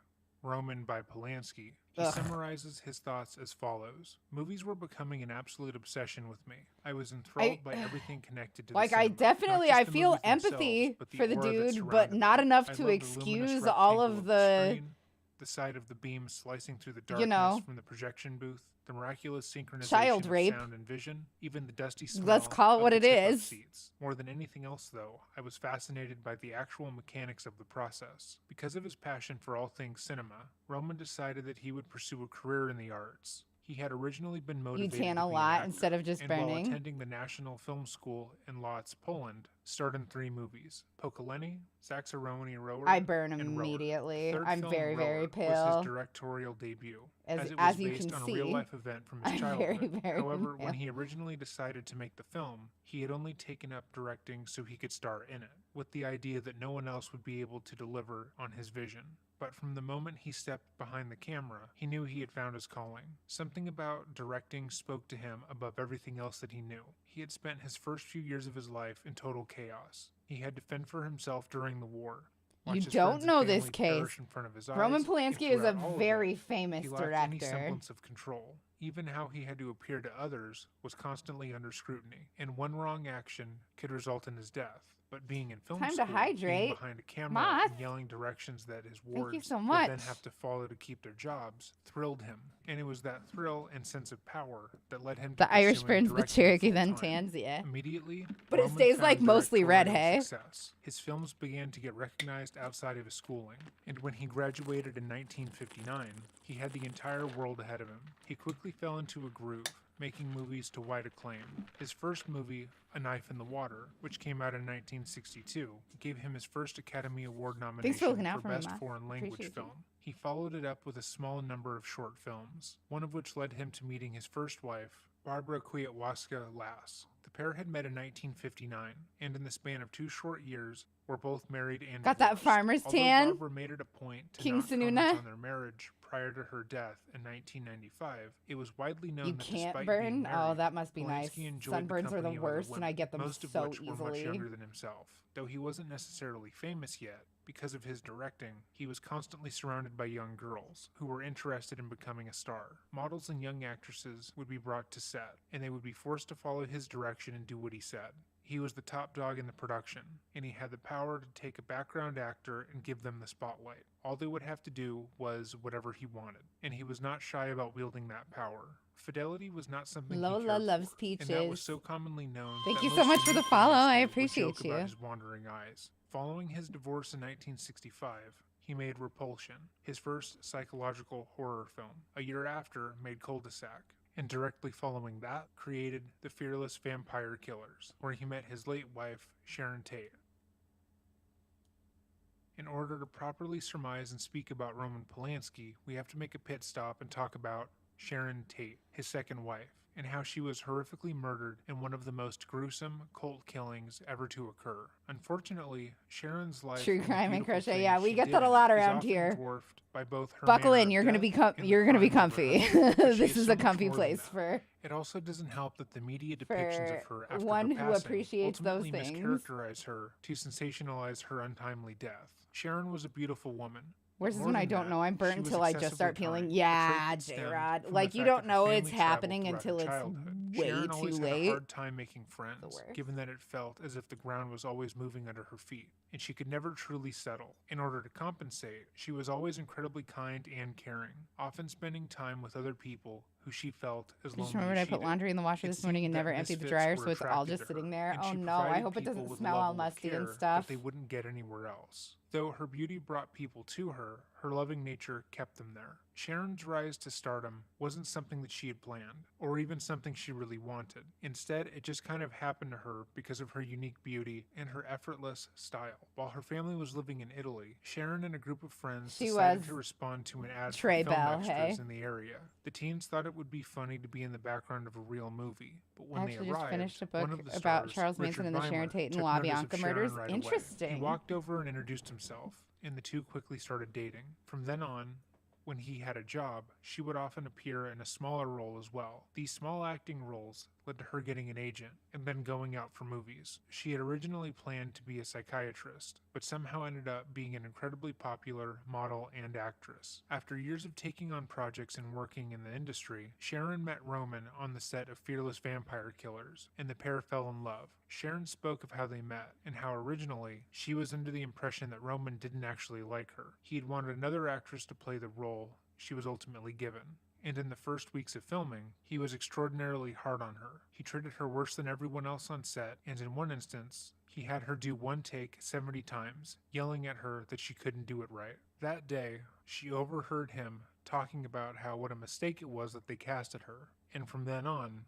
Roman by Polanski, he summarizes his thoughts as follows. Movies were becoming an absolute obsession with me. I was enthralled by everything connected to the Like, cinema. I definitely, Not I just the feel movies themselves, empathy but the for the aura that dude, but surrounded not them. enough I to loved the luminous excuse all rectangle of the the, screen, the sight of the beam slicing through the darkness you know, from the projection booth, the miraculous synchronization child of rape. sound and vision, even the dusty smell Let's call it of what the it tip-up is. seats. More than anything else, though, I was fascinated by the actual mechanics of the process. Because of his passion for all things cinema, Roman decided that he would pursue a career in the arts. He had originally been You motivated tan to a be an lot actor, instead of just and while burning. attending the National Film School in Lodz, Poland, starred in 3 movies: Pokaleni, Saxaroni Rower, I burn and Rower. immediately. Third I'm film, very, very Rower, was pale. his directorial debut, As it was as you based can on a see, real-life event from his I'm childhood. very, very However, when pale. he originally decided to make the film, he had only taken up directing so he could star in it, with the idea that no one else would be able to deliver on his vision. But from the moment he stepped behind the camera, he knew he had found his calling. Something about directing spoke to him above everything else that he knew. He had spent his first few years of his life in total chaos. He had to fend for himself during the war. You don't know this case. In front of his Roman eyes, Polanski and is a throughout all of very it, famous he lacked any director. semblance of control. Even how he had to appear to others was constantly under scrutiny, and one wrong action could result in his death. But being in film Time to school, being hydrate. behind a camera Moth. and yelling directions that his Thank you wards so would much. then have to follow to keep their jobs thrilled him. And it was that thrill and sense of power that led him to The Irish pursuing burns the directing Cherokee, then full-time. tans, yeah. Immediately, But it Roman stays, found like, mostly red, directorial hey? success. His films began to get recognized outside of his schooling, and when he graduated in 1959, he had the entire world ahead of him. He quickly fell into a groove, making movies to wide acclaim. His first movie, A Knife in the Water, which came out in 1962, gave him his first Academy Award nomination looking out for for me, Best Ma. Foreign Language Appreciate you. Film. He followed it up with a small number of short films, one of which led him to meeting his first wife, Barbara Kwiatkowska Lass. The pair had met in 1959, and in the span of 2 short years, were both married and Got that divorced. farmer's Although tan? Barbara made it a point to King not comment Sununa? on their marriage prior to her death in 1995, it was widely known You that can't despite burn? being married, Oh, that must be nice. Polanski enjoyed the Sunburns are the company of other worst, and I women, get them most of so which were much easily. younger than himself. Though he wasn't necessarily famous yet, because of his directing, he was constantly surrounded by young girls who were interested in becoming a star. Models and young actresses would be brought to set, and they would be forced to follow his direction and do what he said. He was the top dog in the production, and he had the power to take a background actor and give them the spotlight. All they would have to do was whatever he wanted, and he was not shy about wielding that power. Fidelity was not something he Lola cared loves for, peaches. and that was so commonly known. Thank that you so most much for the Polanski follow. I would appreciate joke you. about his wandering eyes. Following his divorce in 1965, he made Repulsion, his first psychological horror film. A year after, made Cul-de-sac, and directly following that, created The Fearless Vampire Killers, where he met his late wife, Sharon Tate. In order to properly surmise and speak about Roman Polanski, we have to make a pit stop and talk about Sharon Tate, his second wife, and how she was horrifically murdered in one of the most gruesome cult killings ever to occur. Unfortunately, Sharon's life True and the crime and beautiful crochet. things Yeah, we she get that did a lot is around often here. dwarfed by both her Buckle manner in, of you're gonna death be and the you're gonna be crimes of her comfy. husband, but she This is is so a much comfy more than place that. for It also doesn't help that the media depictions of her after one her who passing appreciates those ultimately things. mischaracterize her to sensationalize her untimely death. Sharon was a beautiful woman. Where's this More when I than don't that, know I'm she burnt was until I just excessively start peeling? kind, a Yeah, trait that stemmed J-Rod. from Like the you fact don't that her know family it's traveled happening throughout her until it's childhood. way Sharon too always late. had a hard time making friends, worst. given that it felt as if the ground was always moving under her feet, and she could never truly settle. In order to compensate, she was always incredibly kind and caring, often spending time with other people who she felt as Just lonely remembered as I she put did. laundry in the washer It this morning seemed and that never emptied the misfits dryer, were so it's all attracted just to sitting her, there. and Oh she no, I provided hope it people doesn't with a smell all level of musty and care stuff. that they wouldn't get anywhere else. Though her beauty brought people to her, her loving nature kept them there. Sharon's rise to stardom wasn't something that she had planned, or even something she really wanted. Instead, it just kind of happened to her because of her unique beauty and her effortless style. While her family was living in Italy, Sharon and a group of friends She decided was to respond to an ad Trey for film Bell, extras hey? in the area. The teens thought it would be funny to be in the background of a real movie, but when I they actually arrived, just finished a one book of the about stars, Charles Manson Richard and the Sharon Weimer, Tate and took La notice of Bianca Sharon murders. right away. Interesting. He walked over and introduced himself, and the two quickly started dating. From then on, when he had a job, she would often appear in a smaller role as well. These small acting roles led to her getting an agent and then going out for movies. She had originally planned to be a psychiatrist, but somehow ended up being an incredibly popular model and actress. After years of taking on projects and working in the industry, Sharon met Roman on the set of Fearless Vampire Killers, and the pair fell in love. Sharon spoke of how they met, and how originally she was under the impression that Roman didn't actually like her. He had wanted another actress to play the role she was ultimately given. And in the first weeks of filming, he was extraordinarily hard on her. He treated her worse than everyone else on set, and in one instance, he had her do one take 70 times, yelling at her that she couldn't do it right. That day, she overheard him talking about how what a mistake it was that they casted her, and from then on,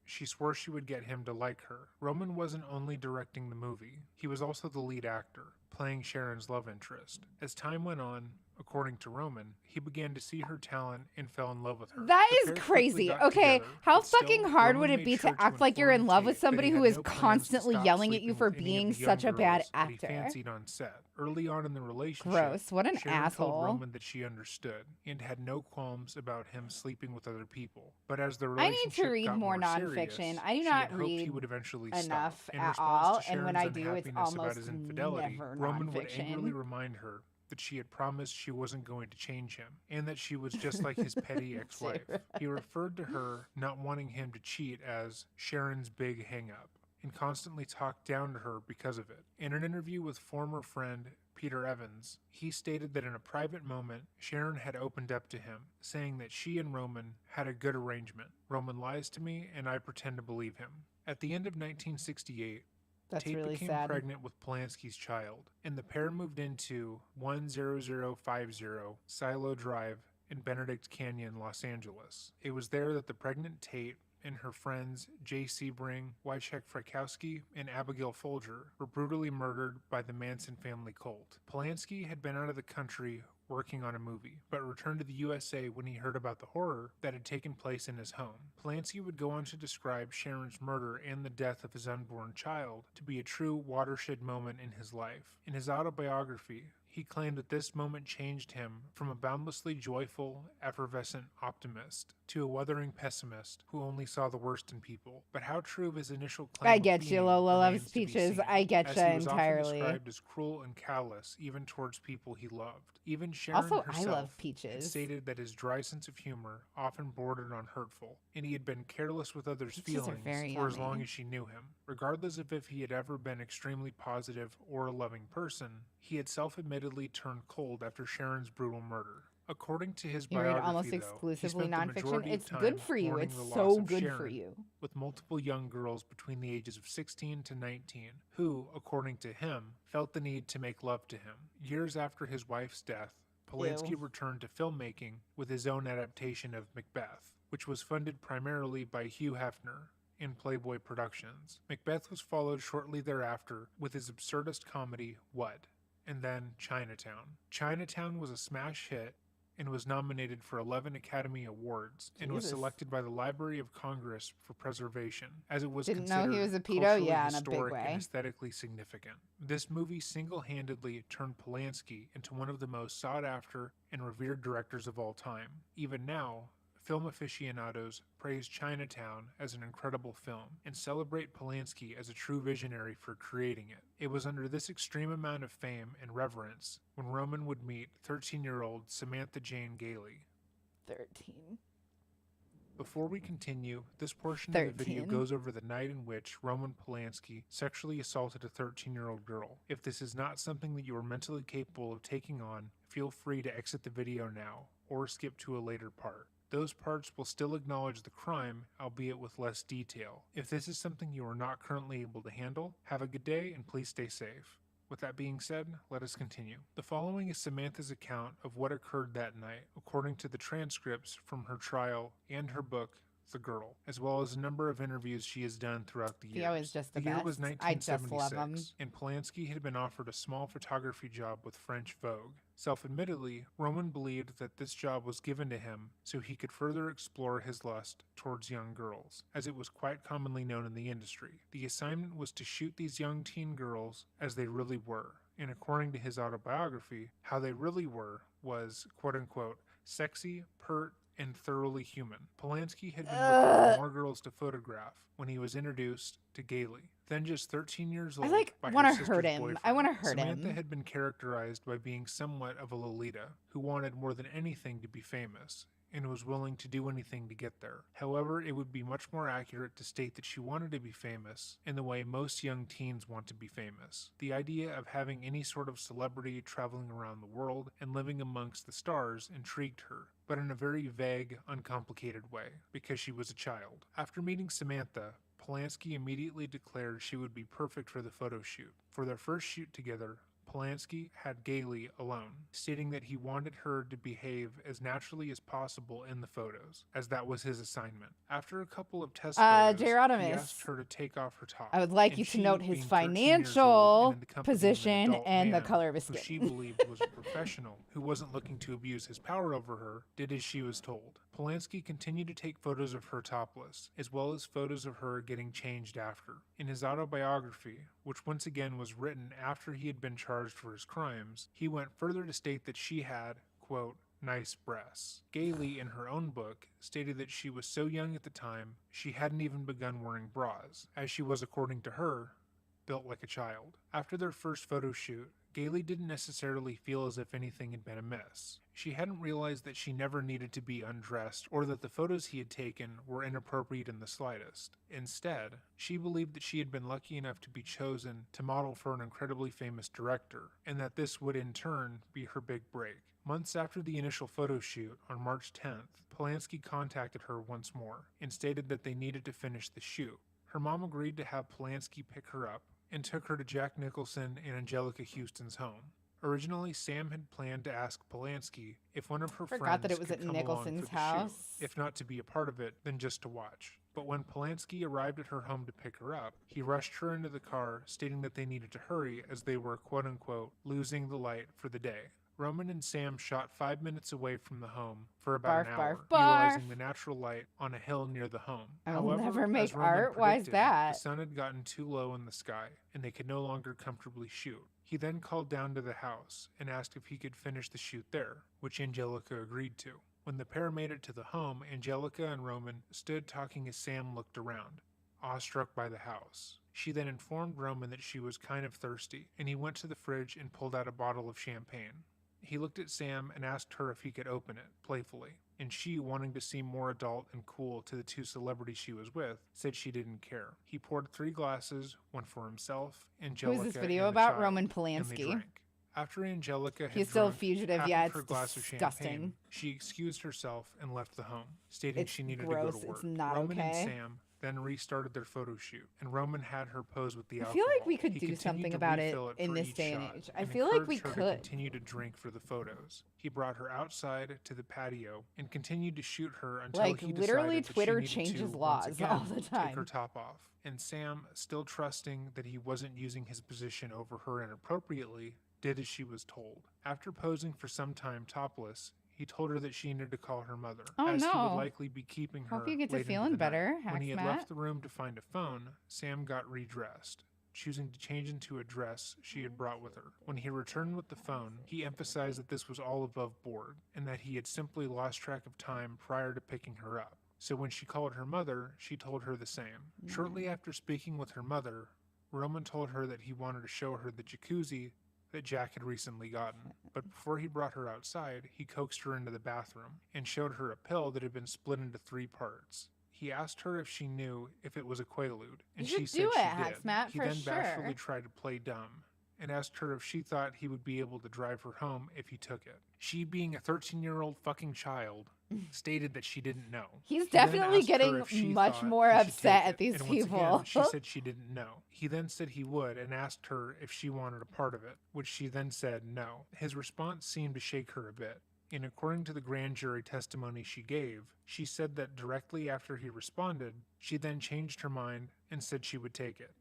she swore she would get him to like her. Roman wasn't only directing the movie, he was also the lead actor, playing Sharon's love interest. As time went on, according to Roman, he began to see her talent and fell in love with her. That The is pair quickly crazy. got Okay, together, how but still, fucking hard Roman would it made be sure to act like you're inform in love Tate with that somebody he who had is no plans to constantly stop yelling at sleeping you for with any of being the such young a bad girls that he actor? fancied on set. Early on in the relationship, Gross. What an Sharon told asshole. Roman that she understood and had no qualms about him sleeping with other people. But as the I relationship need to read got more serious, nonfiction. I do she not had hoped he read would eventually enough stop. In at response all, to and when Sharon's I do, it's unhappiness about almost his infidelity, never Roman would angrily nonfiction. remind her that she had promised she wasn't going to change him, and that she was just like his petty ex-wife. He referred to her not wanting him to cheat as Sharon's big hang-up, and constantly talked down to her because of it. In an interview with former friend Peter Evans, he stated that in a private moment, Sharon had opened up to him, saying that she and Roman had a good arrangement. Roman lies to me, and I pretend to believe him. At the end of 1968, That's Tate really became sad. pregnant with Polanski's child, and the pair moved into 10050 Silo Drive in Benedict Canyon, Los Angeles. It was there that the pregnant Tate and her friends Jay Sebring, Wojciech Frykowski, and Abigail Folger were brutally murdered by the Manson family cult. Polanski had been out of the country working on a movie, but returned to the USA when he heard about the horror that had taken place in his home. Polanski would go on to describe Sharon's murder and the death of his unborn child to be a true watershed moment in his life. In his autobiography, he claimed that this moment changed him from a boundlessly joyful, effervescent optimist to a wuthering pessimist who only saw the worst in people. But how true of his initial claim I get of you, being Lola loves remains to be peaches. seen, I get as you he was entirely. often described as cruel and callous, even towards people he loved. Even Sharon Also, I herself love had peaches. stated that his dry sense of humor often bordered on hurtful, and he had been careless with others' Peaches are feelings very for as long yummy. as she knew him. Regardless of if he had ever been extremely positive or a loving person, he had self-admittedly turned cold after Sharon's brutal murder. According to his You read biography, almost though, he exclusively spent the nonfiction. majority It's of good time for you. mourning It's the loss so of good Sharon, for you. with multiple young girls between the ages of 16 to 19, who, according to him, felt the need to make love to him. Years after his wife's death, Polanski Ew. returned to filmmaking with his own adaptation of Macbeth, which was funded primarily by Hugh Hefner in Playboy Productions. Macbeth was followed shortly thereafter with his absurdist comedy, What? And then Chinatown. Chinatown was a smash hit and was nominated for 11 Academy Awards and was Jesus. selected by the Library of Congress for preservation, as it was Didn't know considered he was a pedo? culturally Yeah, in a big historic and way. aesthetically significant. This movie single-handedly turned Polanski into one of the most sought-after and revered directors of all time. Even now, film aficionados praise Chinatown as an incredible film and celebrate Polanski as a true visionary for creating it. It was under this extreme amount of fame and reverence when Roman would meet 13-year-old Samantha Jane Gailey. 13. Before we continue, this portion of the video 13. goes over the night in which Roman Polanski sexually assaulted a 13-year-old girl. If this is not something that you are mentally capable of taking on, feel free to exit the video now or skip to a later part. Those parts will still acknowledge the crime, albeit with less detail. If this is something you are not currently able to handle, have a good day and please stay safe. With that being said, let us continue. The following is Samantha's account of what occurred that night, according to the transcripts from her trial and her book, The Girl, as well as a number of interviews she has done throughout the years. Theo is just the year best. was I just love 1976, him. and Polanski had been offered a small photography job with French Vogue. Self-admittedly, Roman believed that this job was given to him so he could further explore his lust towards young girls, as it was quite commonly known in the industry. The assignment was to shoot these young teen girls as they really were, and according to his autobiography, how they really were was, quote-unquote, sexy, pert, and thoroughly human. Polanski had been looking for more girls to photograph when he was introduced to Gailey. Then just 13 years old, by want her to sister's hurt him. boyfriend. I want to hurt Samantha him. had been characterized by being somewhat of a Lolita, who wanted more than anything to be famous, and was willing to do anything to get there. However, it would be much more accurate to state that she wanted to be famous in the way most young teens want to be famous. The idea of having any sort of celebrity traveling around the world and living amongst the stars intrigued her, but in a very vague, uncomplicated way, because she was a child. After meeting Samantha, Polanski immediately declared she would be perfect for the photo shoot. For their first shoot together, Polanski had Gailey alone, stating that he wanted her to behave as naturally as possible in the photos, as that was his assignment. After a couple of test photos, he Geronimus, asked her to take off her top. I would like and you to she, note his being 13 years old financial and in the company of an position adult and the man color of his who skin. she believed was a professional who wasn't looking to abuse his power over her, did as she was told. Polanski continued to take photos of her topless, as well as photos of her getting changed after. In his autobiography, which once again was written after he had been charged for his crimes, he went further to state that she had, quote, nice breasts. Gailey, in her own book, stated that she was so young at the time, she hadn't even begun wearing bras, as she was, according to her, built like a child. After their first photo shoot, Gailey didn't necessarily feel as if anything had been amiss. She hadn't realized that she never needed to be undressed or that the photos he had taken were inappropriate in the slightest. Instead, she believed that she had been lucky enough to be chosen to model for an incredibly famous director, and that this would in turn be her big break. Months after the initial photo shoot, on March 10th, Polanski contacted her once more and stated that they needed to finish the shoot. Her mom agreed to have Polanski pick her up and took her to Jack Nicholson and Angelica Houston's home. Originally, Sam had planned to ask Polanski if one of her Forgot friends that it was could at come along Nicholson's for the house. shoot, if not to be a part of it, then just to watch. But when Polanski arrived at her home to pick her up, he rushed her into the car, stating that they needed to hurry as they were, quote-unquote, losing the light for the day. Roman and Sam shot 5 minutes away from the home for about Barf, an hour, barf, barf. utilizing the natural light on a hill near the home. I'll However, never make as Roman art. Why is predicted, that? the sun had gotten too low in the sky, and they could no longer comfortably shoot. He then called down to the house and asked if he could finish the shoot there, which Angelica agreed to. When the pair made it to the home, Angelica and Roman stood talking as Sam looked around, awestruck by the house. She then informed Roman that she was kind of thirsty, and he went to the fridge and pulled out a bottle of champagne. He looked at Sam and asked her if he could open it, playfully, and she, wanting to seem more adult and cool to the two celebrities she was with, said she didn't care. He poured 3 glasses, one for himself, Angelica, Who's this video and the about? child, Roman and they Polanski. drank. After Angelica had He's still a drunk fugitive. half Yeah, of her it's glass of disgusting. champagne, she excused herself and left the home, stating It's she needed gross. to go to work. It's not Roman okay. and Sam then restarted their photo shoot, and Roman had her pose with the I alcohol. feel like we could He do continued something to about it refill in for this each day and shot, age. I and feel like we encouraged her to could. continue to drink for the photos. He brought her outside to the patio and continued to shoot her until Like, he literally, decided that Twitter she needed changes to, laws once again, all the take her time. top off. And Sam, still trusting that he wasn't using his position over her inappropriately, did as she was told. After posing for some time topless, he told her that she needed to call her mother, Oh, as he no. would likely be keeping her Hope you get to late into feeling the better, night. When he had Hacksmat. left the room to find a phone, Sam got redressed, choosing to change into a dress she had brought with her. When he returned with the phone, he emphasized that this was all above board, and that he had simply lost track of time prior to picking her up. So when she called her mother, she told her the same. Shortly after speaking with her mother, Roman told her that he wanted to show her the jacuzzi that Jack had recently gotten. But before he brought her outside, he coaxed her into the bathroom and showed her a pill that had been split into 3 parts. He asked her if she knew if it was a Quaalude, and You she should said do she it, did. Hacksmat, He for then bashfully sure. tried to play dumb and asked her if she thought he would be able to drive her home if he took it. She, being a 13-year-old fucking child, stated that she didn't know. He's He then definitely asked her getting if she much thought more he should upset take at these it, and once people. again, she said she didn't know. He then said he would and asked her if she wanted a part of it, which she then said no. His response seemed to shake her a bit, and according to the grand jury testimony she gave, she said that directly after he responded, she then changed her mind and said she would take it.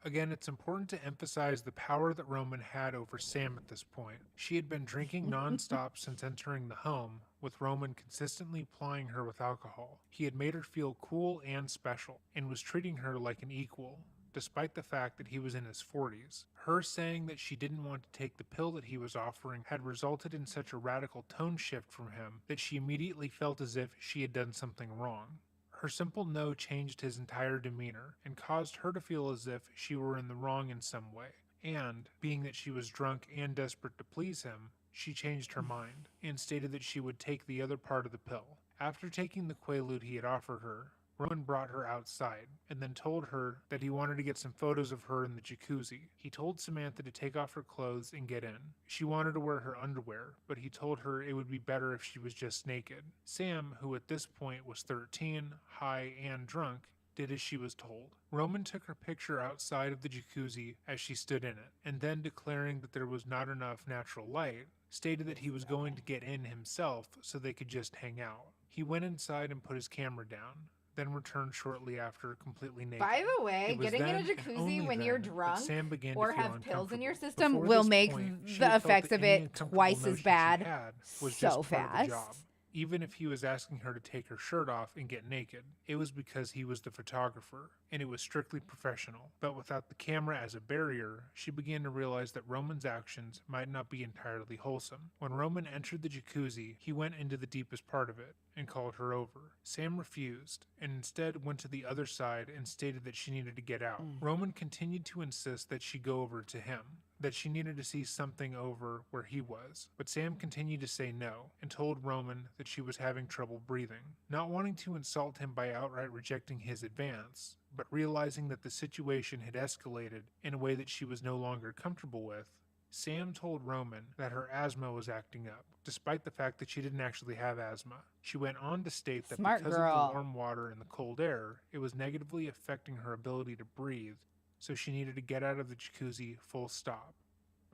Again, it's important to emphasize the power that Roman had over Sam at this point. She had been drinking nonstop since entering the home, with Roman consistently plying her with alcohol. He had made her feel cool and special, and was treating her like an equal, despite the fact that he was in his 40s. Her saying that she didn't want to take the pill that he was offering had resulted in such a radical tone shift from him that she immediately felt as if she had done something wrong. Her simple no changed his entire demeanor and caused her to feel as if she were in the wrong in some way. And, being that she was drunk and desperate to please him, she changed her mind and stated that she would take the other part of the pill. After taking the Quaalude he had offered her, Roman brought her outside and then told her that he wanted to get some photos of her in the jacuzzi. He told Samantha to take off her clothes and get in. She wanted to wear her underwear, but he told her it would be better if she was just naked. Sam, who at this point was 13, high, and drunk, did as she was told. Roman took her picture outside of the jacuzzi as she stood in it, and then, declaring that there was not enough natural light, stated that he was going to get in himself so they could just hang out. He went inside and put his camera down, then returned shortly after completely naked. By the way, It was getting in a then and jacuzzi only when then you're that drunk Sam began to or feel have pills in your uncomfortable. system Before will this make point, she the had felt effects that of any it uncomfortable twice as notion she bad had was so just part of the job. fast. Even if he was asking her to take her shirt off and get naked, it was because he was the photographer, and it was strictly professional. But without the camera as a barrier, she began to realize that Roman's actions might not be entirely wholesome. When Roman entered the jacuzzi, he went into the deepest part of it and called her over. Sam refused, and instead went to the other side and stated that she needed to get out. Roman continued to insist that she go over to him, that she needed to see something over where he was, but Sam continued to say no, and told Roman that she was having trouble breathing. Not wanting to insult him by outright rejecting his advance, but realizing that the situation had escalated in a way that she was no longer comfortable with, Sam told Roman that her asthma was acting up, despite the fact that she didn't actually have asthma. She went on to state that Smart because girl. of the warm water and the cold air, it was negatively affecting her ability to breathe, so she needed to get out of the jacuzzi full stop.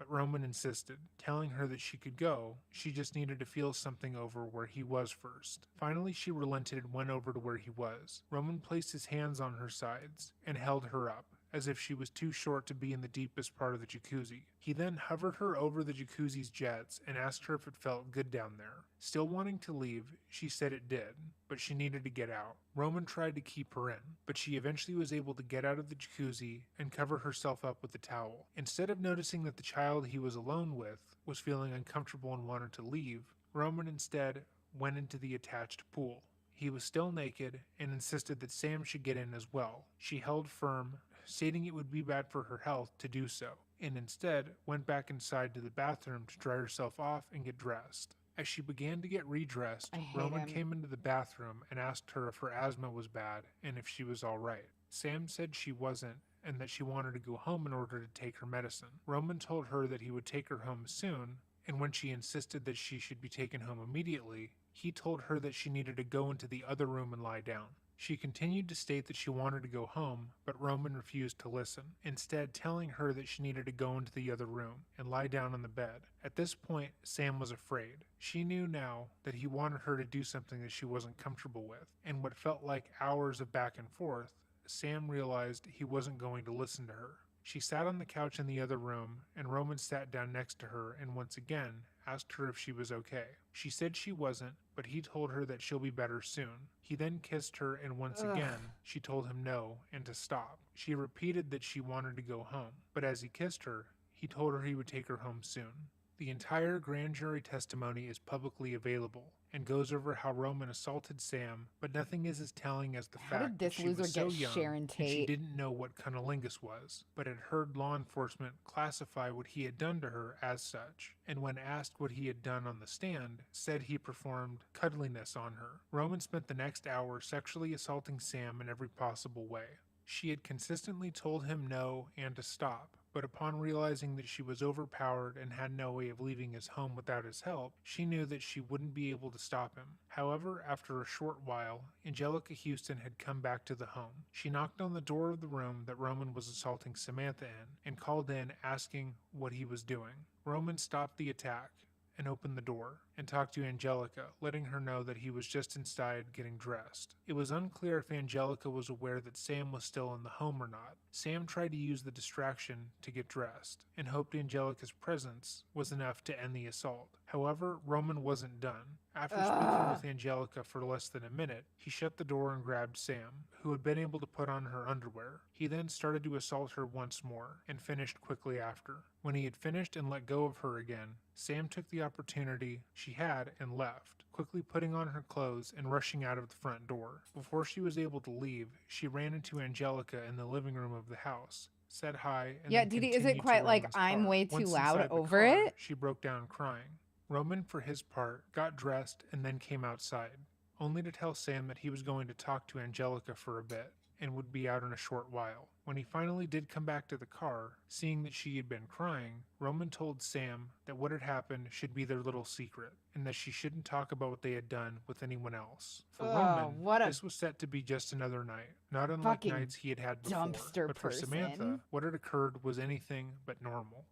but Roman insisted, telling her that she could go, she just needed to feel something over where he was first. Finally, she relented and went over to where he was. Roman placed his hands on her sides and held her up, as if she was too short to be in the deepest part of the jacuzzi. He then hovered her over the jacuzzi's jets and asked her if it felt good down there. Still wanting to leave, she said it did, but she needed to get out. Roman tried to keep her in, but she eventually was able to get out of the jacuzzi and cover herself up with the towel. Instead of noticing that the child he was alone with was feeling uncomfortable and wanted to leave, Roman instead went into the attached pool. He was still naked and insisted that Sam should get in as well. She held firm, stating it would be bad for her health to do so, and instead went back inside to the bathroom to dry herself off and get dressed. As she began to get redressed, Roman came into the bathroom and asked her if her asthma was bad and if she was all right. Sam said she wasn't and that she wanted to go home in order to take her medicine. Roman told her that he would take her home soon, and when she insisted that she should be taken home immediately, he told her that she needed to go into the other room and lie down. She continued to state that she wanted to go home, but Roman refused to listen, instead telling her that she needed to go into the other room and lie down on the bed. At this point, Sam was afraid. She knew now that he wanted her to do something that she wasn't comfortable with, and what felt like hours of back and forth, Sam realized he wasn't going to listen to her. She sat on the couch in the other room, and Roman sat down next to her and once again asked her if she was okay. She said she wasn't, but he told her that she'll be better soon. He then kissed her, and once again she told him no and to stop. She repeated that she wanted to go home, but as he kissed her, he told her he would take her home soon. The entire grand jury testimony is publicly available and goes over how Roman assaulted Sam, but nothing is as telling as the fact that she was so young Sharon and she Tate? didn't know what cunnilingus was, but had heard law enforcement classify what he had done to her as such, and when asked what he had done on the stand, said he performed cuddliness on her. Roman spent the next hour sexually assaulting Sam in every possible way. She had consistently told him no and to stop, but upon realizing that she was overpowered and had no way of leaving his home without his help, she knew that she wouldn't be able to stop him. However, after a short while, Angelica Houston had come back to the home. She knocked on the door of the room that Roman was assaulting Samantha in and called in asking what he was doing. Roman stopped the attack and opened the door and talked to Angelica, letting her know that he was just inside getting dressed. It was unclear if Angelica was aware that Sam was still in the home or not. Sam tried to use the distraction to get dressed and hoped Angelica's presence was enough to end the assault. However, Roman wasn't done. After speaking with Angelica for less than a minute, he shut the door and grabbed Sam, who had been able to put on her underwear. He then started to assault her once more and finished quickly after. When he had finished and let go of her again, Sam took the opportunity she had and left, quickly putting on her clothes and rushing out of the front door. Before she was able to leave, she ran into Angelica in the living room of the house, said hi, and then Didi, is it continued to quite like Roman's I'm car. way too Once loud inside the over car, it? she broke down crying. Roman, for his part, got dressed and then came outside, only to tell Sam that he was going to talk to Angelica for a bit and would be out in a short while. When he finally did come back to the car, seeing that she had been crying, Roman told Sam that what had happened should be their little secret, and that she shouldn't talk about what they had done with anyone else. For Roman, this was set to be just another night, not unlike nights he had had before. dumpster But for Samantha, person. what had occurred was anything but normal.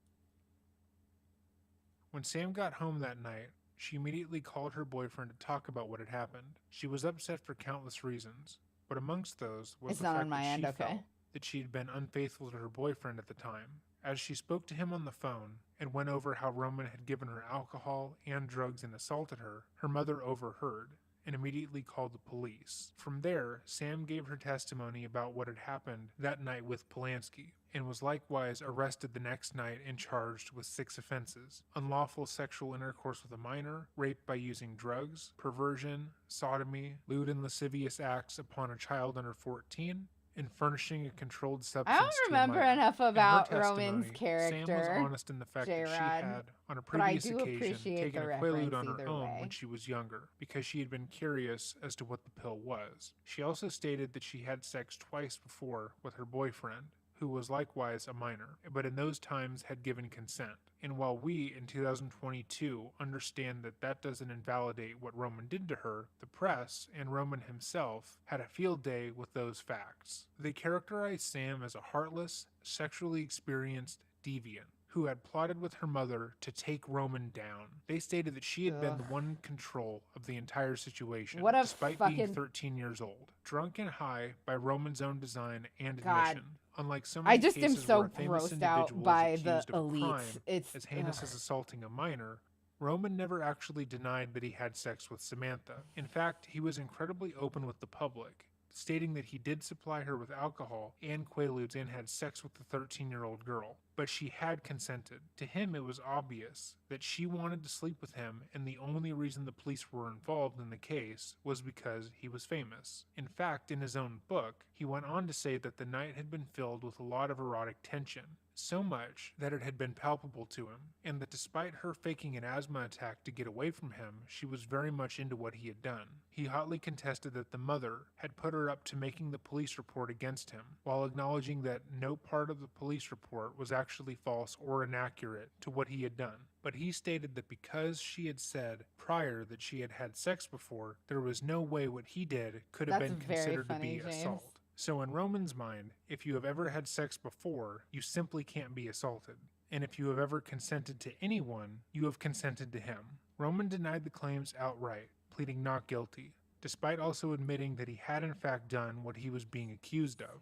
When Sam got home that night, she immediately called her boyfriend to talk about what had happened. She was upset for countless reasons, but amongst those was It's the not fact on my that end, she okay. felt that she had been unfaithful to her boyfriend at the time. As she spoke to him on the phone and went over how Roman had given her alcohol and drugs and assaulted her, her mother overheard and immediately called the police. From there, Sam gave her testimony about what had happened that night with Polanski, and was likewise arrested the next night and charged with 6 offenses: unlawful sexual intercourse with a minor, rape by using drugs, perversion, sodomy, lewd and lascivious acts upon a child under 14, and furnishing a controlled substance I don't to a remember minor. enough In her about testimony, Roman's Sam was character, honest in the fact that she J-Rod, had, on a but I previous do occasion, appreciate taken the a Quaalude on reference her either own way. when she was younger, because she had been curious as to what the pill was. She also stated that she had sex twice before with her boyfriend, who was likewise a minor, but in those times had given consent. And while we, in 2022, understand that that doesn't invalidate what Roman did to her, the press, and Roman himself, had a field day with those facts. They characterized Sam as a heartless, sexually experienced deviant, who had plotted with her mother to take Roman down. They stated that she had been the one in control of the entire situation, What a despite being fucking- 13 years old. Drunk and high by Roman's own design and God. admission. Unlike so many I just am cases so where a famous grossed out individual by is the accused of a elites. crime It's as heinous as ugh. assaulting a minor, Roman never actually denied that he had sex with Samantha. In fact, he was incredibly open with the public, stating that he did supply her with alcohol and Quaaludes and had sex with the 13-year-old girl. But she had consented. To him, it was obvious that she wanted to sleep with him, and the only reason the police were involved in the case was because he was famous. In fact, in his own book, he went on to say that the night had been filled with a lot of erotic tension, so much that it had been palpable to him, and that despite her faking an asthma attack to get away from him, she was very much into what he had done. He hotly contested that the mother had put her up to making the police report against him, while acknowledging that no part of the police report was actually false or inaccurate to what he had done. But he stated that because she had said prior that she had had sex before, there was no way what he did could have That's been very considered funny, to be James. assault. So in Roman's mind, if you have ever had sex before, you simply can't be assaulted. And if you have ever consented to anyone, you have consented to him. Roman denied the claims outright, pleading not guilty, despite also admitting that he had in fact done what he was being accused of.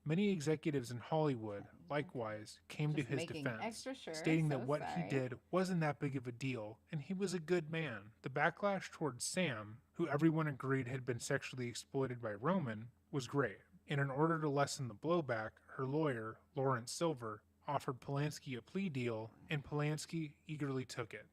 Many executives in Hollywood, likewise, came Just to his making defense, extra sure. stating that So what sorry. he did wasn't that big of a deal, and he was a good man. The backlash towards Sam, who everyone agreed had been sexually exploited by Roman, was great. And in order to lessen the blowback, her lawyer, Lawrence Silver, offered Polanski a plea deal, and Polanski eagerly took it.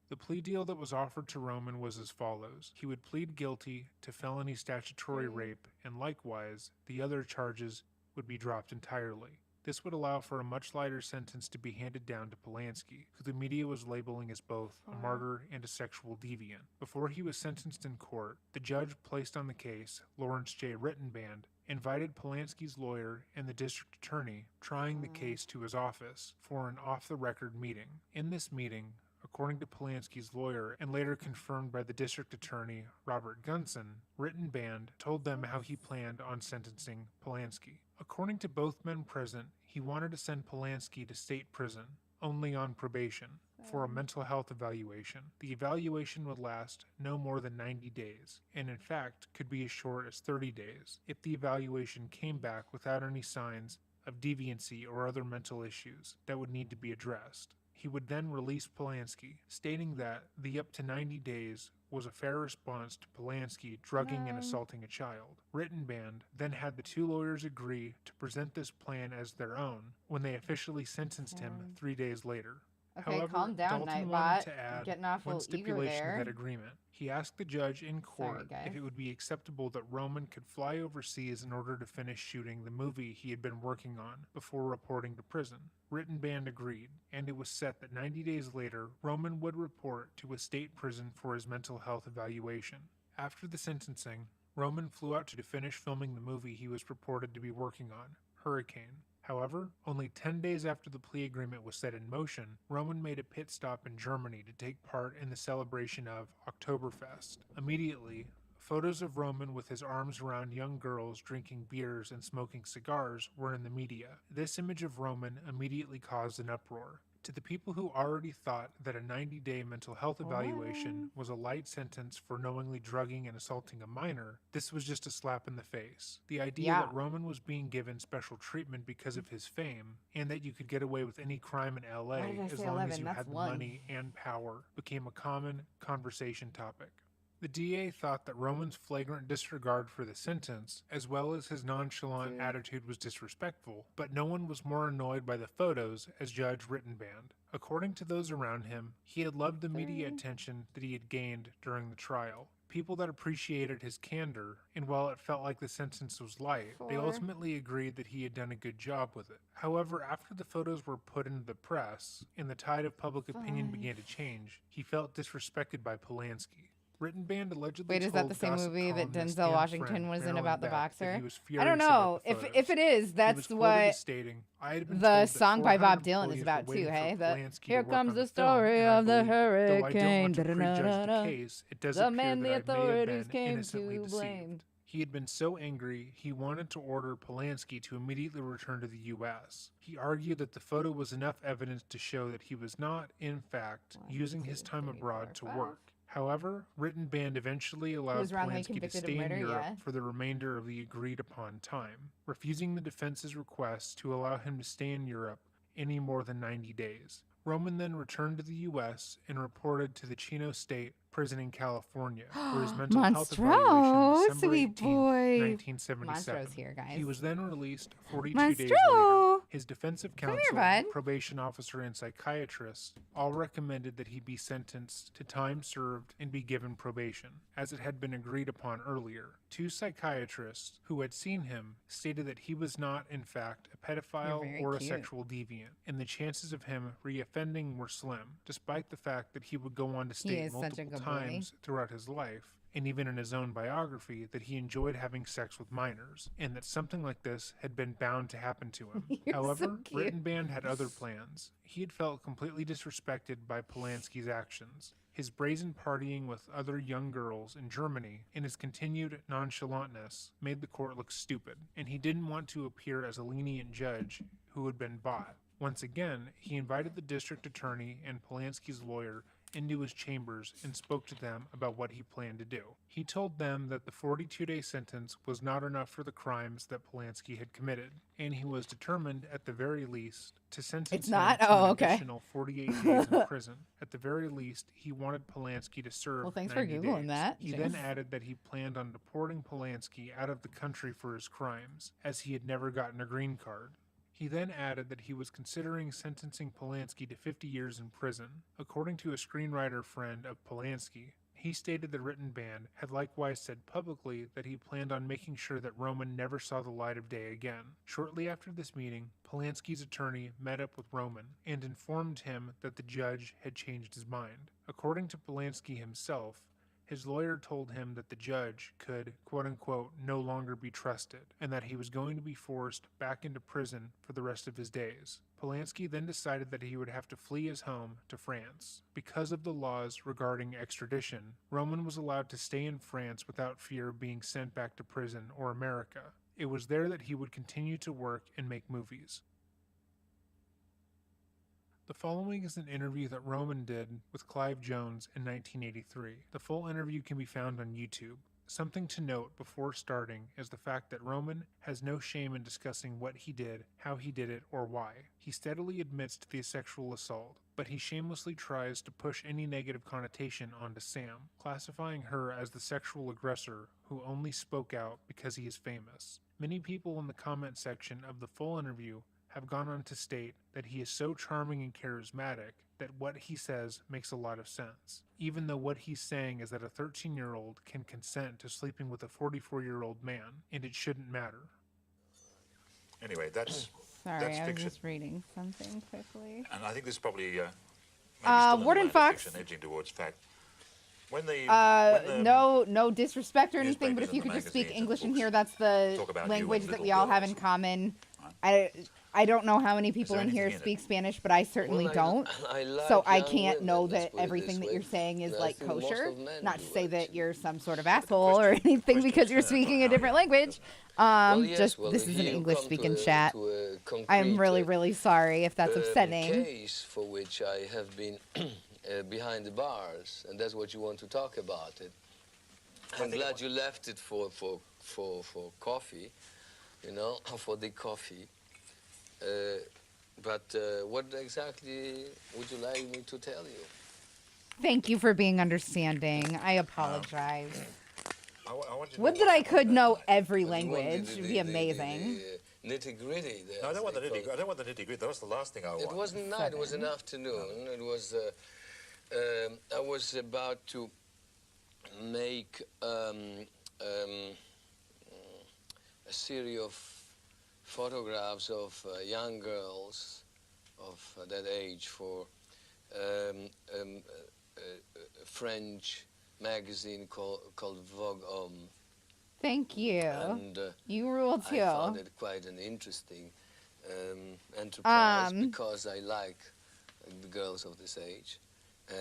The plea deal that was offered to Roman was as follows. He would plead guilty to felony statutory rape, and likewise, the other charges would be dropped entirely. This would allow for a much lighter sentence to be handed down to Polanski, who the media was labeling as both a martyr and a sexual deviant. Before he was sentenced in court, the judge placed on the case, Lawrence J. Rittenband, invited Polanski's lawyer and the district attorney trying the case to his office for an off-the-record meeting. In this meeting, according to Polanski's lawyer and later confirmed by the district attorney, Robert Gunson, Rittenband told them how he planned on sentencing Polanski. According to both men present, he wanted to send Polanski to state prison, only on probation, for a mental health evaluation. The evaluation would last no more than 90 days, and in fact could be as short as 30 days, if the evaluation came back without any signs of deviancy or other mental issues that would need to be addressed. He would then release Polanski, stating that the up to 90 days was a fair response to Polanski drugging and assaulting a child. Rittenband then had the two lawyers agree to present this plan as their own when they officially sentenced him 3 days later. Okay, However, calm down, Dalton Nightbot. wanted to add Getting awful one eager stipulation there. to that agreement. He asked the judge in court guys. if it would be acceptable that Roman could fly overseas in order to finish shooting the movie he had been working on before reporting to prison. Rittenband agreed, and it was set that 90 days later, Roman would report to a state prison for his mental health evaluation. After the sentencing, Roman flew out to finish filming the movie he was purported to be working on, Hurricane. However, only 10 days after the plea agreement was set in motion, Roman made a pit stop in Germany to take part in the celebration of Oktoberfest. Immediately, photos of Roman with his arms around young girls drinking beers and smoking cigars were in the media. This image of Roman immediately caused an uproar. To the people who already thought that a 90-day mental health evaluation was a light sentence for knowingly drugging and assaulting a minor, this was just a slap in the face. The idea that Roman was being given special treatment because of his fame, and that you could get away with any crime in LA as long as you had the money and power, became a common conversation topic. The DA thought that Roman's flagrant disregard for the sentence, as well as his nonchalant attitude, was disrespectful, but no one was more annoyed by the photos as Judge Rittenband. According to those around him, he had loved the media attention that he had gained during the trial. People that appreciated his candor, and while it felt like the sentence was light, they ultimately agreed that he had done a good job with it. However, after the photos were put into the press, and the tide of public opinion began to change, he felt disrespected by Polanski. Rittenband allegedly Wait, is that the same movie that Denzel Washington was in about the boxer? I don't know. If it is, that's what the song by Bob Dylan is about too, hey? Here comes the story of the hurricane. The man the authorities came to blame. He had been so angry, he wanted to order Polanski to immediately return to the U.S. He argued that the photo was enough evidence to show that he was not, in fact, using his time abroad to work. However, Rittenband eventually allowed Polanski to stay in Europe for the remainder of the agreed-upon time, refusing the defense's request to allow him to stay in Europe any more than 90 days. Roman then returned to the U.S. and reported to the Chino State Prison in California, where his mental health evaluation was December 18, 1977. Monstro's here, guys. He was then released 42 days later. His defensive counsel, probation officer, and psychiatrist all recommended that he be sentenced to time served and be given probation, as it had been agreed upon earlier. 2 psychiatrists who had seen him stated that he was not, in fact, a pedophile or a sexual deviant, and the chances of him reoffending were slim, despite the fact that he would go on to state multiple times throughout his life, and even in his own biography, that he enjoyed having sex with minors, and that something like this had been bound to happen to him. However, Rittenband had other plans. He had felt completely disrespected by Polanski's actions. His brazen partying with other young girls in Germany and his continued nonchalantness made the court look stupid, and he didn't want to appear as a lenient judge who had been bought. Once again, he invited the district attorney and Polanski's lawyer into his chambers and spoke to them about what he planned to do. He told them that the 42-day sentence was not enough for the crimes that Polanski had committed, and he was determined, at the very least, to sentence him to an additional 48 days in prison. At the very least, he wanted Polanski to serve 90 for Googling days. that. He then added that he planned on deporting Polanski out of the country for his crimes, as he had never gotten a green card. He then added that he was considering sentencing Polanski to 50 years in prison. According to a screenwriter friend of Polanski, he stated that Rittenband had likewise said publicly that he planned on making sure that Roman never saw the light of day again. Shortly after this meeting, Polanski's attorney met up with Roman and informed him that the judge had changed his mind. According to Polanski himself, his lawyer told him that the judge could, quote-unquote, no longer be trusted, and that he was going to be forced back into prison for the rest of his days. Polanski then decided that he would have to flee his home to France. Because of the laws regarding extradition, Roman was allowed to stay in France without fear of being sent back to prison or America. It was there that he would continue to work and make movies. The following is an interview that Roman did with Clive Jones in 1983. The full interview can be found on YouTube. Something to note before starting is the fact that Roman has no shame in discussing what he did, how he did it, or why. He steadily admits to the sexual assault, but he shamelessly tries to push any negative connotation onto Sam, classifying her as the sexual aggressor who only spoke out because he is famous. Many people in the comment section of the full interview have gone on to state that he is so charming and charismatic that what he says makes a lot of sense, even though what he's saying is that a 13-year-old can consent to sleeping with a 44-year-old man, and it shouldn't matter. Anyway, that's Sorry, that's I was fiction. just reading something quickly. And I think this is probably maybe still Warden in the line of Fox. fiction, edging towards fact. When the No disrespect or anything, but newspapers if you and could the just speak magazines and English in books here, that's the talk about you language and that little we all have in girls. common. Right. I don't know how many people there in here anything in it? speak Spanish, but I certainly don't. So I can't know that everything that you're saying is like kosher. Not to say that you're some sort of asshole or anything because you're speaking a different language. This is an English speaking chat. I'm really, really sorry if that's upsetting. Case for which I have been behind the bars, and that's what you want to talk about it. I'm glad you left it for coffee, you know, for the coffee. But what exactly would you like me to tell you? Thank you for being understanding. I apologize. I want you to Would know that I what's could happening. know every But you wanted language. It'd be amazing. Nitty gritty. No, I don't want the nitty. I don't want the nitty gritty. That was the last thing I wanted. It wasn't night. It was an afternoon. It was. I was about to make a series of photographs of young girls of that age for a French magazine called Vogue Homme. Thank you. And You rule too. I found it quite an interesting enterprise because I like the girls of this age,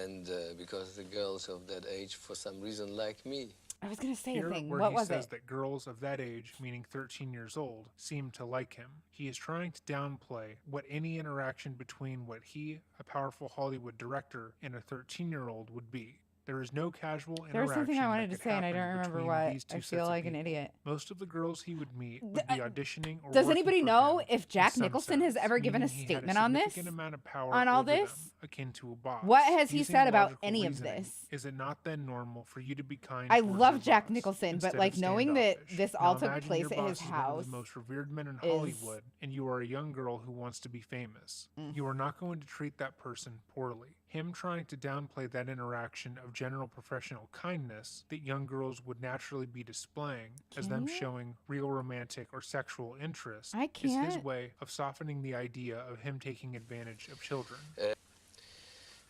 and because the girls of that age, for some reason, like me. I was going to say Here, a thing. where What he was says it? that girls of that age, meaning 13 years old, seem to like him. He is trying to downplay what any interaction between what he, a powerful Hollywood director, and a 13-year-old would be. There is no casual interaction There was something I wanted that to could say, and I happen don't remember between what. these two I sets feel of like an people. idiot. Most of the girls he would meet would be auditioning or Does working anybody for know him if in Jack some Nicholson has sense, ever given a meaning he had statement on this? significant amount of power On all over them, this? akin to a boss. What has he Using said about logical any of reasoning, this? Is it not then normal for you to be kind I towards love your Jack boss Nicholson, instead but like of knowing that standoffish? this Now all took imagine place your at boss his is one of house. the most revered men in is- Hollywood, and you are a young girl who wants to be famous. You are not going to treat that person poorly. Him trying to downplay that interaction of general professional kindness that young girls would naturally be displaying as Can them you? showing real romantic or sexual interest I is his can't. way of softening the idea of him taking advantage of children.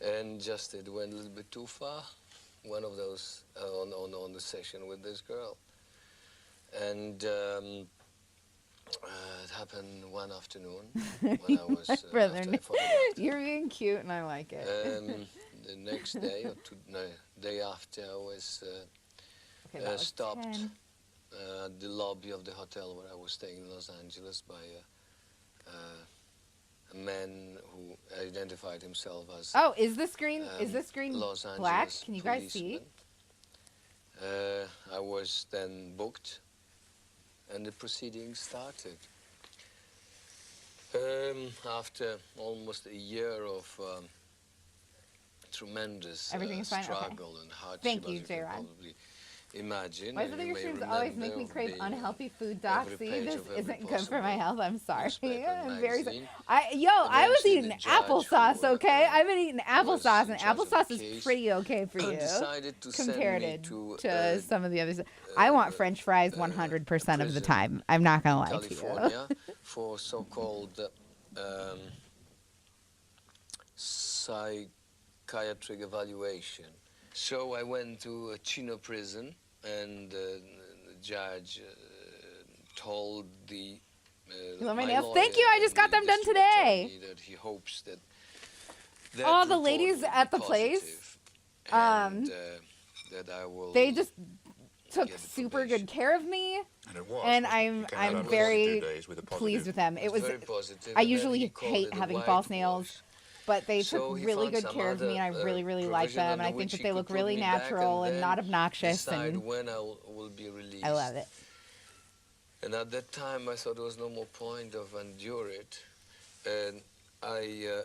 And just it went a little bit too far. One of those on the session with this girl, and it happened one afternoon when I was Brother, after I photographed you're being cute, and I like it. the next day or day after, I was Okay, that was stopped 10. at the lobby of the hotel where I was staying in Los Angeles by a man who identified himself as Oh, is the screen Los black? Angeles Can you guys see? policeman. I was then booked, and the proceedings started. After almost a year of tremendous Everything is fine? Okay. struggle and hardship, Thank you, as you can J-Rod. probably imagine. Why and do you your may streams always make me remember crave the, unhealthy food, Doc? every See, page this of every isn't good for my possible health. I'm sorry. newspaper and I'm very sorry. magazine. I was Eventually, eating the judge applesauce, who, okay? I've been eating was applesauce, in and charge of the applesauce is case pretty okay for you decided to send compared me to some of the others. I want French fries 100% of the time. I'm not gonna lie to you. California for so-called psychiatric evaluation. So I went to a Chino prison, and the judge told the You want my my nails? Thank lawyer you. I just and got the them done district today. attorney that he hopes that All the report ladies will be at the place, positive, and that I will. they just took get the super probation. good care of me, And it was. and wasn't it? You came out I'm after very 42 days with a pleased positive. with them. It was. very positive, I and then usually he called hate it a having white false nails, wash. but they So took he really found good some care of me, and I other, really, really like provision them. And I under think which that he they could look put really me back natural and then not obnoxious, decide and when I will be released. I love it. And at that time, I thought there was no more point of endure it, and I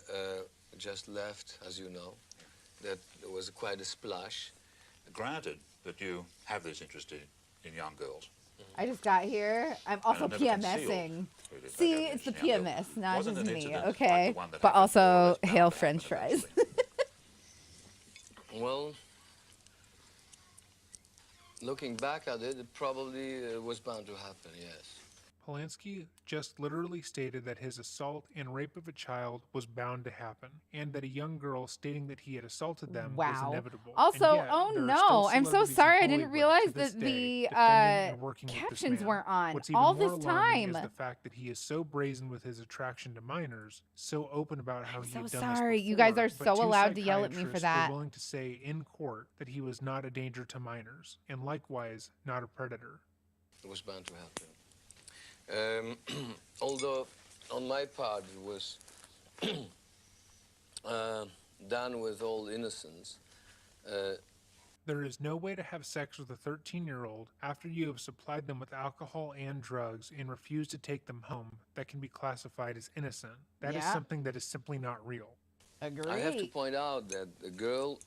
just left, as you know. That there was quite a splash. Granted that you have this interest in young girls. I just got here. I'm also And I never concealed PMSing. really that See, I it's the was young girls. PMS, not Wasn't just an me, incident like okay? the one that But happened also, always bound hail to French happen fries. eventually. Well, looking back at it, it probably was bound to happen, yes. Polanski just literally stated that his assault and rape of a child was bound to happen, and that a young girl stating that he had assaulted them was Wow. inevitable. Also, And yet, oh there are no, still I'm so celebrities in sorry. I didn't Hollywood realize to this that day the defending and working with this captions man. weren't on What's even all more this alarming time. is the fact that he is so brazen with his attraction to minors, so open about how I'm he so had done sorry. this You guys before, are but so two allowed to yell at me for psychiatrists that. were willing to say in court that he was not a danger to minors, and likewise not a predator. It was bound to happen. Although on my part it was done with all innocence. There is no way to have sex with a 13-year-old after you have supplied them with alcohol and drugs and refuse to take them home that can be classified as innocent. That is Yeah. something that is simply not real. Agreed. I have to point out that the girl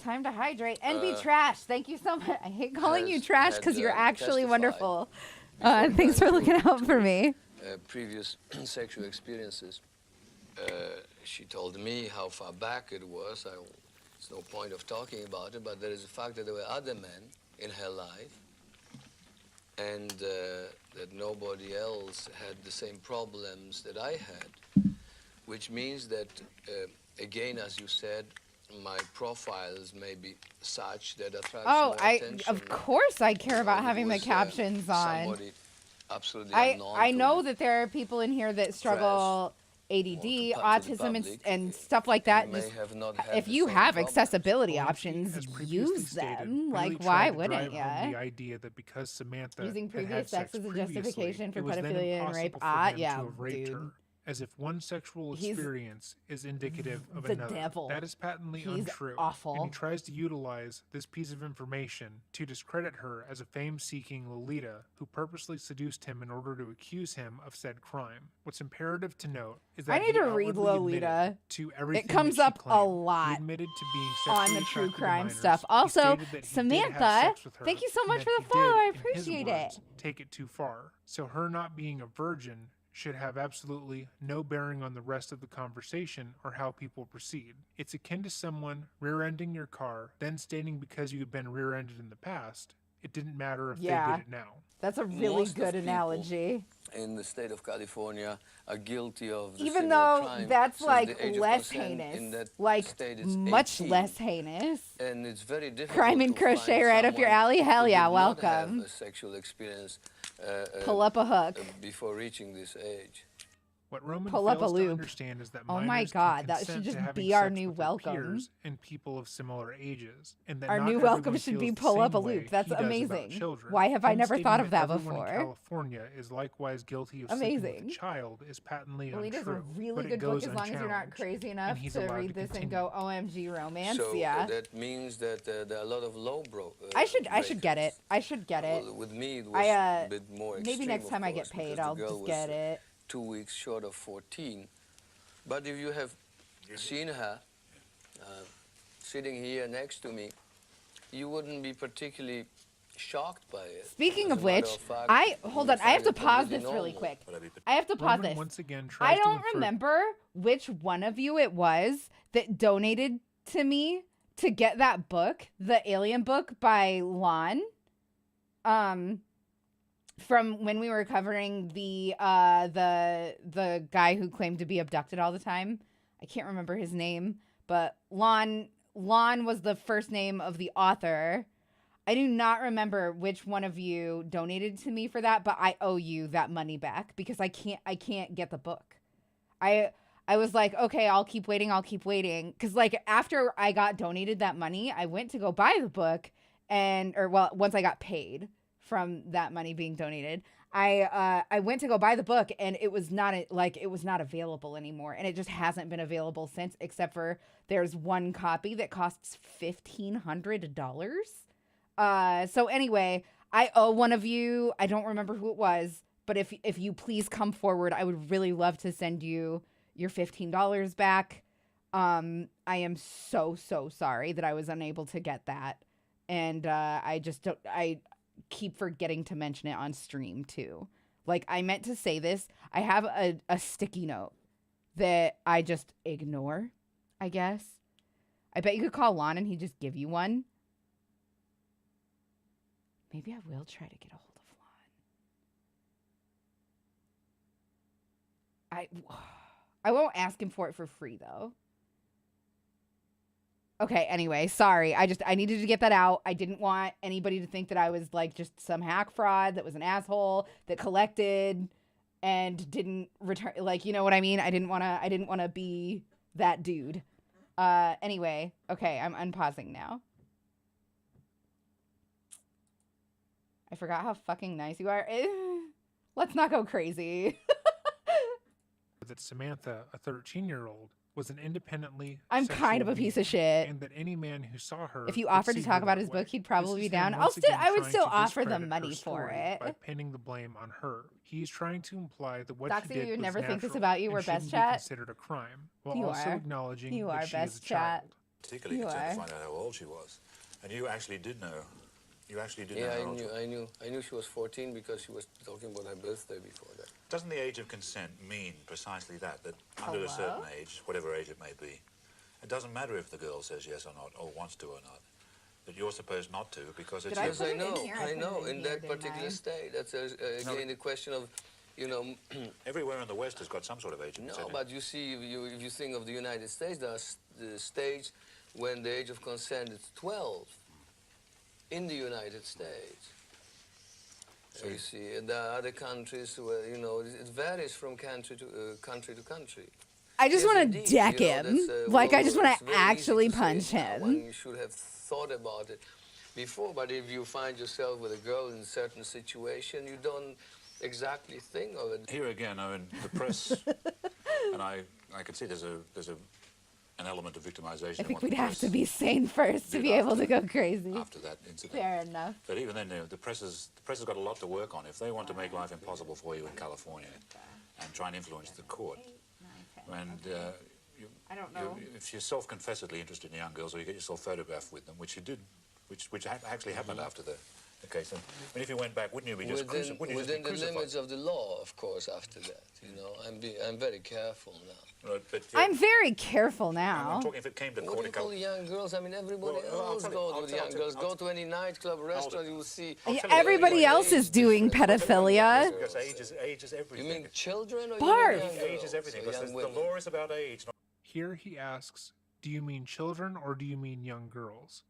Time to hydrate and be trash. Thank you so much. I hate calling you has trash had, because you're actually testified wonderful. before Thanks for going looking to- out for me. Previous sexual experiences. She told me how far back it was. There's no point of talking about it, but there is the fact that there were other men in her life, and that nobody else had the same problems that I had, which means that, again, as you said, my profiles may be such that attract Oh, more attention. of course I care about If it having the was, captions on. somebody absolutely I unknown to know the that there are people in here that struggle ADD, to autism, public, and stuff like that. may Just have not had if the you same have problems. accessibility Polanski, options, as previously use stated, them. really Like, tried why to wouldn't drive home the ya? idea that because Samantha Using had previous had sex sex as a previously, justification for it was then pedophilia and rape. impossible for him Yeah, to have raped dude. her, as if one sexual He's experience is indicative of the another. devil. That is patently He's untrue, awful. and he tries to utilize this piece of information to discredit her as a fame-seeking Lolita who purposely seduced him in order to accuse him of said crime. What's imperative to note is that I need he to read outwardly Lolita. admitted to everything It comes that she up a claimed. He lot admitted to being on sexually the true attracted to crime minors. stuff. He Also, stated that he did have Samantha, sex with her, thank you so and much that for the he follow. did, I in his appreciate words, it. take it too far. So her not being a virgin should have absolutely no bearing on the rest of the conversation or how people proceed. It's akin to someone rear-ending your car, then stating because you had been rear-ended in the past, it didn't matter if they did it now. That's a really Most good of people analogy. in the state of California are guilty of the Even similar though crime, that's since like the age of less consent in heinous, that like state is much 18. less heinous. And it's very difficult Crime and to find crochet right up your someone alley. Hell who yeah, did not have welcome. a sexual experience Pull up a hook. before reaching this age. What Roman Pull up a fails to loop. understand is that Oh minors my can God, that consent should to just having be our sex new with their welcome. peers and people of similar ages, and that Our not new everyone welcome should be feels the pull up same a way loop. That's he does about amazing. children. Why have I Him never stating thought of that everyone before? in California is likewise guilty of sleeping with Amazing. a child is patently Lolita's untrue, a really but it good book goes as long as you're not unchallenged, crazy and enough he's to allowed read this and continue. go OMG romance. So Yeah. that means that there are a lot of low-brow. I should get it. I should get it. Well, with me, it was I a bit more maybe extreme, next of time I get course, paid, because I'll the girl just was, get it. 2 weeks short of 14. But if you have seen her sitting here next to me, you wouldn't be particularly shocked by it. Speaking As of a matter which, fact, I you hold would on. I have find to it pause completely this really normal. quick. I have to pause Roman this. once again I tries to don't infer- remember which one of you it was that donated to me to get that book, the Alien book by Lon. From when we were covering the guy who claimed to be abducted all the time. I can't remember his name, but Lon was the first name of the author. I do not remember which one of you donated to me for that, but I owe you that money back because I can't get the book. I was like, okay, I'll keep waiting. Cause like after I got donated that money, I went to go buy the book once I got paid from that money being donated, I went to go buy the book and it was not available anymore, and it just hasn't been available since, except for there's one copy that costs $1,500. So anyway, I owe one of you. I don't remember who it was, but if you please come forward, I would really love to send you your $15 back. I am so sorry that I was unable to get that, and I keep forgetting to mention it on stream too. Like, I meant to say this. I have a sticky note that I just ignore, I guess. I bet you could call Lon and he'd just give you one. Maybe I will try to get a hold of Lon. I won't ask him for it for free though. Okay, anyway, sorry. I needed to get that out. I didn't want anybody to think that I was like just some hack fraud that was an asshole that collected and didn't return, like, you know what I mean? I didn't want to be that dude. Anyway, okay, I'm unpausing now. I forgot how fucking nice you are. Let's not go crazy. that Samantha, a 13-year-old, was an independently I'm kind of a sexual piece of being, shit. and that any man who saw her If you would offered to see talk her about that his way. book, he'd probably This be is him down. once again I would trying still to offer the discredit her money for story it. by pinning the blame on her. He's trying to imply that what Doxy, she did you would was never think this natural about you and were shouldn't best be chat? considered a crime, while You also are. acknowledging You are that she is best a chat. child. Particularly You concerned to are. find out how old she was. And you actually did know. You actually did know Yeah, how old she was. I knew she was 14 because she was talking about her birthday before that. Doesn't the age of consent mean precisely that under a certain age, whatever age it may be, it doesn't matter if the girl says yes or not, or wants to or not, that you're supposed not to because it's Did I your... Yes, put I it in know, here? I I put it know. in In here, that didn't particular I? state, that's again a question of, you know. Everywhere in the West has got some sort of age of No, consent. but you see, if you think of the United States, there are the states when the age of consent is 12 in the United States. So You see, there are other countries where, you know, it varies from country to country. I just Yes, want to indeed, deck you know, him. that's, Like, I just well, want it's to very easy actually to say punch it now. One him. should have thought about it before, but if you find yourself with a girl in a certain situation, you don't exactly think of it. here again, I mean, the press, and I can see there's an element of victimization. I in think what the we'd have press to be sane first to did be able after- to go crazy. after that incident. Fair enough. But even then, you know, the press has got a lot to work on. If they want to make life impossible for you in California and try and influence the court, and I don't know. if you're self-confessedly interested in young girls, or you get yourself photographed with them, which you did, which actually happened after the case. And, I mean, if you went back, wouldn't you be just Within the crucified? limits of the law, of course, after that, you know. I'm very careful now. Right, but I'm very careful I'm now. talking if it came to What court do you in call California. young girls? I mean, everybody Well, I'll else tell you- goes I'll with tell- young girls. Go to any nightclub, restaurant, you will see. Everybody else is doing pedophilia. Because age is You everything. mean children or Barf. young girls? Age is everything. Or Because young the women? law is about age. Here he asks, do you mean children or do you mean young girls?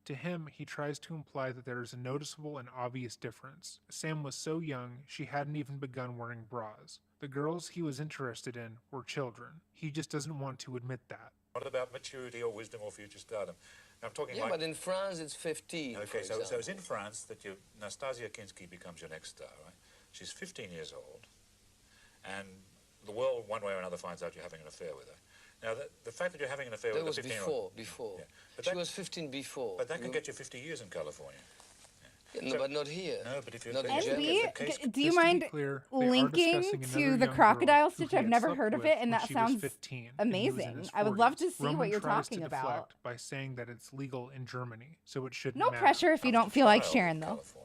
To him, he tries to imply that there is a noticeable and obvious difference. Sam was so young, she hadn't even begun wearing bras. The girls he was interested in were children. He just doesn't want to admit that. Not about maturity or wisdom or future stardom. Now, I'm talking Yeah, like... but in France it's 15. Okay, for so it's example. in France that Nastasia Kinski becomes your next star, right? She's 15 years old, and the world, one way or another, finds out you're having an affair with her. Now, the fact that you're having an affair That with was a 15-year-old... before. Yeah. But She that- was 15 before. But that can get you 50 years in California. Yeah, no, So- but not here. No, but if you're... Not in if Germany. the NB, case- do you Just to be mind clear, they are linking discussing to another the young crocodile girl who stitch? he I've had never slept heard of with it, and when that she was sounds 15 and he was in amazing. his I would love 40s. to see Roman what you're tries talking to about. deflect by saying that it's legal in Germany, so it shouldn't No matter. pressure if you don't feel like Trial Sharon, in though. California.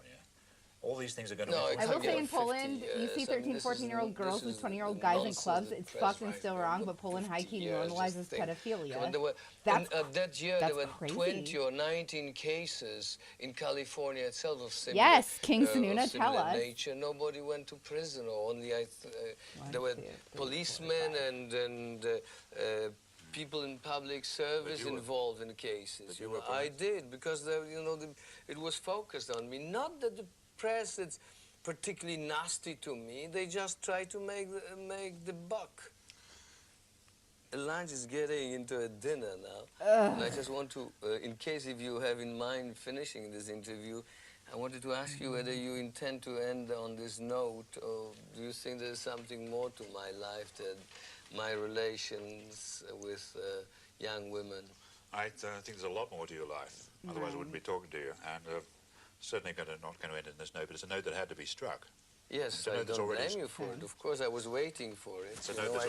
All these things are going to... No, I it will can't say get in 50 Poland, you years. see I 13, mean, this 14-year-old is- girls this with is 20-year-old the guys in nonsense clubs. that It's press fucked and writes still about wrong, the but Poland 50 hiking years, normalizes this thing. pedophilia. When there were, That's- that year, that's there were crazy. 20 or 19 cases in California itself of similar, Yes, King of Sununa, tell similar us. nature. Nobody went to prison, or only there were policemen and people in public service you were- involved in the cases. but you You were know, I police. did, because it was focused on me. Not that the press is particularly nasty to me. They just try to make the buck. The lunch is getting into a dinner now. And I just want to, in case if you have in mind finishing this interview, I wanted to ask you whether you intend to end on this note, or do you think there's something more to my life than my relations with young women? I think there's a lot more to your life. Otherwise, I wouldn't be talking to you. And certainly not going to end in this note, but it's a note that had to be struck. Yes, It's a I note that's don't already- blame you for it. Of course, I was waiting for it. It's a You note know,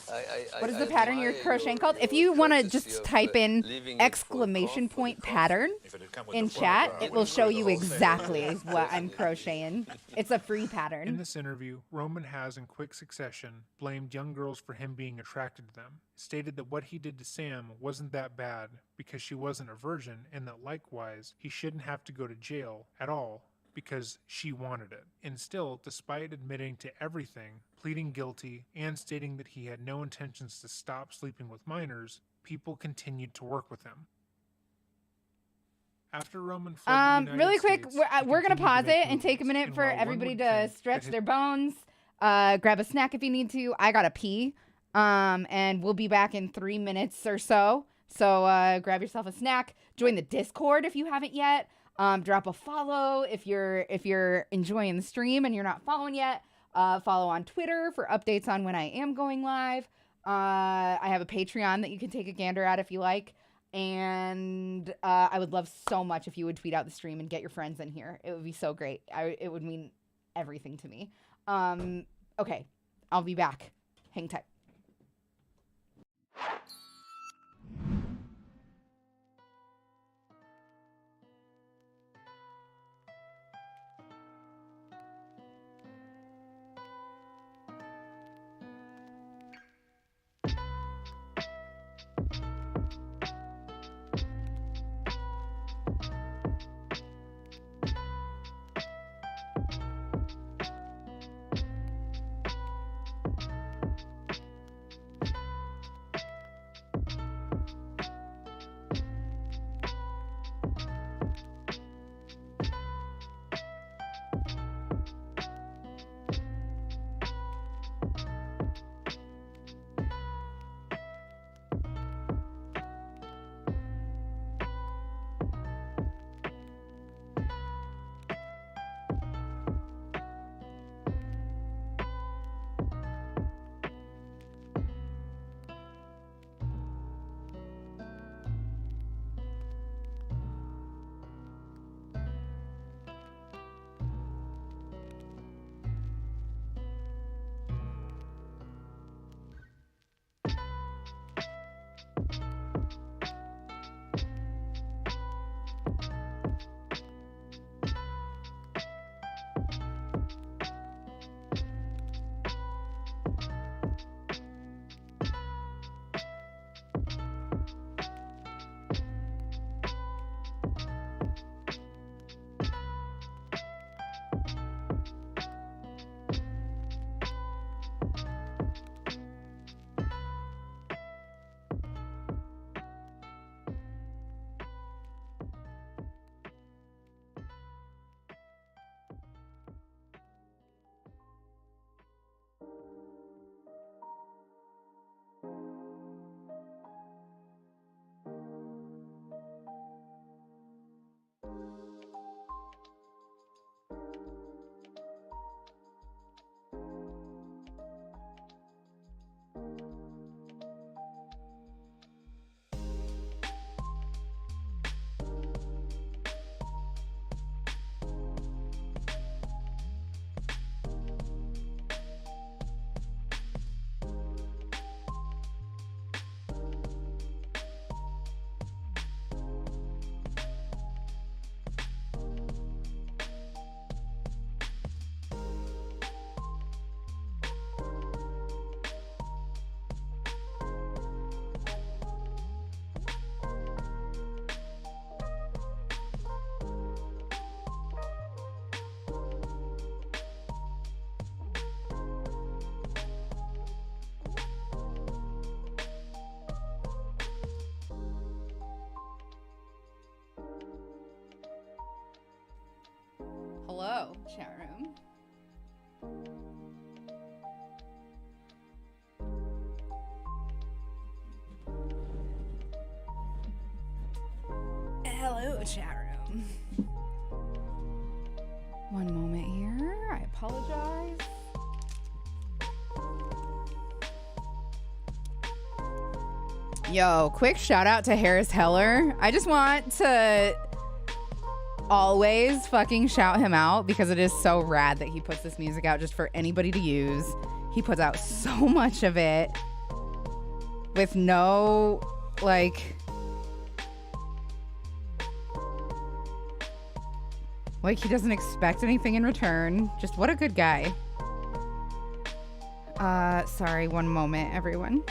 that's What is the I pattern you're admire crocheting your- called? If your you want to courtesy just of, type in leaving it for exclamation coffee, point for coffee. pattern If it had come with in the flower, chat, I it would will have show put you the whole thing. exactly what I'm crocheting. It's a free In pattern. this interview, Roman has, in quick succession, blamed young girls for him being attracted to them, stated that what he did to Sam wasn't that bad because she wasn't a virgin, and that likewise, he shouldn't have to go to jail at all because she wanted it. And still, despite admitting to everything, pleading guilty, and stating that he had no intentions to stop sleeping with minors, people continued to work with him. After Roman fled the United Really quick, States, we're he gonna continued to pause make it and take a movies, minute and for while one everybody would to think stretch that his their bones. Grab a snack if you need to. I gotta pee. And we'll be back in 3 minutes or so. So grab yourself a snack. Join the Discord if you haven't yet. Drop a follow if you're enjoying the stream and you're not following yet. Follow on Twitter for updates on when I am going live. I have a Patreon that you can take a gander at if you like. And I would love so much if you would tweet out the stream and get your friends in here. It would be so great. It would mean everything to me. Okay, I'll be back. Hang tight. Hello, chat room. Hello, chat room. One moment here. I apologize. Yo, quick shout out to Harris Heller. I just want to always fucking shout him out because it is so rad that he puts this music out just for anybody to use. He puts out so much of it with no, like he doesn't expect anything in return. Just what a good guy. Sorry, one moment, everyone.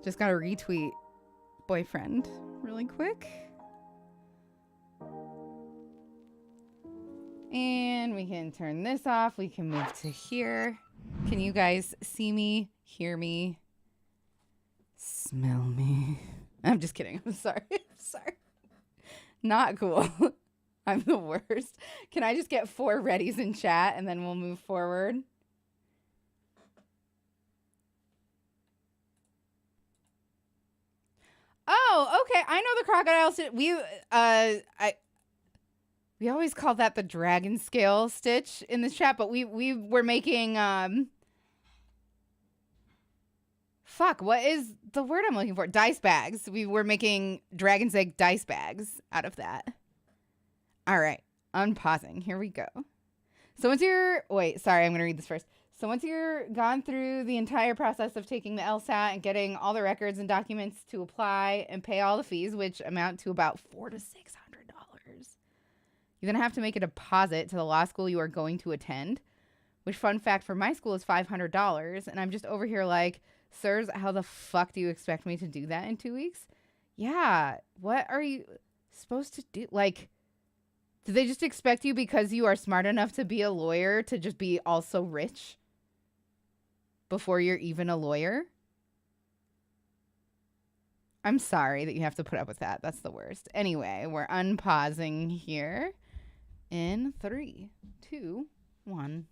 Just gotta retweet boyfriend really quick. And we can turn this off. We can move to here. Can you guys see me, hear me, smell me? I'm just kidding. I'm sorry. I'm sorry. Not cool. I'm the worst. Can I just get 4 readies in chat and then we'll move forward? Oh, okay. I know the crocodile stitch. We always call that the dragon scale stitch in this chat, but we were making fuck, what is the word I'm looking for? Dice bags. We were making dragon's egg dice bags out of that. All right, unpausing. Here we go. So once you're sorry, I'm gonna read this first. So once you're gone through the entire process of taking the LSAT and getting all the records and documents to apply and pay all the fees, which amount to about $400 to $600, you're going to have to make a deposit to the law school you are going to attend, which, fun fact, for my school is $500. And I'm just over here like, sirs, how the fuck do you expect me to do that in 2 weeks? Yeah, what are you supposed to do? Like, do they just expect you because you are smart enough to be a lawyer to just be also rich before you're even a lawyer? I'm sorry that you have to put up with that. That's the worst. Anyway, we're unpausing here in 3, 2, 1.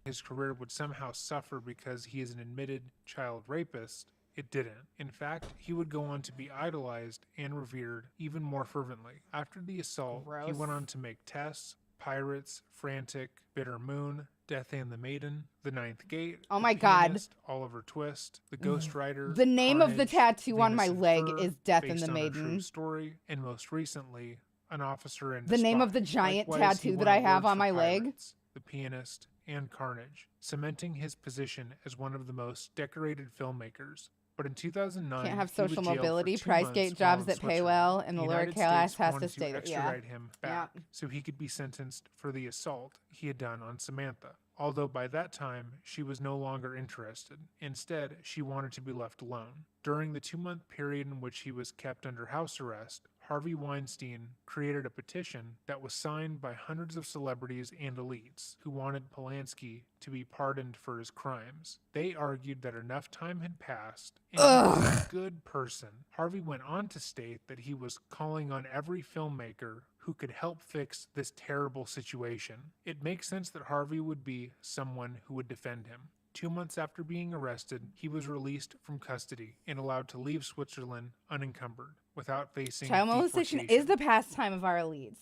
His career would somehow suffer because he is an admitted child rapist. It didn't. In fact, he would go on to be idolized and revered even more fervently. After the assault, Gross. he went on to make Tess, Pirates, Frantic, Bitter Moon, Death and the Maiden, The Ninth Gate, Oh The my God. Pianist, Oliver Twist, The Ghost Rider. The name of the Carnage, tattoo on my Venus and leg Fur, is Death and based the on a true Maiden. story, and most recently, An Officer and a The name Spy. of the giant Likewise, he tattoo won that I have awards on for my leg. Pirates, The Pianist, and Carnage, cementing his position as one of the most decorated filmmakers. But in 2009, Can't have he was social jailed for mobility, 2 price months gate while jobs in that pay Switzerland. well, and the The lower United class States has to wanted stay there. extradite him back Yeah. so he could be sentenced for the assault he had done on Samantha. Although by that time, she was no longer interested. Instead, she wanted to be left alone. During the 2-month period in which he was kept under house arrest, Harvey Weinstein created a petition that was signed by hundreds of celebrities and elites who wanted Polanski to be pardoned for his crimes. They argued that enough time had passed and he was a good person. Harvey went on to state that he was calling on every filmmaker who could help fix this terrible situation. It makes sense that Harvey would be someone who would defend him. 2 months after being arrested, he was released from custody and allowed to leave Switzerland unencumbered without facing Child molestation is the pastime of our elites.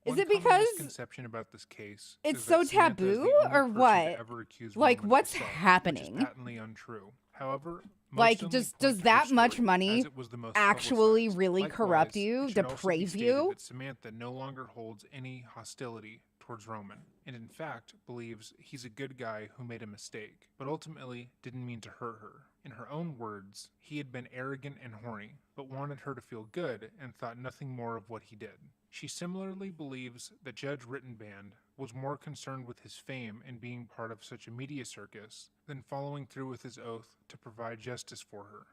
Is One it common because misconception about this case it's is so that Samantha is the taboo, only or person to what? ever accuse Like, Roman of what's assault, which is happening? patently untrue. However, most Like, only does point to her that much story, money as it was the most actually publicized. really Likewise, corrupt you, it should also be deprave stated you? that Samantha no longer holds any hostility towards Roman, and in fact believes he's a good guy who made a mistake, but ultimately didn't mean to hurt her. In her own words, he had been arrogant and horny, but wanted her to feel good and thought nothing more of what he did. She similarly believes that Judge Rittenband was more concerned with his fame and being part of such a media circus than following through with his oath to provide justice for her.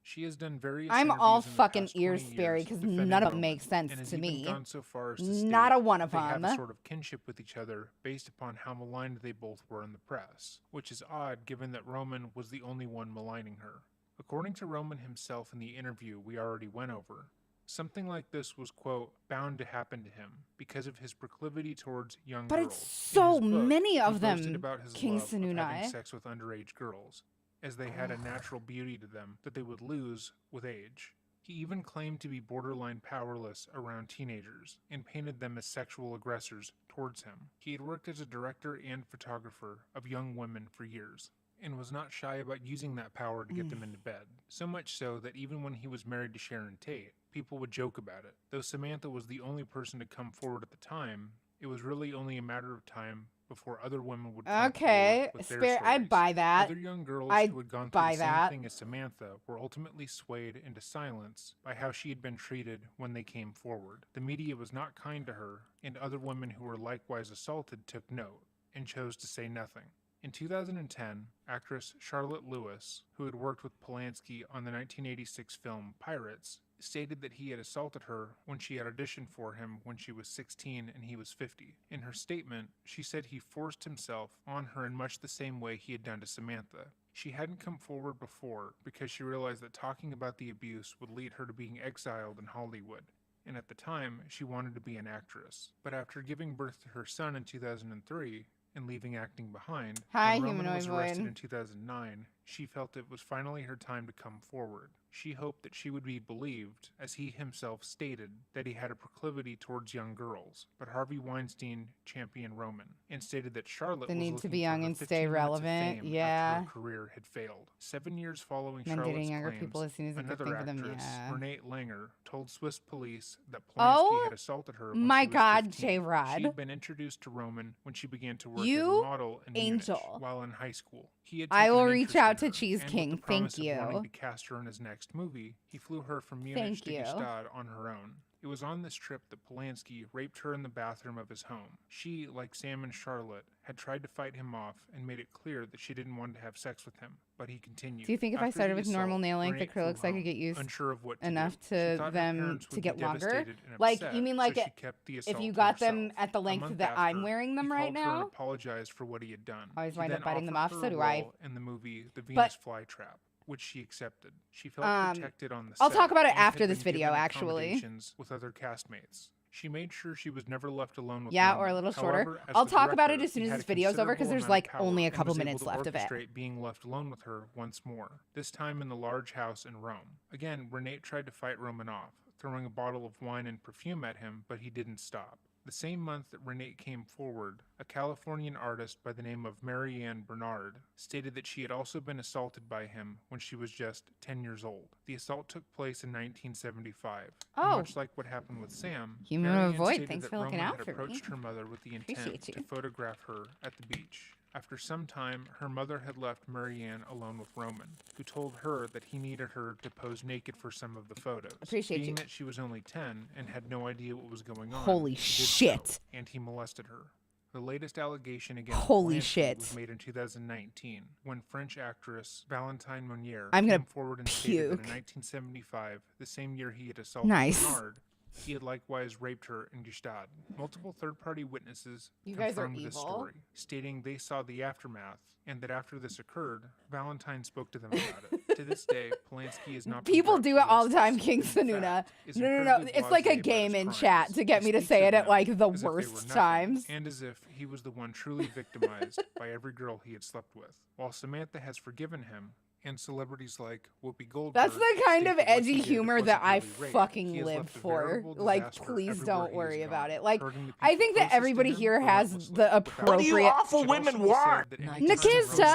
She has done various I'm interviews all in the fucking past 20 ears, Sperry, years because defending none of them Roman, make sense and has to even me. gone so far as to state Not a one of they have them. a sort of kinship with each other based upon how maligned they both were in the press, which is odd given that Roman was the only one maligning her. According to Roman himself in the interview we already went over, something like this was, quote, bound to happen to him because of his proclivity towards young But girls. it's In so his book, many of he them, boasted about his King love of having Sununai. sex with underage girls, as they had a natural beauty to them that they would lose with age. He even claimed to be borderline powerless around teenagers and painted them as sexual aggressors towards him. He had worked as a director and photographer of young women for years, and was not shy about using that power to get them into bed. So much so that even when he was married to Sharon Tate, people would joke about it. Though Samantha was the only person to come forward at the time, it was really only a matter of time before other women would come forward with their stories. I'd buy that. Other young girls I'd who had gone through buy the same that. thing as Samantha were ultimately swayed into silence by how she had been treated when they came forward. The media was not kind to her, and other women who were likewise assaulted took note and chose to say nothing. In 2010, actress Charlotte Lewis, who had worked with Polanski on the 1986 film Pirates, stated that he had assaulted her when she had auditioned for him when she was 16 and he was 50. In her statement, she said he forced himself on her in much the same way he had done to Samantha. She hadn't come forward before because she realized that talking about the abuse would lead her to being exiled in Hollywood, and at the time, she wanted to be an actress. But after giving birth to her son in 2003, and leaving acting behind, Hi, when Roman humanoid was arrested void. in 2009, she felt it was finally her time to come forward. She hoped that she would be believed, as he himself stated that he had a proclivity towards young girls. But Harvey Weinstein championed Roman, and stated that Charlotte The was need looking to be for young her and 15 stay minutes of relevant, fame yeah. after her career had failed. 7 years following And then Charlotte's dating younger claims, people as soon as a good another thing for them, actress, yeah. Renee Langer, told Swiss police that Polanski Oh, had assaulted her when my she was God, 15. J-Rod. She had been introduced to Roman when she began to work as a You model in angel. Munich while in high school. He had I taken will an reach interest out in to her, Cheese and King. with the promise Thank of wanting you. to cast her in his next movie, he flew her from Munich Thank to you. Gstaad on her own. It was on this trip that Polanski raped her in the bathroom of his home. She, like Sam and Charlotte, had tried to fight him off and made it clear that she didn't want to have sex with him, but he continued. Do you think if I After started the with normal assault, nail length Renee acrylics, flew I could get home, used unsure of what to enough do. She to thought her them parents to would get be longer? devastated and Like, upset, you mean so like she kept the if assault you to got them herself. at the A length month that I'm after, wearing them he right called her and now? apologized for what he had done. I always He wind then up biting them offered off, her so a do I. role in the movie The Venus Flytrap, which she accepted. She felt protected on the I'll set talk about it and after had this been video, given actually. accommodations with other castmates. She made sure she was never left alone with Yeah, Roman. or a little shorter. However, as I'll the talk about it director, as soon he as had this a video's over, because considerable there's amount like of power only a and couple was able minutes to left of it. orchestrate being left alone with her once more, this time in the large house in Rome. Again, Renee tried to fight Roman off, throwing a bottle of wine and perfume at him, but he didn't stop. The same month that Renee came forward, a Californian artist by the name of Marianne Bernard stated that she had also been assaulted by him when she was just 10 years old. The assault took place in 1975. And Oh. much like what happened with Sam, Human Marianne Avoid, stated thanks that for looking Roman out had for me. approached her mother with the intent Appreciate to you. photograph her at the beach. After some time, her mother had left Marianne alone with Roman, who told her that he needed her to pose naked for some of the photos. Appreciate Being you. that she was only 10 and had no idea what was going on, Holy she did shit. so, and he molested her. The latest allegation against Holy Polanski shit. was made in 2019 when French actress Valentine Monnier I'm came gonna forward and stated that in puke. 1975, the same year he had assaulted Nice. Bernard, he had likewise raped her in Gstaad. Multiple third-party witnesses You guys are confirmed this evil. story, stating they saw the aftermath and that after this occurred, Valentine spoke to them about it. To this day, Polanski is not. People do it all the time, justice. King In Sanuna. fact, is No. incredibly It's like a blasé about game his in crimes. chat to get He me to speaks say of it at them like the as if they were worst nothing, times. and as if he was the one truly victimized by every girl he had slept with. While Samantha has forgiven him, and celebrities like Whoopi Goldberg. That's the kind state of that what edgy he did humor wasn't that I really rape. fucking He has live left a for. veritable Like, disaster please everywhere don't he worry has about gone, it. Like, hurting the I people think that closest to everybody him here has relentlessly, the without appropriate. What do you awful It should women also be said want? that in Nikista? Nikista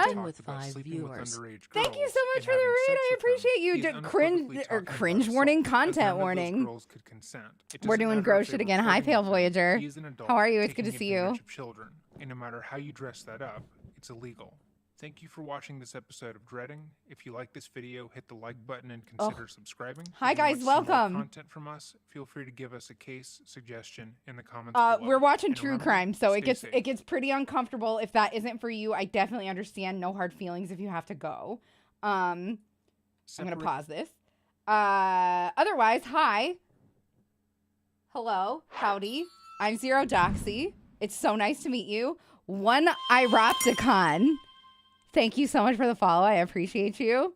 Kristen with talked about 5 sleeping with viewers. underage Thank you girls so much and for the having raid. sex I with them. appreciate you. He is Cringe unequivocally or talking about cringe assault, warning, as content none of those warning. girls could consent. It We're doesn't doing matter gross if they shit were again. Hi, flirting Pale with him. Voyager. He is an adult How are you? It's good to taking see you. advantage of children, and no matter how you dress that up, it's illegal. Thank you for watching this episode of Dreading. If you like this video, hit the like button and consider subscribing. Hi, If you guys, want some more welcome. content from us, feel free to give us a case suggestion in the comments below. We're watching And true remember, crime, so stay safe. it gets pretty uncomfortable. If that isn't for you, I definitely understand. No hard feelings if you have to go. I'm gonna Separate- pause this. Otherwise, hi. Hello. Howdy. I'm Zero Doxy. It's so nice to meet you. One Iropticon. Thank you so much for the follow. I appreciate you.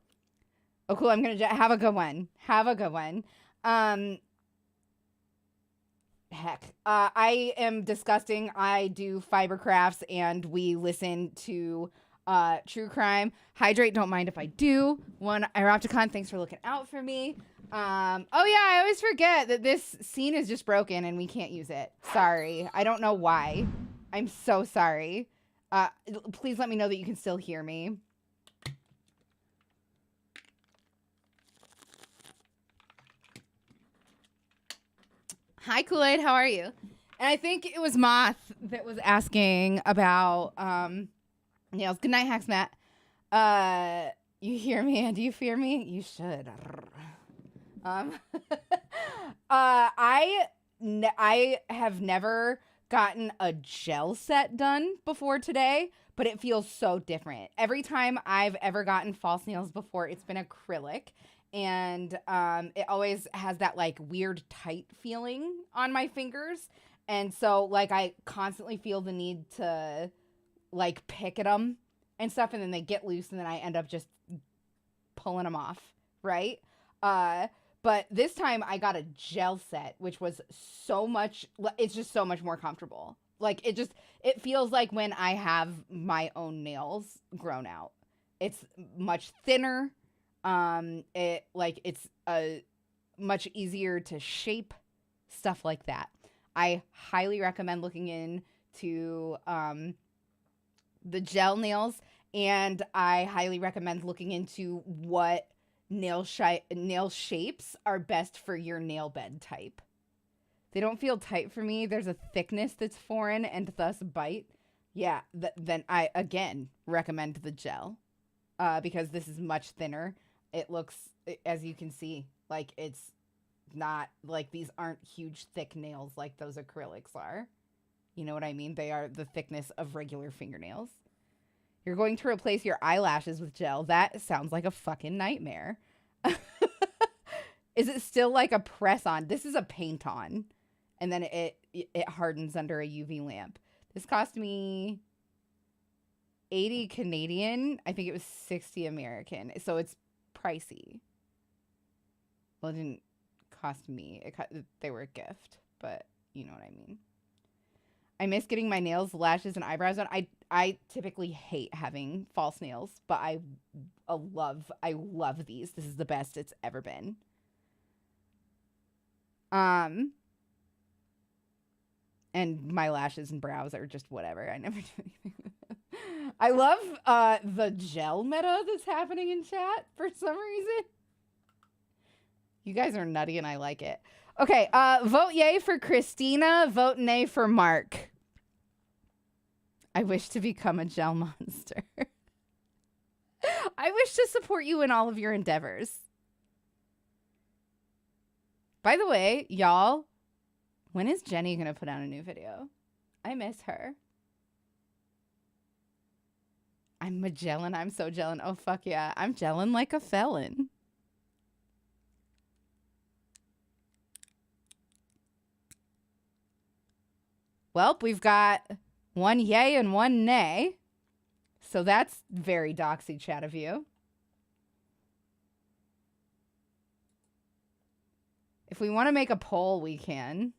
Oh, cool. I'm going to have a good one. Have a good one. Heck. I am disgusting. I do fiber crafts and we listen to true crime. Hydrate, don't mind if I do. One Iropticon, thanks for looking out for me. Oh yeah, I always forget that this scene is just broken and we can't use it. Sorry. I don't know why. I'm so sorry. Please let me know that you can still hear me. Hi, Kool-Aid. How are you? And I think it was Moth that was asking about nails. Good night, Hacks Matt. You hear me and do you fear me? You should. I have never gotten a gel set done before today, but it feels so different. Every time I've ever gotten false nails before, it's been acrylic. And it always has that like weird tight feeling on my fingers. And so like I constantly feel the need to like pick at them and stuff. And then they get loose and then I end up just pulling them off. Right. But this time I got a gel set, which was so much, it's just so much more comfortable. Like it feels like when I have my own nails grown out. It's much thinner. It's much easier to shape, stuff like that. I highly recommend looking into the gel nails, and I highly recommend looking into what nail shapes are best for your nail bed type. They don't feel tight for me. There's a thickness that's foreign and thus bite. Yeah, then I again recommend the gel because this is much thinner. It looks, as you can see, like it's not like these aren't huge thick nails like those acrylics are. You know what I mean? They are the thickness of regular fingernails. You're going to replace your eyelashes with gel. That sounds like a fucking nightmare. Is it still like a press on? This is a paint on. And then it hardens under a UV lamp. This cost me 80 Canadian. I think it was 60 American. So it's pricey. Well, it didn't cost me. They were a gift, but you know what I mean. I miss getting my nails, lashes, and eyebrows done. I typically hate having false nails, but I love these. This is the best it's ever been. And my lashes and brows are just whatever. I never do anything with them. I love the gel meta that's happening in chat for some reason. You guys are nutty and I like it. Okay, vote yay for Christina, vote nay for Mark. I wish to become a gel monster. I wish to support you in all of your endeavors. By the way, y'all, when is Jenny going to put out a new video? I miss her. I'm Magellan. I'm so gelling. Oh, fuck yeah. I'm gelling like a felon. Well, we've got one yay and one nay. So that's very doxy chat of you. If we want to make a poll, we can.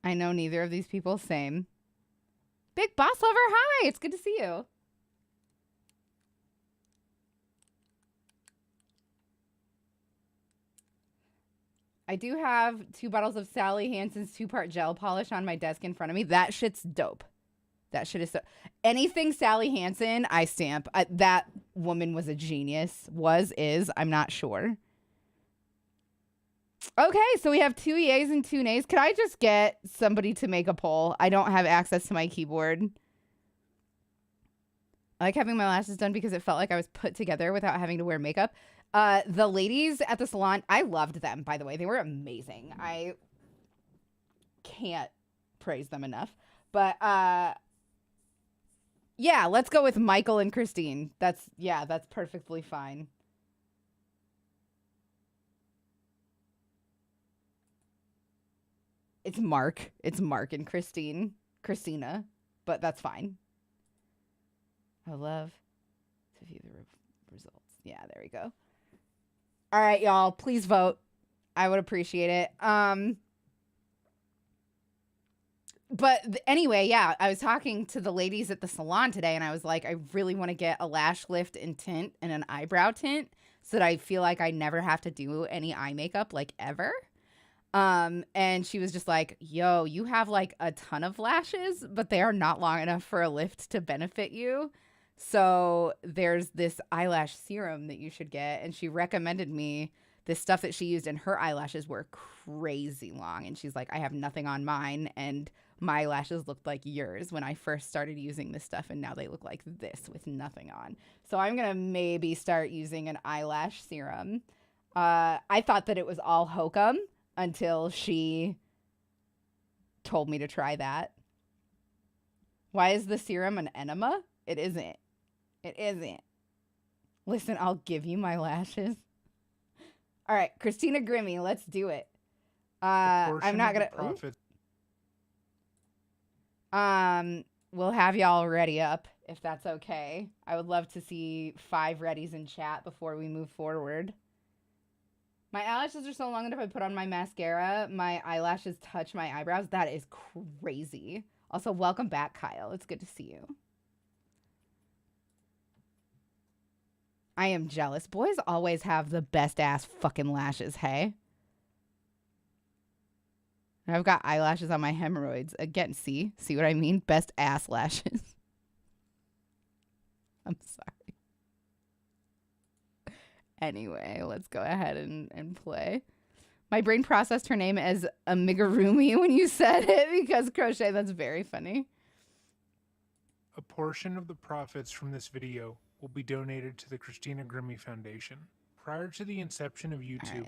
I know neither of these people. Same. Big Boss Lover, hi. It's good to see you. I do have 2 bottles of Sally Hansen's 2-part gel polish on my desk in front of me. That shit's dope. That shit is so... Anything Sally Hansen, I stamp. That woman was a genius. Is. I'm not sure. Okay, so we have 2 yays and 2 nays. Could I just get somebody to make a poll? I don't have access to my keyboard. I like having my lashes done because it felt like I was put together without having to wear makeup. The ladies at the salon, I loved them, by the way. They were amazing. I can't praise them enough. But yeah, let's go with Michael and Christine. That's perfectly fine. It's Mark and Christina, but that's fine. I love to view the results. Yeah, there we go. All right, y'all, please vote. I would appreciate it. But anyway, yeah, I was talking to the ladies at the salon today, and I was like, I really want to get a lash lift and tint and an eyebrow tint so that I feel like I never have to do any eye makeup, like, ever. And she was just like, yo, you have like a ton of lashes, but they are not long enough for a lift to benefit you. So there's this eyelash serum that you should get. And she recommended me this stuff that she used, and her eyelashes were crazy long. And she's like, I have nothing on mine, and my lashes looked like yours when I first started using this stuff, and now they look like this with nothing on. So I'm going to maybe start using an eyelash serum. I thought that it was all hokum until she told me to try that. Why is the serum an enema? It isn't. It isn't. Listen, I'll give you my lashes. All right, Christina Grimmie, let's do it. I'm not gonna. We'll have y'all ready up if that's okay. I would love to see 5 readies in chat before we move forward. My eyelashes are so long that if I put on my mascara, my eyelashes touch my eyebrows. That is crazy. Also, welcome back, Kyle. It's good to see you. I am jealous. Boys always have the best ass fucking lashes, hey? I've got eyelashes on my hemorrhoids. Again, see what I mean? Best ass lashes. I'm sorry. Anyway, let's go ahead and play. My brain processed her name as Amigurumi when you said it because Crochet, that's very funny. A portion of the profits from this video will be donated to the Christina Grimmie Foundation. Prior to the inception of YouTube,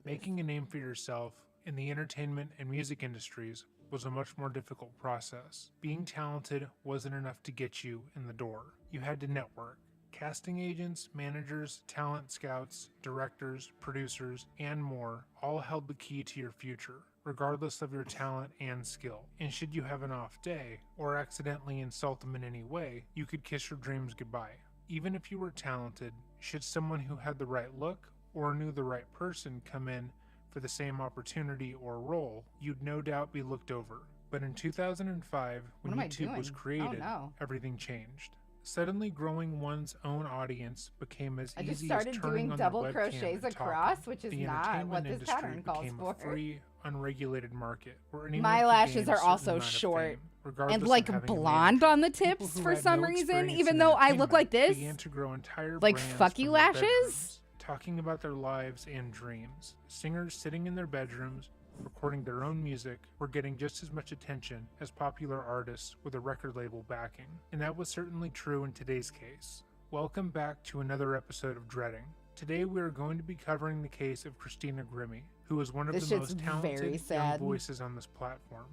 making a name for yourself in the entertainment and music industries was a much more difficult process. Being talented wasn't enough to get you in the door. You had to network. Casting agents, managers, talent scouts, directors, producers, and more all held the key to your future, regardless of your talent and skill. And should you have an off day, or accidentally insult them in any way, you could kiss your dreams goodbye. Even if you were talented, should someone who had the right look or knew the right person come in for the same opportunity or role, you'd no doubt be looked over. But in 2005, when YouTube was created, everything changed. Suddenly growing one's own audience became as easy as turning on the webcam and talking. I just started doing double crochets across, which is not what this pattern calls for. A free, unregulated market where anyone my lashes are also short and like blonde on the tips for some reason, even though I look like this. Began to grow entire like fuck you lashes. Talking about their lives and dreams. Singers sitting in their bedrooms recording their own music were getting just as much attention as popular artists with a record label backing. And that was certainly true in today's case. Welcome back to another episode of Dreading. Today we are going to be covering the case of Christina Grimmie, who is one of the most talented young voices on this platform.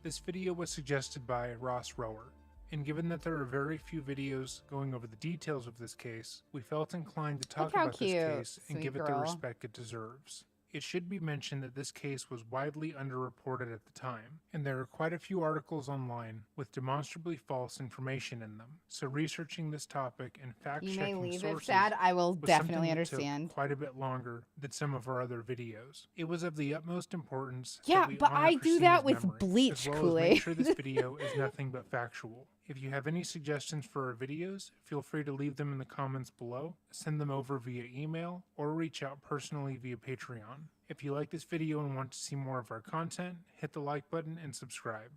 This video was suggested by Ross Rower, and given that there are very few videos going over the details of this case, we felt inclined to talk about this case and give it the respect it deserves. It should be mentioned that this case was widely underreported at the time, and there are quite a few articles online with demonstrably false information in them. So researching this topic and fact-checking sources I will definitely understand. Took quite a bit longer than some of our other videos. It was of the utmost importance. Yeah, that we but I do that with bleach, as well Kool-Aid. As make sure this video is nothing but factual. If you have any suggestions for our videos, feel free to leave them in the comments below, send them over via email, or reach out personally via Patreon. If you like this video and want to see more of our content, hit the like button and subscribe.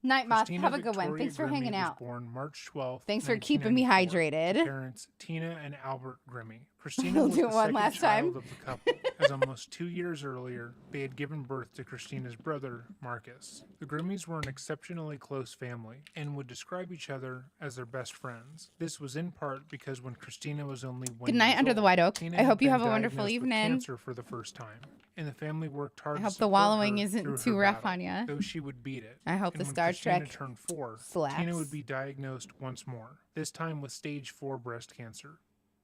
Night Moth, have a good one. Thanks for hanging out. Born March 12th, thanks for keeping me hydrated. Parents Tina and Albert Grimmie. Christina We'll was do the one second last child time. of the couple, as almost 2 years earlier, they had given birth to Christina's brother, Marcus. The Grimmies were an exceptionally close family and would describe each other as their best friends. This was in part because when Christina was only 1 Good year night under the old, white oak. Tina I had hope you been have a wonderful diagnosed with evening. cancer for the first time, and the family worked hard I to hope the support wallowing her isn't through too her rough battle, on ya. though she would beat it. I hope And the when Star Christina Trek turned 4, slaps. Tina would be diagnosed once more, this time with stage 4 breast cancer.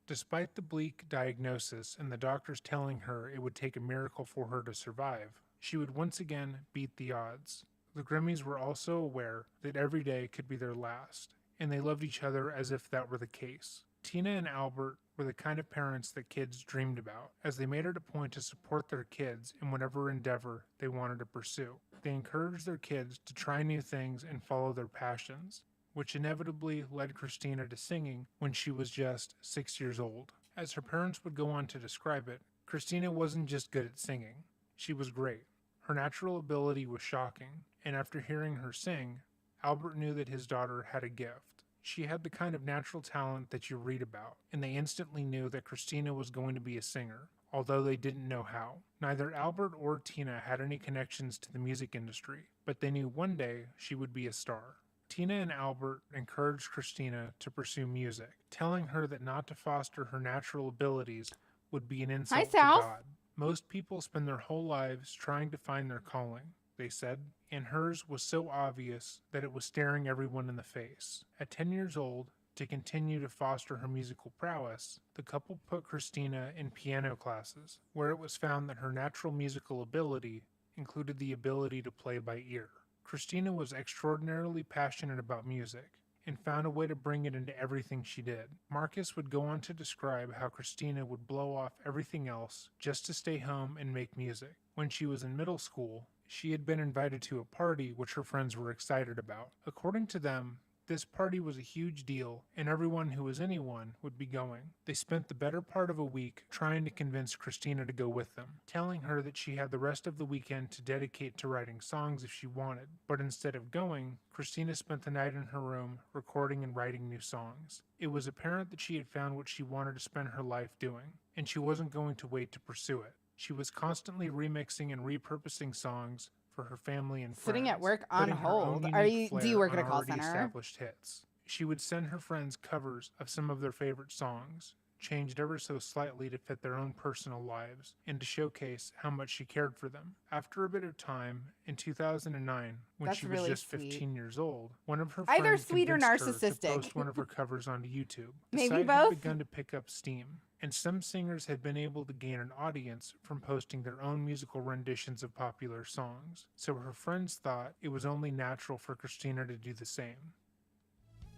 Despite the bleak diagnosis and the doctors telling her it would take a miracle for her to survive, she would once again beat the odds. The Grimmies were also aware that every day could be their last, and they loved each other as if that were the case. Tina and Albert were the kind of parents that kids dreamed about, as they made it a point to support their kids in whatever endeavor they wanted to pursue. They encouraged their kids to try new things and follow their passions, which inevitably led Christina to singing when she was just 6 years old. As her parents would go on to describe it, Christina wasn't just good at singing, she was great. Her natural ability was shocking, and after hearing her sing, Albert knew that his daughter had a gift. She had the kind of natural talent that you read about, and they instantly knew that Christina was going to be a singer, although they didn't know how. Neither Albert or Tina had any connections to the music industry, but they knew one day she would be a star. Tina and Albert encouraged Christina to pursue music, telling her that not to foster her natural abilities would be an insult to South. God. Most people spend their whole lives trying to find their calling, they said, and hers was so obvious that it was staring everyone in the face. At 10 years old, to continue to foster her musical prowess, the couple put Christina in piano classes, where it was found that her natural musical ability included the ability to play by ear. Christina was extraordinarily passionate about music and found a way to bring it into everything she did. Marcus would go on to describe how Christina would blow off everything else just to stay home and make music. When she was in middle school, she had been invited to a party which her friends were excited about. According to them, this party was a huge deal, and everyone who was anyone would be going. They spent the better part of a week trying to convince Christina to go with them, telling her that she had the rest of the weekend to dedicate to writing songs if she wanted. But instead of going, Christina spent the night in her room recording and writing new songs. It was apparent that she had found what she wanted to spend her life doing, and she wasn't going to wait to pursue it. She was constantly remixing and repurposing songs for her family and friends. Sitting at work on putting her own hold. unique Do you flair work at on a call already center? established hits. She would send her friends covers of some of their favorite songs, changed ever so slightly to fit their own personal lives and to showcase how much she cared for them. After a bit of time, in 2009, when That's she was really just sweet. 15 years old, one of her Either friends sweet or convinced her narcissistic. to post one of her covers onto YouTube. The Maybe site both. had begun to pick up steam, and some singers had been able to gain an audience from posting their own musical renditions of popular songs. So her friends thought it was only natural for Christina to do the same.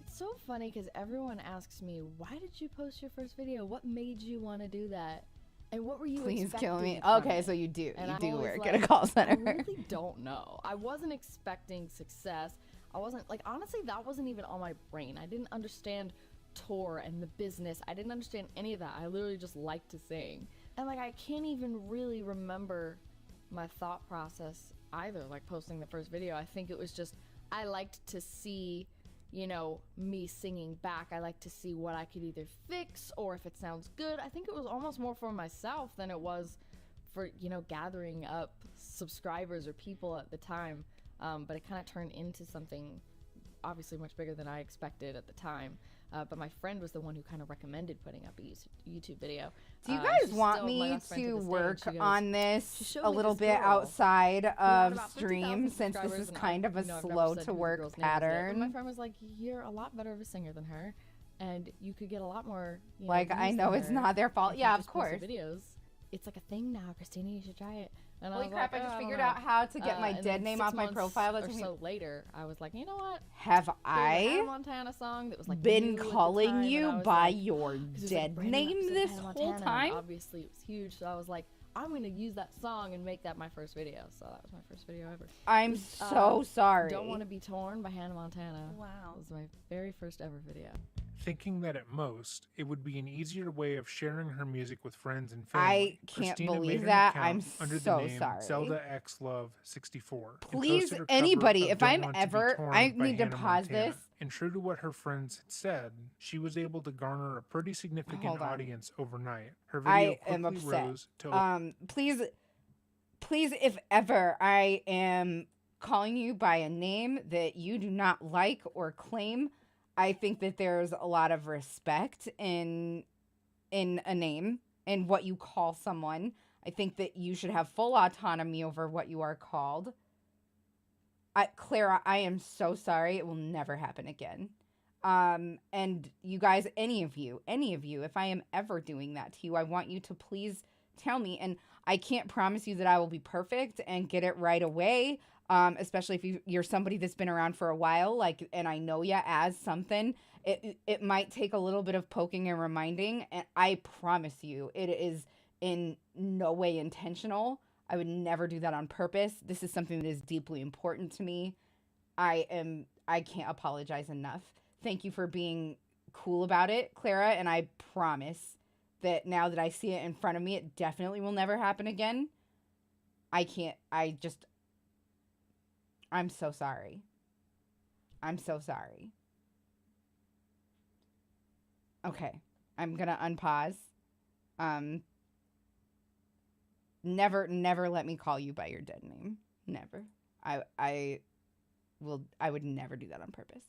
It's so funny because everyone asks me, why did you post your first video? What made you want to do that? And what were you Please expecting kill me. from Okay, it? so you do. And You I'm do always work like, at a call center. I really don't know. I wasn't expecting success. I wasn't, like, honestly, that wasn't even on my brain. I didn't understand tour and the business. I didn't understand any of that. I literally just liked to sing. And, like, I can't even really remember my thought process either, like posting the first video. I think it was just, I liked to see, you know, me singing back. I like to see what I could either fix or if it sounds good. I think it was almost more for myself than it was for, you know, gathering up subscribers or people at the time. But it kind of turned into something obviously much bigger than I expected at the time. But my friend was the one who kind of recommended putting up a YouTube video. Do you guys She's want still my me best friend to this day, and work she goes, on she this showed a me little this bit girl outside who had of about 50,000 stream, since this subscribers, is and kind of a I've never slow said to who the work girl's name is yet. And my pattern? friend was like, you're a lot better of a singer than her, and you could get a lot more, you know, Like, I views know than it's her not their fault. if you Yeah, of just posted course. videos. It's like a thing now, Christina, you should try it. And Holy I was crap, like, I just don't figured know." out how to get my And dead then name 6 off my months profile. That or took me- so later, I was like, you know what? Have There's a I Hannah Montana song that was like been new at the calling time, and you I was by like, your 'cause it was, like, dead brand new name episode of this Hannah whole Montana, and time? obviously it was huge, so I was like, I'm gonna use that song and make that my first video. So that was my first video ever. I'm It was, so sorry. Don't Want to Be Torn by Hannah Montana. Wow. It was my very first ever video. thinking that at most, it would be an easier way of sharing her music with friends and family. I can't Christina believe made an that. account I'm under so the name sorry. Zelda X Love 64. and Please, posted her cover anybody, of if Don't I'm Want to Be ever, Torn I by need to Hannah pause Montana. this. And true to what her friends had said, she was able to garner a pretty significant Hold on. audience overnight. Her video I am quickly upset. rose to Please, if ever I am calling you by a name that you do not like or claim, I think that there's a lot of respect in a name and what you call someone. I think that you should have full autonomy over what you are called. Clara, I am so sorry. It will never happen again. And you guys, any of you, if I am ever doing that to you, I want you to please tell me. And I can't promise you that I will be perfect and get it right away. Especially if you're somebody that's been around for a while, like, and I know you as something, it might take a little bit of poking and reminding. And I promise you, it is in no way intentional. I would never do that on purpose. This is something that is deeply important to me. I can't apologize enough. Thank you for being cool about it, Clara, and I promise that now that I see it in front of me, it definitely will never happen again. I'm so sorry. I'm so sorry. Okay, I'm gonna unpause. Never let me call you by your dead name. Never. I would never do that on purpose.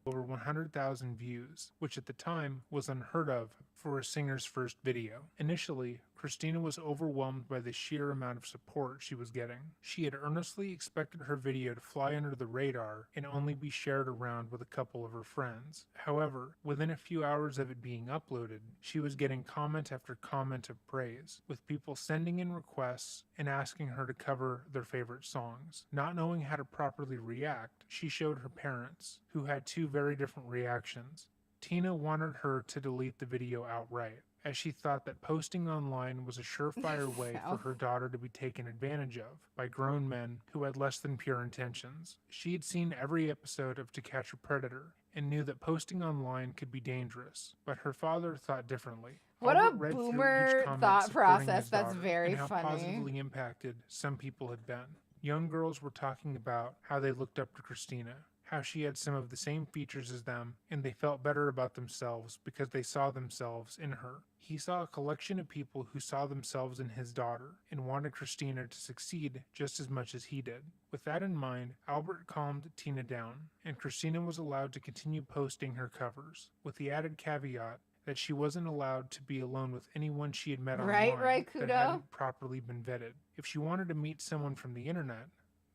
over 100,000 views, which at the time was unheard of for a singer's first video. Initially, Christina was overwhelmed by the sheer amount of support she was getting. She had earnestly expected her video to fly under the radar and only be shared around with a couple of her friends. However, within a few hours of it being uploaded, she was getting comment after comment of praise, with people sending in requests and asking her to cover their favorite songs. Not knowing how to properly react, she showed her parents, who had two very different reactions. Tina wanted her to delete the video outright, as she thought that posting online was a surefire way for her daughter to be taken advantage of by grown men who had less than pure intentions. She had seen every episode of To Catch a Predator and knew that posting online could be dangerous, but her father thought differently. What Albert a read through boomer each comment thought supporting process. his That's daughter very and how funny. positively impacted some people had been. Young girls were talking about how they looked up to Christina, how she had some of the same features as them, and they felt better about themselves because they saw themselves in her. He saw a collection of people who saw themselves in his daughter and wanted Christina to succeed just as much as he did. With that in mind, Albert calmed Tina down, and Christina was allowed to continue posting her covers, with the added caveat that she wasn't allowed to be alone with anyone she had met online Right, that Kudo. hadn't properly been vetted. If she wanted to meet someone from the internet,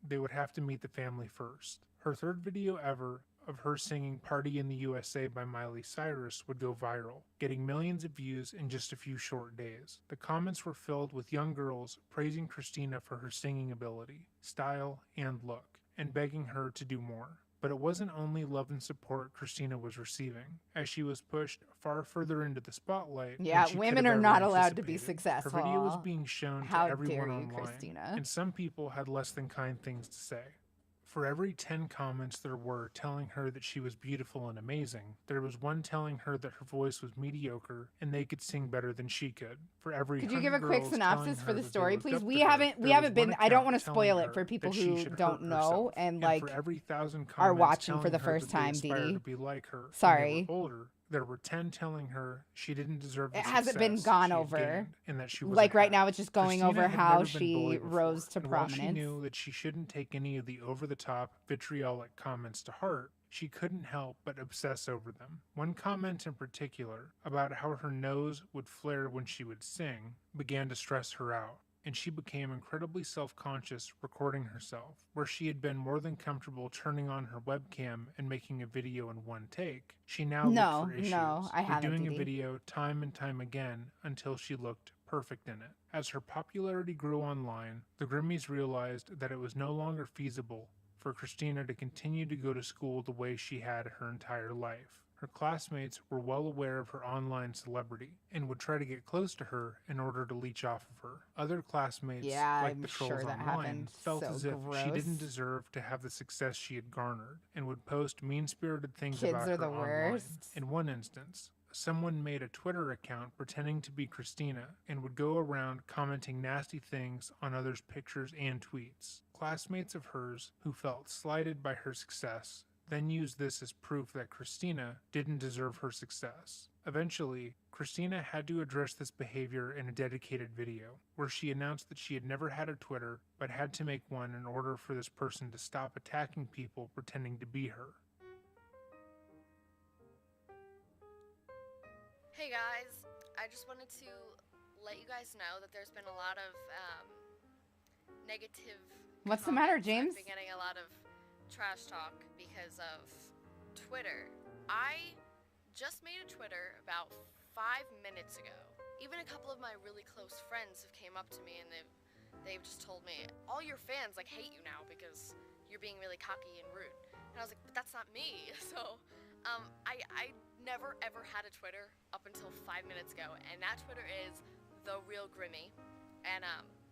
they would have to meet the family first. Her third video ever of her singing Party in the USA by Miley Cyrus would go viral, getting millions of views in just a few short days. The comments were filled with young girls praising Christina for her singing ability, style, and look, and begging her to do more. But it wasn't only love and support Christina was receiving, as she was pushed far further into the spotlight. Yeah, than she women could have are ever not allowed to be anticipated. successful. Her video was being shown How to everyone dare you, online, Christina. and some people had less than kind things to say. For every 10 comments there were telling her that she was beautiful and amazing, there was one telling her that her voice was mediocre and they could sing better than she could. For every Could you give a 100 quick girls synopsis telling for her the that they story, looked please? up We to her, haven't there was been. one I don't account want to telling spoil her it for people that she who should don't hurt know herself. and for like every 1,000 are comments watching for telling the her first that they time, aspired Dee. to be like her when they Sorry. were older, there were 10 telling her she didn't deserve the It hasn't been success gone she had over. gained and that she wasn't Like right had. now, it's just going Christina over had how never been she bullied before, rose to and while she prominence. knew that she shouldn't take any of the over-the-top vitriolic comments to heart, she couldn't help but obsess over them. One comment in particular, about how her nose would flare when she would sing, began to stress her out, and she became incredibly self-conscious recording herself. Where she had been more than comfortable turning on her webcam and making a video in one take, she now looked for issues, I haven't, redoing a Dee. video time and time again until she looked perfect in it. As her popularity grew online, the Grammys realized that it was no longer feasible for Christina to continue to go to school the way she had her entire life. Her classmates were well aware of her online celebrity and would try to get close to her in order to leech off of her. Other classmates, like I'm the sure trolls that online, happened. felt So as if she didn't gross. deserve to have the success she had garnered and would post mean-spirited things Kids about are her the online. worst. In one instance, someone made a Twitter account pretending to be Christina and would go around commenting nasty things on others' pictures and tweets. Classmates of hers who felt slighted by her success then used this as proof that Christina didn't deserve her success. Eventually, Christina had to address this behavior in a dedicated video, where she announced that she had never had a Twitter, but had to make one in order for this person to stop attacking people pretending to be her. Hey guys, I just wanted to let you guys know that there's been a lot of negative. What's the matter, comments. James? I've been getting a lot of trash talk because of Twitter. I just made a Twitter about 5 minutes ago. Even a couple of my really close friends have came up to me and they've just told me, all your fans like hate you now because you're being really cocky and rude. And I was like, but that's not me. So I never ever had a Twitter up until 5 minutes ago, and that Twitter is The Real Grimmy. And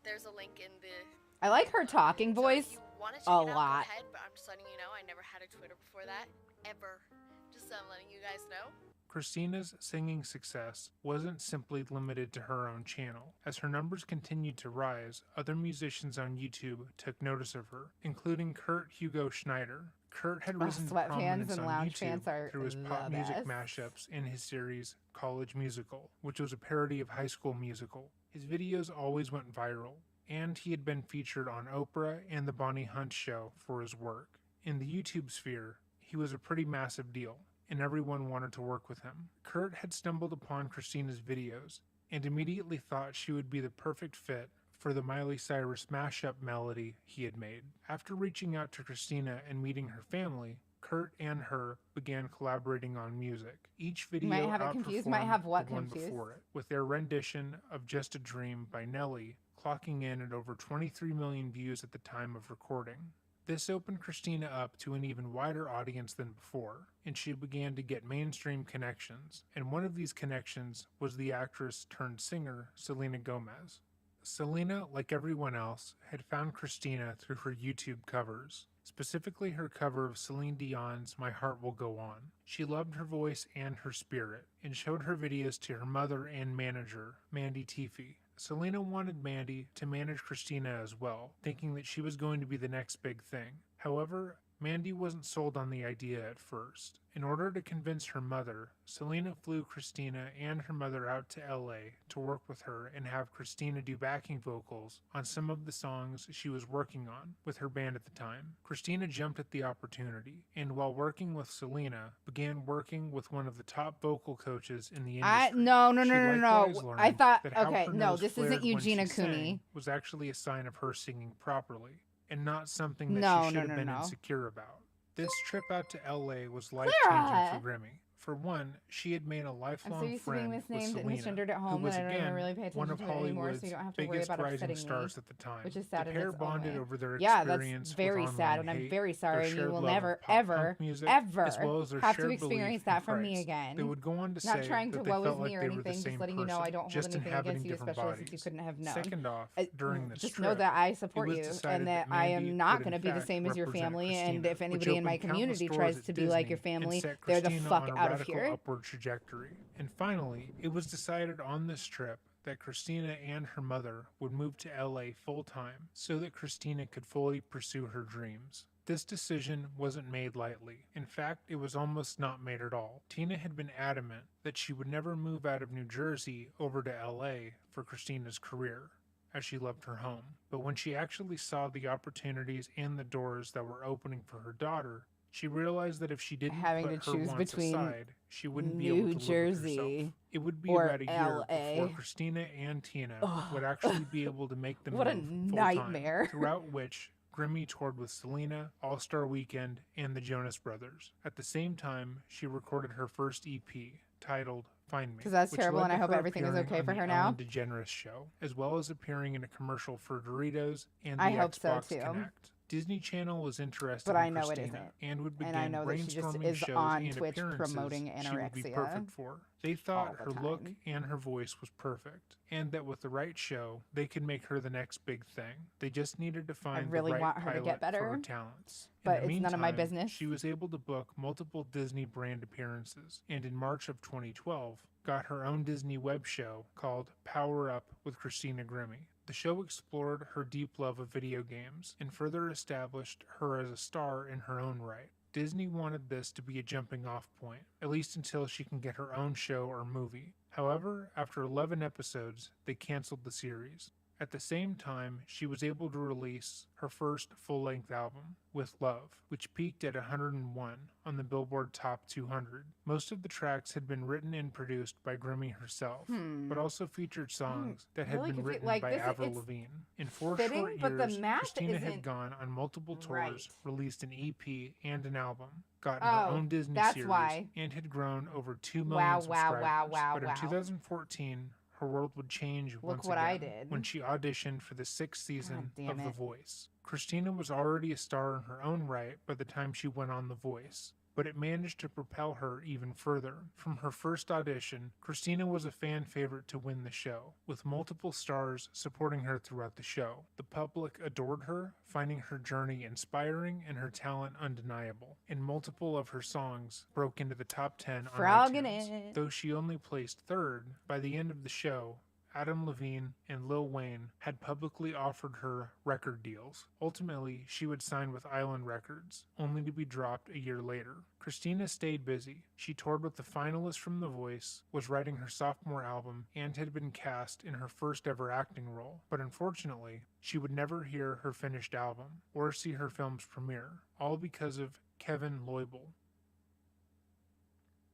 there's a link in the I like her talking voice so if you wanna check a it out, lot. go ahead, but I'm just letting you know I never had a Twitter before that, ever. Just letting you guys know. Christina's singing success wasn't simply limited to her own channel. As her numbers continued to rise, other musicians on YouTube took notice of her, including Kurt Hugo Schneider. Kurt had risen to Sweatpants prominence and on lounge YouTube pants are through his the pop music best. mashups in his series College Musical, which was a parody of High School Musical. His videos always went viral, and he had been featured on Oprah and The Bonnie Hunt Show for his work. In the YouTube sphere, he was a pretty massive deal, and everyone wanted to work with him. Kurt had stumbled upon Christina's videos and immediately thought she would be the perfect fit for the Miley Cyrus mashup melody he had made. After reaching out to Christina and meeting her family, Kurt and her began collaborating on music. Each video Might have it confused. Might outperformed have what the one confused? before it, with their rendition of Just a Dream by Nelly clocking in at over 23 million views at the time of recording. This opened Christina up to an even wider audience than before, and she began to get mainstream connections, and one of these connections was the actress turned singer Selena Gomez. Selena, like everyone else, had found Christina through her YouTube covers, specifically her cover of Celine Dion's My Heart Will Go On. She loved her voice and her spirit, and showed her videos to her mother and manager, Mandy Teefey. Selena wanted Mandy to manage Christina as well, thinking that she was going to be the next big thing. However, Mandy wasn't sold on the idea at first. In order to convince her mother, Selena flew Christina and her mother out to LA to work with her and have Christina do backing vocals on some of the songs she was working on with her band at the time. Christina jumped at the opportunity, and while working with Selena, began working with one of the top vocal coaches in the industry. No. She likewise learned I thought, that how okay, her no, nose this flared isn't when Eugenia she sang Cooney. was actually a sign of her singing properly, and not something that No, she should no, have been no. insecure about. This trip out to LA was life-changing for Grimmy. For one, she had made a I'm lifelong so used to being friend with misnamed and Selena, misgendered at home who was that I don't again even really pay one attention of to it anymore, so Hollywood's you don't have to worry biggest about rising upsetting me. stars at the time. Which is sad The in pair its own bonded way. over their Yeah, experience that's very with sad, online and I'm hate, very their sorry. You shared will love of never, pop-punk ever, music, ever as well as their have to shared experience belief in that from me Christ. again. They would go on to Not say trying to that they woe felt with like me or they were the anything, same just letting you know person, I don't hold just anything inhabiting against you, different especially since you bodies. couldn't have known. Second off, during this Just trip, know that I it support was you decided and that that I Mandy am not would going to in be the fact same as your represent family, and Christina, if which anybody in my opened countless community doors tries at to be like your Disney and family, set they're the Christina fuck on a out of radical here. upward trajectory. And finally, it was decided on this trip that Christina and her mother would move to LA full-time so that Christina could fully pursue her dreams. This decision wasn't made lightly. In fact, it was almost not made at all. Tina had been adamant that she would never move out of New Jersey over to LA for Christina's career, as she loved her home. But when she actually saw the opportunities and the doors that were opening for her daughter, she realized that if she didn't Having put to her choose wants between aside, she wouldn't be New able to live with herself. Jersey It would be or about a year LA. before Christina and Tina would actually be able to make the What a move full-time, nightmare. throughout which Grimmy toured with Selena, All-Star Weekend, and the Jonas Brothers. At the same time, she recorded her first EP, titled Find Me. 'Cause that's which terrible, led and I to hope her everything is appearing okay on for the her now. Ellen DeGeneres Show, as well as appearing in a commercial for Doritos and the I hope so, Xbox too. Connect. Disney Channel was interested But I in know it Christina isn't. and would And I begin know that she just brainstorming is shows on and Twitch appearances promoting she would be anorexia perfect for. They thought all the her look time. and her voice was perfect, and that with the right show, they could make her the next big thing. They just needed to find really the right want her to pilot get better, for her talents. but In the it's none of my meantime, business. she was able to book multiple Disney brand appearances, and in March of 2012, got her own Disney web show called Power Up with Christina Grimmie. The show explored her deep love of video games and further established her as a star in her own right. Disney wanted this to be a jumping off point, at least until she can get her own show or movie. However, after 11 episodes, they canceled the series. At the same time, she was able to release her first full-length album, With Love, which peaked at 101 on the Billboard Top 200. Most of the tracks had been written and produced by Grimmie herself, but also featured songs that had been written by Avril Lavigne. In 4 short years, Christina had gone on multiple tours, released an EP and an album, gotten her own Disney series, and had grown over 2 million subscribers. But in 2014, her world would change once again when she auditioned for the 6th season of The Voice. Christina was already a star in her own right by the time she went on The Voice, but it managed to propel her even further. From her first audition, Christina was a fan favorite to win the show, with multiple stars supporting her throughout the show. The public adored her, finding her journey inspiring and her talent undeniable, and multiple of her songs broke into the top 10 on iTunes. Though she only placed 3rd, by the end of the show, Adam Levine and Lil Wayne had publicly offered her record deals. Ultimately, she would sign with Island Records, only to be dropped a year later. Christina stayed busy. She toured with the finalists from The Voice, was writing her sophomore album, and had been cast in her first ever acting role. But unfortunately, she would never hear her finished album or see her film's premiere, all because of Kevin Loibl.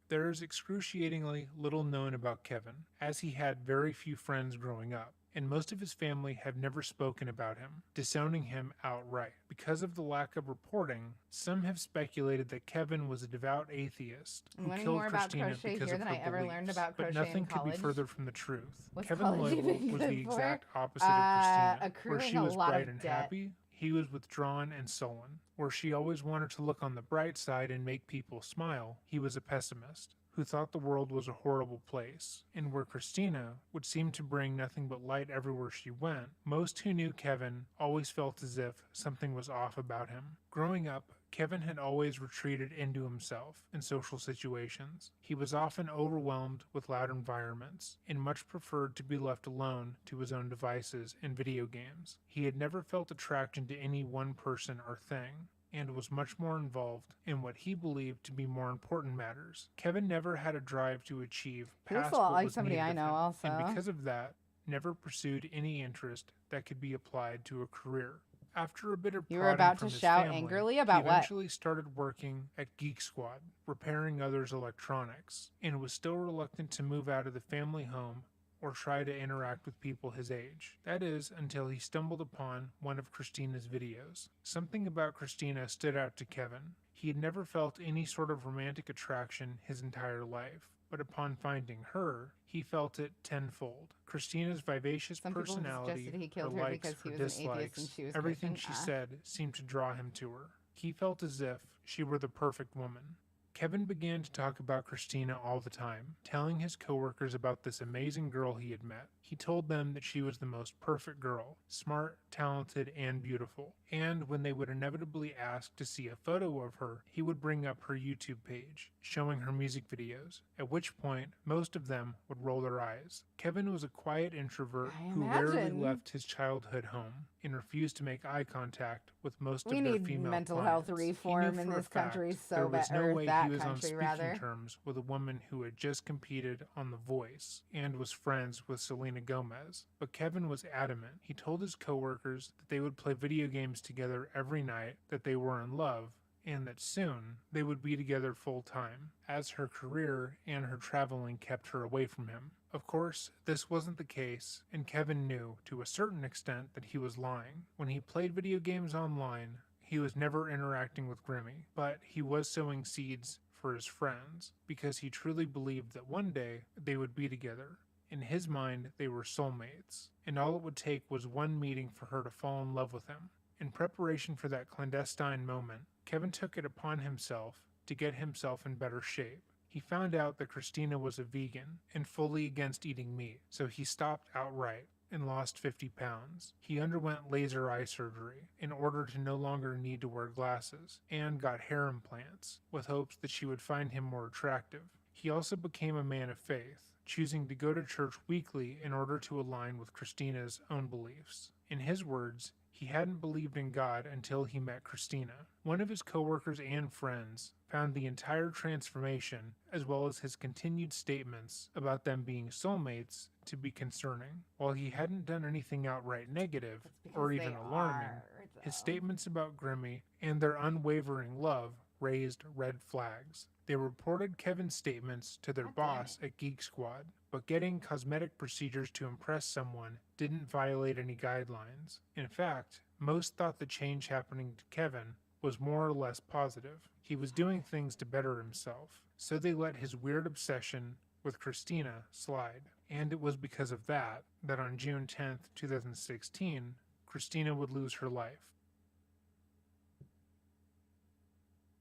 There is excruciatingly little known about Kevin, as he had very few friends growing up, and most of his family have never spoken about him, disowning him outright. Because of the lack of reporting, some have speculated that Kevin was a devout atheist who killed Christina because of her beliefs, but nothing could be further from the truth. Kevin Loibl was the exact opposite of Christina, where she was bright and happy. He was withdrawn and sullen. Where she always wanted to look on the bright side and make people smile, he was a pessimist who thought the world was a horrible place. And where Christina would seem to bring nothing but light everywhere she went, most who knew Kevin always felt as if something was off about him. Growing up, Kevin had always retreated into himself in social situations. He was often overwhelmed with loud environments and much preferred to be left alone to his own devices and video games. He had never felt attraction to any one person or thing, and was much more involved in what he believed to be more important matters. Kevin never had a drive to achieve past what was needed of him, and because of that, never pursued any interest that could be applied to a career. After a bit of prodding from his family, he eventually started working at Geek Squad, repairing others' electronics, and was still reluctant to move out of the family home or try to interact with people his age. That is, until he stumbled upon one of Christina's videos. Something about Christina stood out to Kevin. He had never felt any sort of romantic attraction his entire life, but upon finding her, he felt it tenfold. Christina's vivacious personality, her likes, her dislikes, everything she said seemed to draw him to her. He felt as if she were the perfect woman. Kevin began to talk about Christina all the time, telling his coworkers about this amazing girl he had met. He told them that she was the most perfect girl, smart, talented, and beautiful. And when they would inevitably ask to see a photo of her, he would bring up her YouTube page, showing her music videos, at which point most of them would roll their eyes. Kevin was a quiet introvert who rarely left his childhood home and refused to make eye contact with most of their female clients. We need mental health reform in this country so bad, or that country rather. There was no way he was on speaking terms with a woman who had just competed on The Voice and was friends with Selena Gomez. But Kevin was adamant. He told his coworkers that they would play video games together every night, that they were in love, and that soon they would be together full time, as her career and her traveling kept her away from him. Of course, this wasn't the case, and Kevin knew, to a certain extent, that he was lying. When he played video games online, he was never interacting with Grimmie, but he was sowing seeds for his friends, because he truly believed that one day they would be together. In his mind, they were soulmates, and all it would take was one meeting for her to fall in love with him. In preparation for that clandestine moment, Kevin took it upon himself to get himself in better shape. He found out that Christina was a vegan and fully against eating meat, so he stopped outright and lost 50 pounds. He underwent laser eye surgery in order to no longer need to wear glasses and got hair implants with hopes that she would find him more attractive. He also became a man of faith, choosing to go to church weekly in order to align with Christina's own beliefs. In his words, he hadn't believed in God until he met Christina. One of his coworkers and friends found the entire transformation, as well as his continued statements about them being soulmates, to be concerning. While he hadn't done anything outright negative or even alarming, his statements about Grimmy and their unwavering love raised red flags. They reported Kevin's statements to their boss at Geek Squad, but getting cosmetic procedures to impress someone didn't violate any guidelines. In fact, most thought the change happening to Kevin was more or less positive. He was doing things to better himself, so they let his weird obsession with Christina slide. And it was because of that on June 10th, 2016, Christina would lose her life.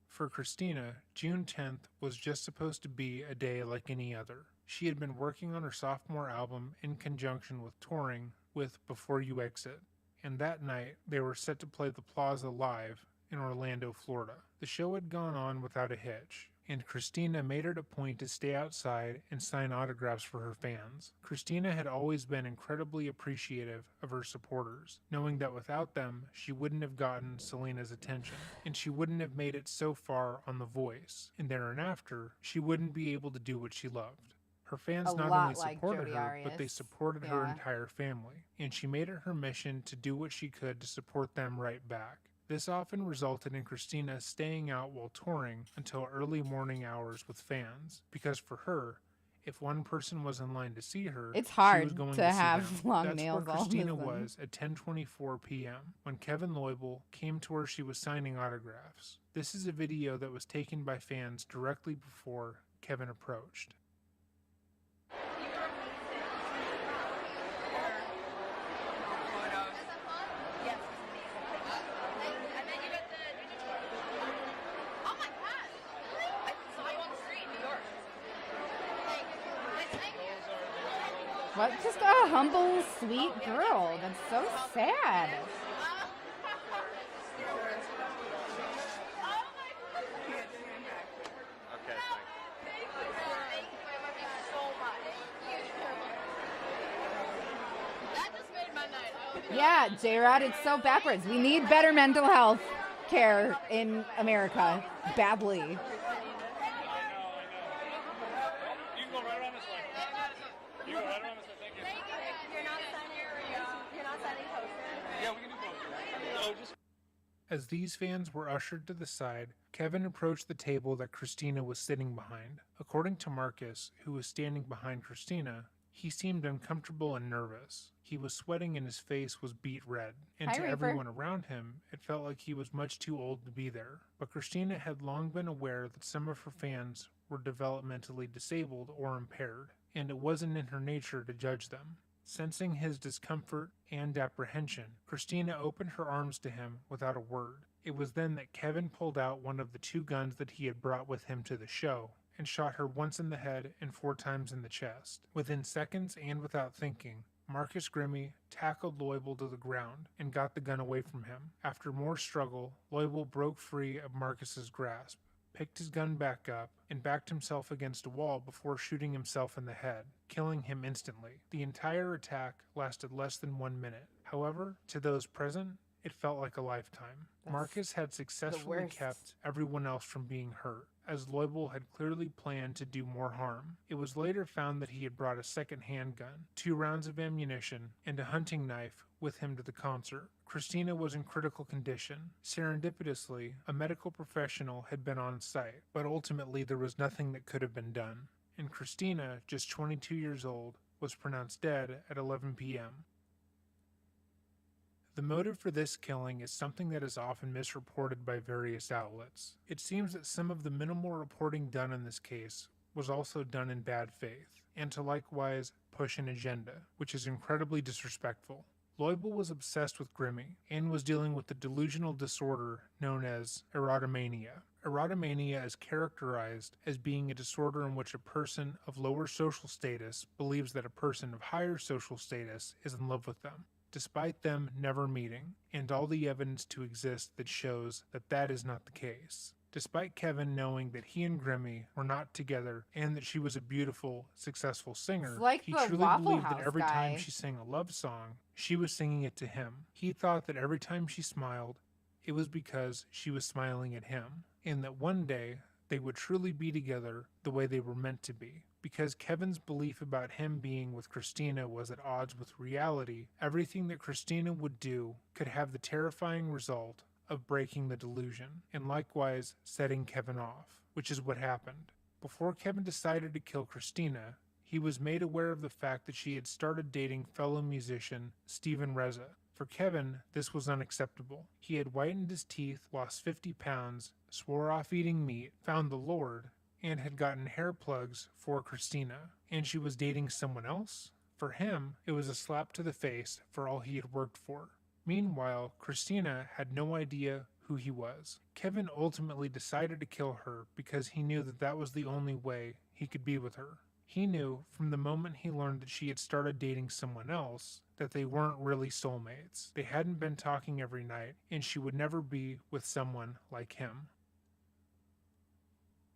For Christina, June 10th was just supposed to be a day like any other. She had been working on her sophomore album in conjunction with touring with Before You Exit, and that night they were set to play the Plaza live in Orlando, Florida. The show had gone on without a hitch, and Christina made it a point to stay outside and sign autographs for her fans. Christina had always been incredibly appreciative of her supporters, knowing that without them, she wouldn't have gotten Selena's attention, and she wouldn't have made it so far on The Voice, and thereafter, she wouldn't be able to do what she loved. Her fans not only supported her, but they supported her entire family, and she made it her mission to do what she could to support them right back. This often resulted in Christina staying out while touring until early morning hours with fans, because for her, if one person was in line to see her, it's she hard was going to to see have them. long That's nails where all Christina of a sudden. was at 10:24 p.m. when Kevin Loibl came to where she was signing autographs. This is a video that was taken by fans directly before Kevin approached. What? Just a humble, sweet girl. That's so sad. Yeah, J-Rod, it's so backwards. We need better mental health care in America. Badly. As these fans were ushered to the side, Kevin approached the table that Christina was sitting behind. According to Marcus, who was standing behind Christina, he seemed uncomfortable and nervous. He was sweating and his face was beet red. And to everyone around him, it felt like he was much too old to be there. But Christina had long been aware that some of her fans were developmentally disabled or impaired, and it wasn't in her nature to judge them. Sensing his discomfort and apprehension, Christina opened her arms to him without a word. It was then that Kevin pulled out one of the 2 guns that he had brought with him to the show and shot her once in the head and 4 times in the chest. Within seconds and without thinking, Marcus Grimmy tackled Loibl to the ground and got the gun away from him. After more struggle, Loibl broke free of Marcus's grasp, picked his gun back up, and backed himself against a wall before shooting himself in the head, killing him instantly. The entire attack lasted less than 1 minute. However, to those present, it felt like a lifetime. Marcus had successfully kept everyone else from being hurt, as Loibl had clearly planned to do more harm. It was later found that he had brought a second handgun, 2 rounds of ammunition, and a hunting knife with him to the concert. Christina was in critical condition. Serendipitously, a medical professional had been on site, but ultimately there was nothing that could have been done. And Christina, just 22 years old, was pronounced dead at 11 p.m. The motive for this killing is something that is often misreported by various outlets. It seems that some of the minimal reporting done in this case was also done in bad faith, and to likewise push an agenda, which is incredibly disrespectful. Loibel was obsessed with Grimmy and was dealing with the delusional disorder known as erotomania. Erotomania is characterized as being a disorder in which a person of lower social status believes that a person of higher social status is in love with them, despite them never meeting, and all the evidence to exist that shows that that is not the case. Despite Kevin knowing that he and Grimmy were not together and that she was a beautiful, successful singer, It's like he the truly Waffle believed that House every guy. time she sang a love song, she was singing it to him. He thought that every time she smiled, it was because she was smiling at him, and that one day they would truly be together the way they were meant to be. Because Kevin's belief about him being with Christina was at odds with reality, everything that Christina would do could have the terrifying result of breaking the delusion, and likewise setting Kevin off, which is what happened. Before Kevin decided to kill Christina, he was made aware of the fact that she had started dating fellow musician Steven Reza. For Kevin, this was unacceptable. He had whitened his teeth, lost 50 pounds, swore off eating meat, found the Lord, and had gotten hair plugs for Christina. And she was dating someone else? For him, it was a slap to the face for all he had worked for. Meanwhile, Christina had no idea who he was. Kevin ultimately decided to kill her because he knew that that was the only way he could be with her. He knew from the moment he learned that she had started dating someone else that they weren't really soulmates. They hadn't been talking every night, and she would never be with someone like him.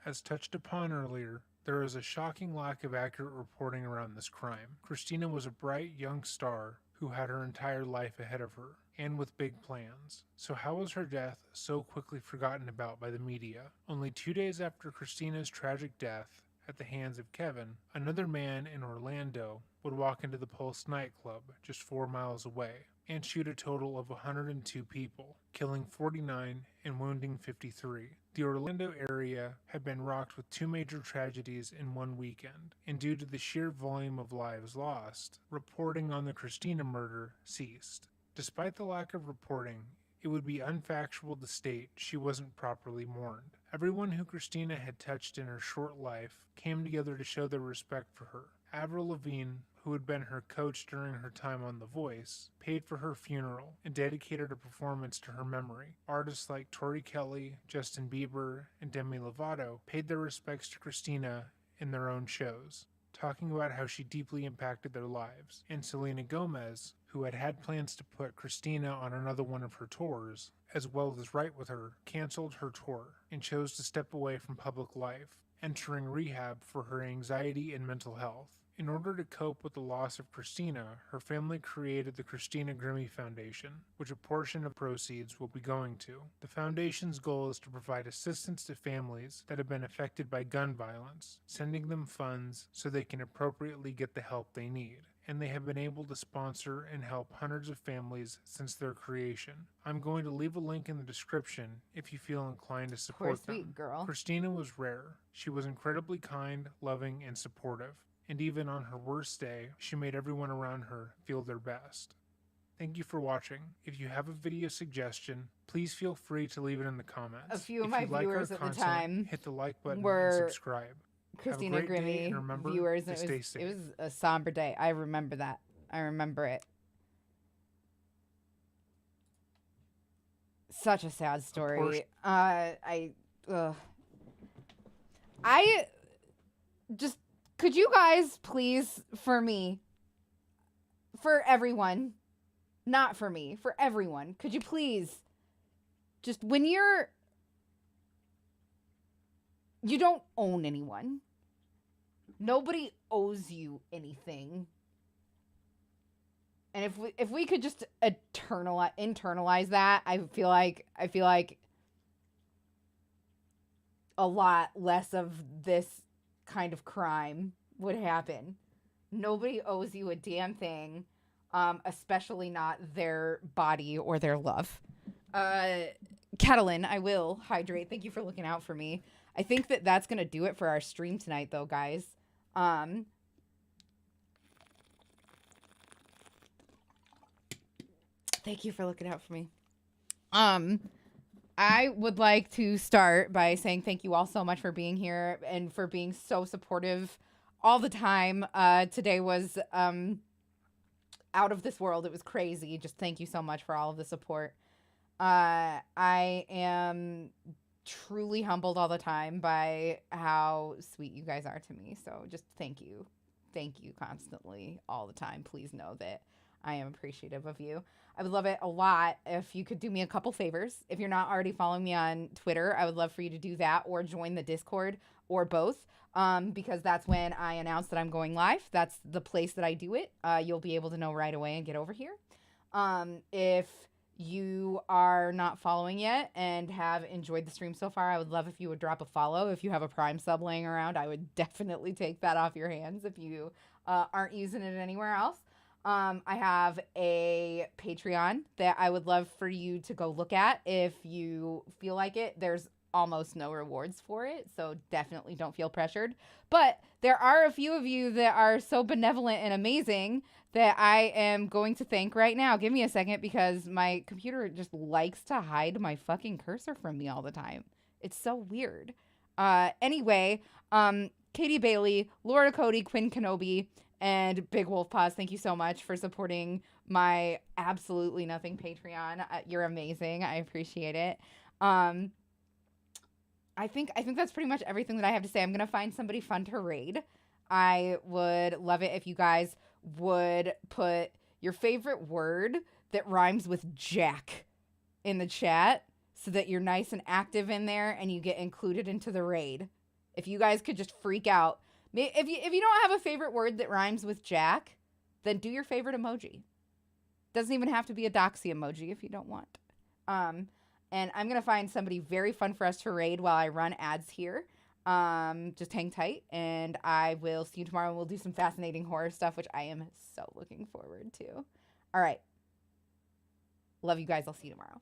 As touched upon earlier, there is a shocking lack of accurate reporting around this crime. Christina was a bright young star who had her entire life ahead of her, and with big plans. So how was her death so quickly forgotten about by the media? Only 2 days after Christina's tragic death at the hands of Kevin, another man in Orlando would walk into the Pulse nightclub just 4 miles away and shoot a total of 102 people, killing 49 and wounding 53. The Orlando area had been rocked with 2 major tragedies in one weekend, and due to the sheer volume of lives lost, reporting on the Christina murder ceased. Despite the lack of reporting, it would be unfactual to state she wasn't properly mourned. Everyone who Christina had touched in her short life came together to show their respect for her. Avril Lavigne, who had been her coach during her time on The Voice, paid for her funeral and dedicated a performance to her memory. Artists like Tori Kelly, Justin Bieber, and Demi Lovato paid their respects to Christina in their own shows, talking about how she deeply impacted their lives. And Selena Gomez, who had plans to put Christina on another one of her tours, as well as write with her, canceled her tour and chose to step away from public life, entering rehab for her anxiety and mental health. In order to cope with the loss of Christina, her family created the Christina Grimmie Foundation, which a portion of proceeds will be going to. The foundation's goal is to provide assistance to families that have been affected by gun violence, sending them funds so they can appropriately get the help they need. And they have been able to sponsor and help hundreds of families since their creation. I'm going to leave a link in the description if you feel inclined to support them. Sweet girl. Christina was rare. She was incredibly kind, loving, and supportive. And even on her worst day, she made everyone around her feel their best. Thank you for watching. If you have a video suggestion, please feel free to leave it in the comments. A few of If my you like our viewers at the content, time hit the like button were and subscribe. Christina Have a great day, Grimmie and remember viewers. to And stay safe. it was a somber day. I remember that. I remember it. Such a sad story. I just, could you guys please, for me, for everyone, not for me, for everyone, could you please, just when you don't own anyone. Nobody owes you anything. And if we could just internalize that, I feel like a lot less of this kind of crime would happen. Nobody owes you a damn thing, especially not their body or their love. Catalin, I will hydrate. Thank you for looking out for me. I think that's going to do it for our stream tonight, though, guys. Thank you for looking out for me. I would like to start by saying thank you all so much for being here and for being so supportive all the time. Today was out of this world. It was crazy. Just thank you so much for all of the support. I am truly humbled all the time by how sweet you guys are to me. So just thank you. Thank you constantly all the time. Please know that I am appreciative of you. I would love it a lot if you could do me a couple favors. If you're not already following me on Twitter, I would love for you to do that or join the Discord or both, because that's when I announce that I'm going live. That's the place that I do it. You'll be able to know right away and get over here. If you are not following yet and have enjoyed the stream so far, I would love if you would drop a follow. If you have a Prime sub laying around, I would definitely take that off your hands if you aren't using it anywhere else. I have a Patreon that I would love for you to go look at if you feel like it. There's almost no rewards for it, so definitely don't feel pressured. But there are a few of you that are so benevolent and amazing that I am going to thank right now. Give me a second because my computer just likes to hide my fucking cursor from me all the time. It's so weird. Anyway, Katie Bailey, Laura Cody, Quinn Kenobi, and Big Wolf Paws, thank you so much for supporting my absolutely nothing Patreon. You're amazing. I appreciate it. I think that's pretty much everything that I have to say. I'm going to find somebody fun to raid. I would love it if you guys would put your favorite word that rhymes with Jack in the chat so that you're nice and active in there and you get included into the raid. If you guys could just freak out. If you don't have a favorite word that rhymes with Jack, then do your favorite emoji. Doesn't even have to be a doxy emoji if you don't want. And I'm going to find somebody very fun for us to raid while I run ads here. Just hang tight, and I will see you tomorrow, and we'll do some fascinating horror stuff, which I am so looking forward to. All right. Love you guys. I'll see you tomorrow.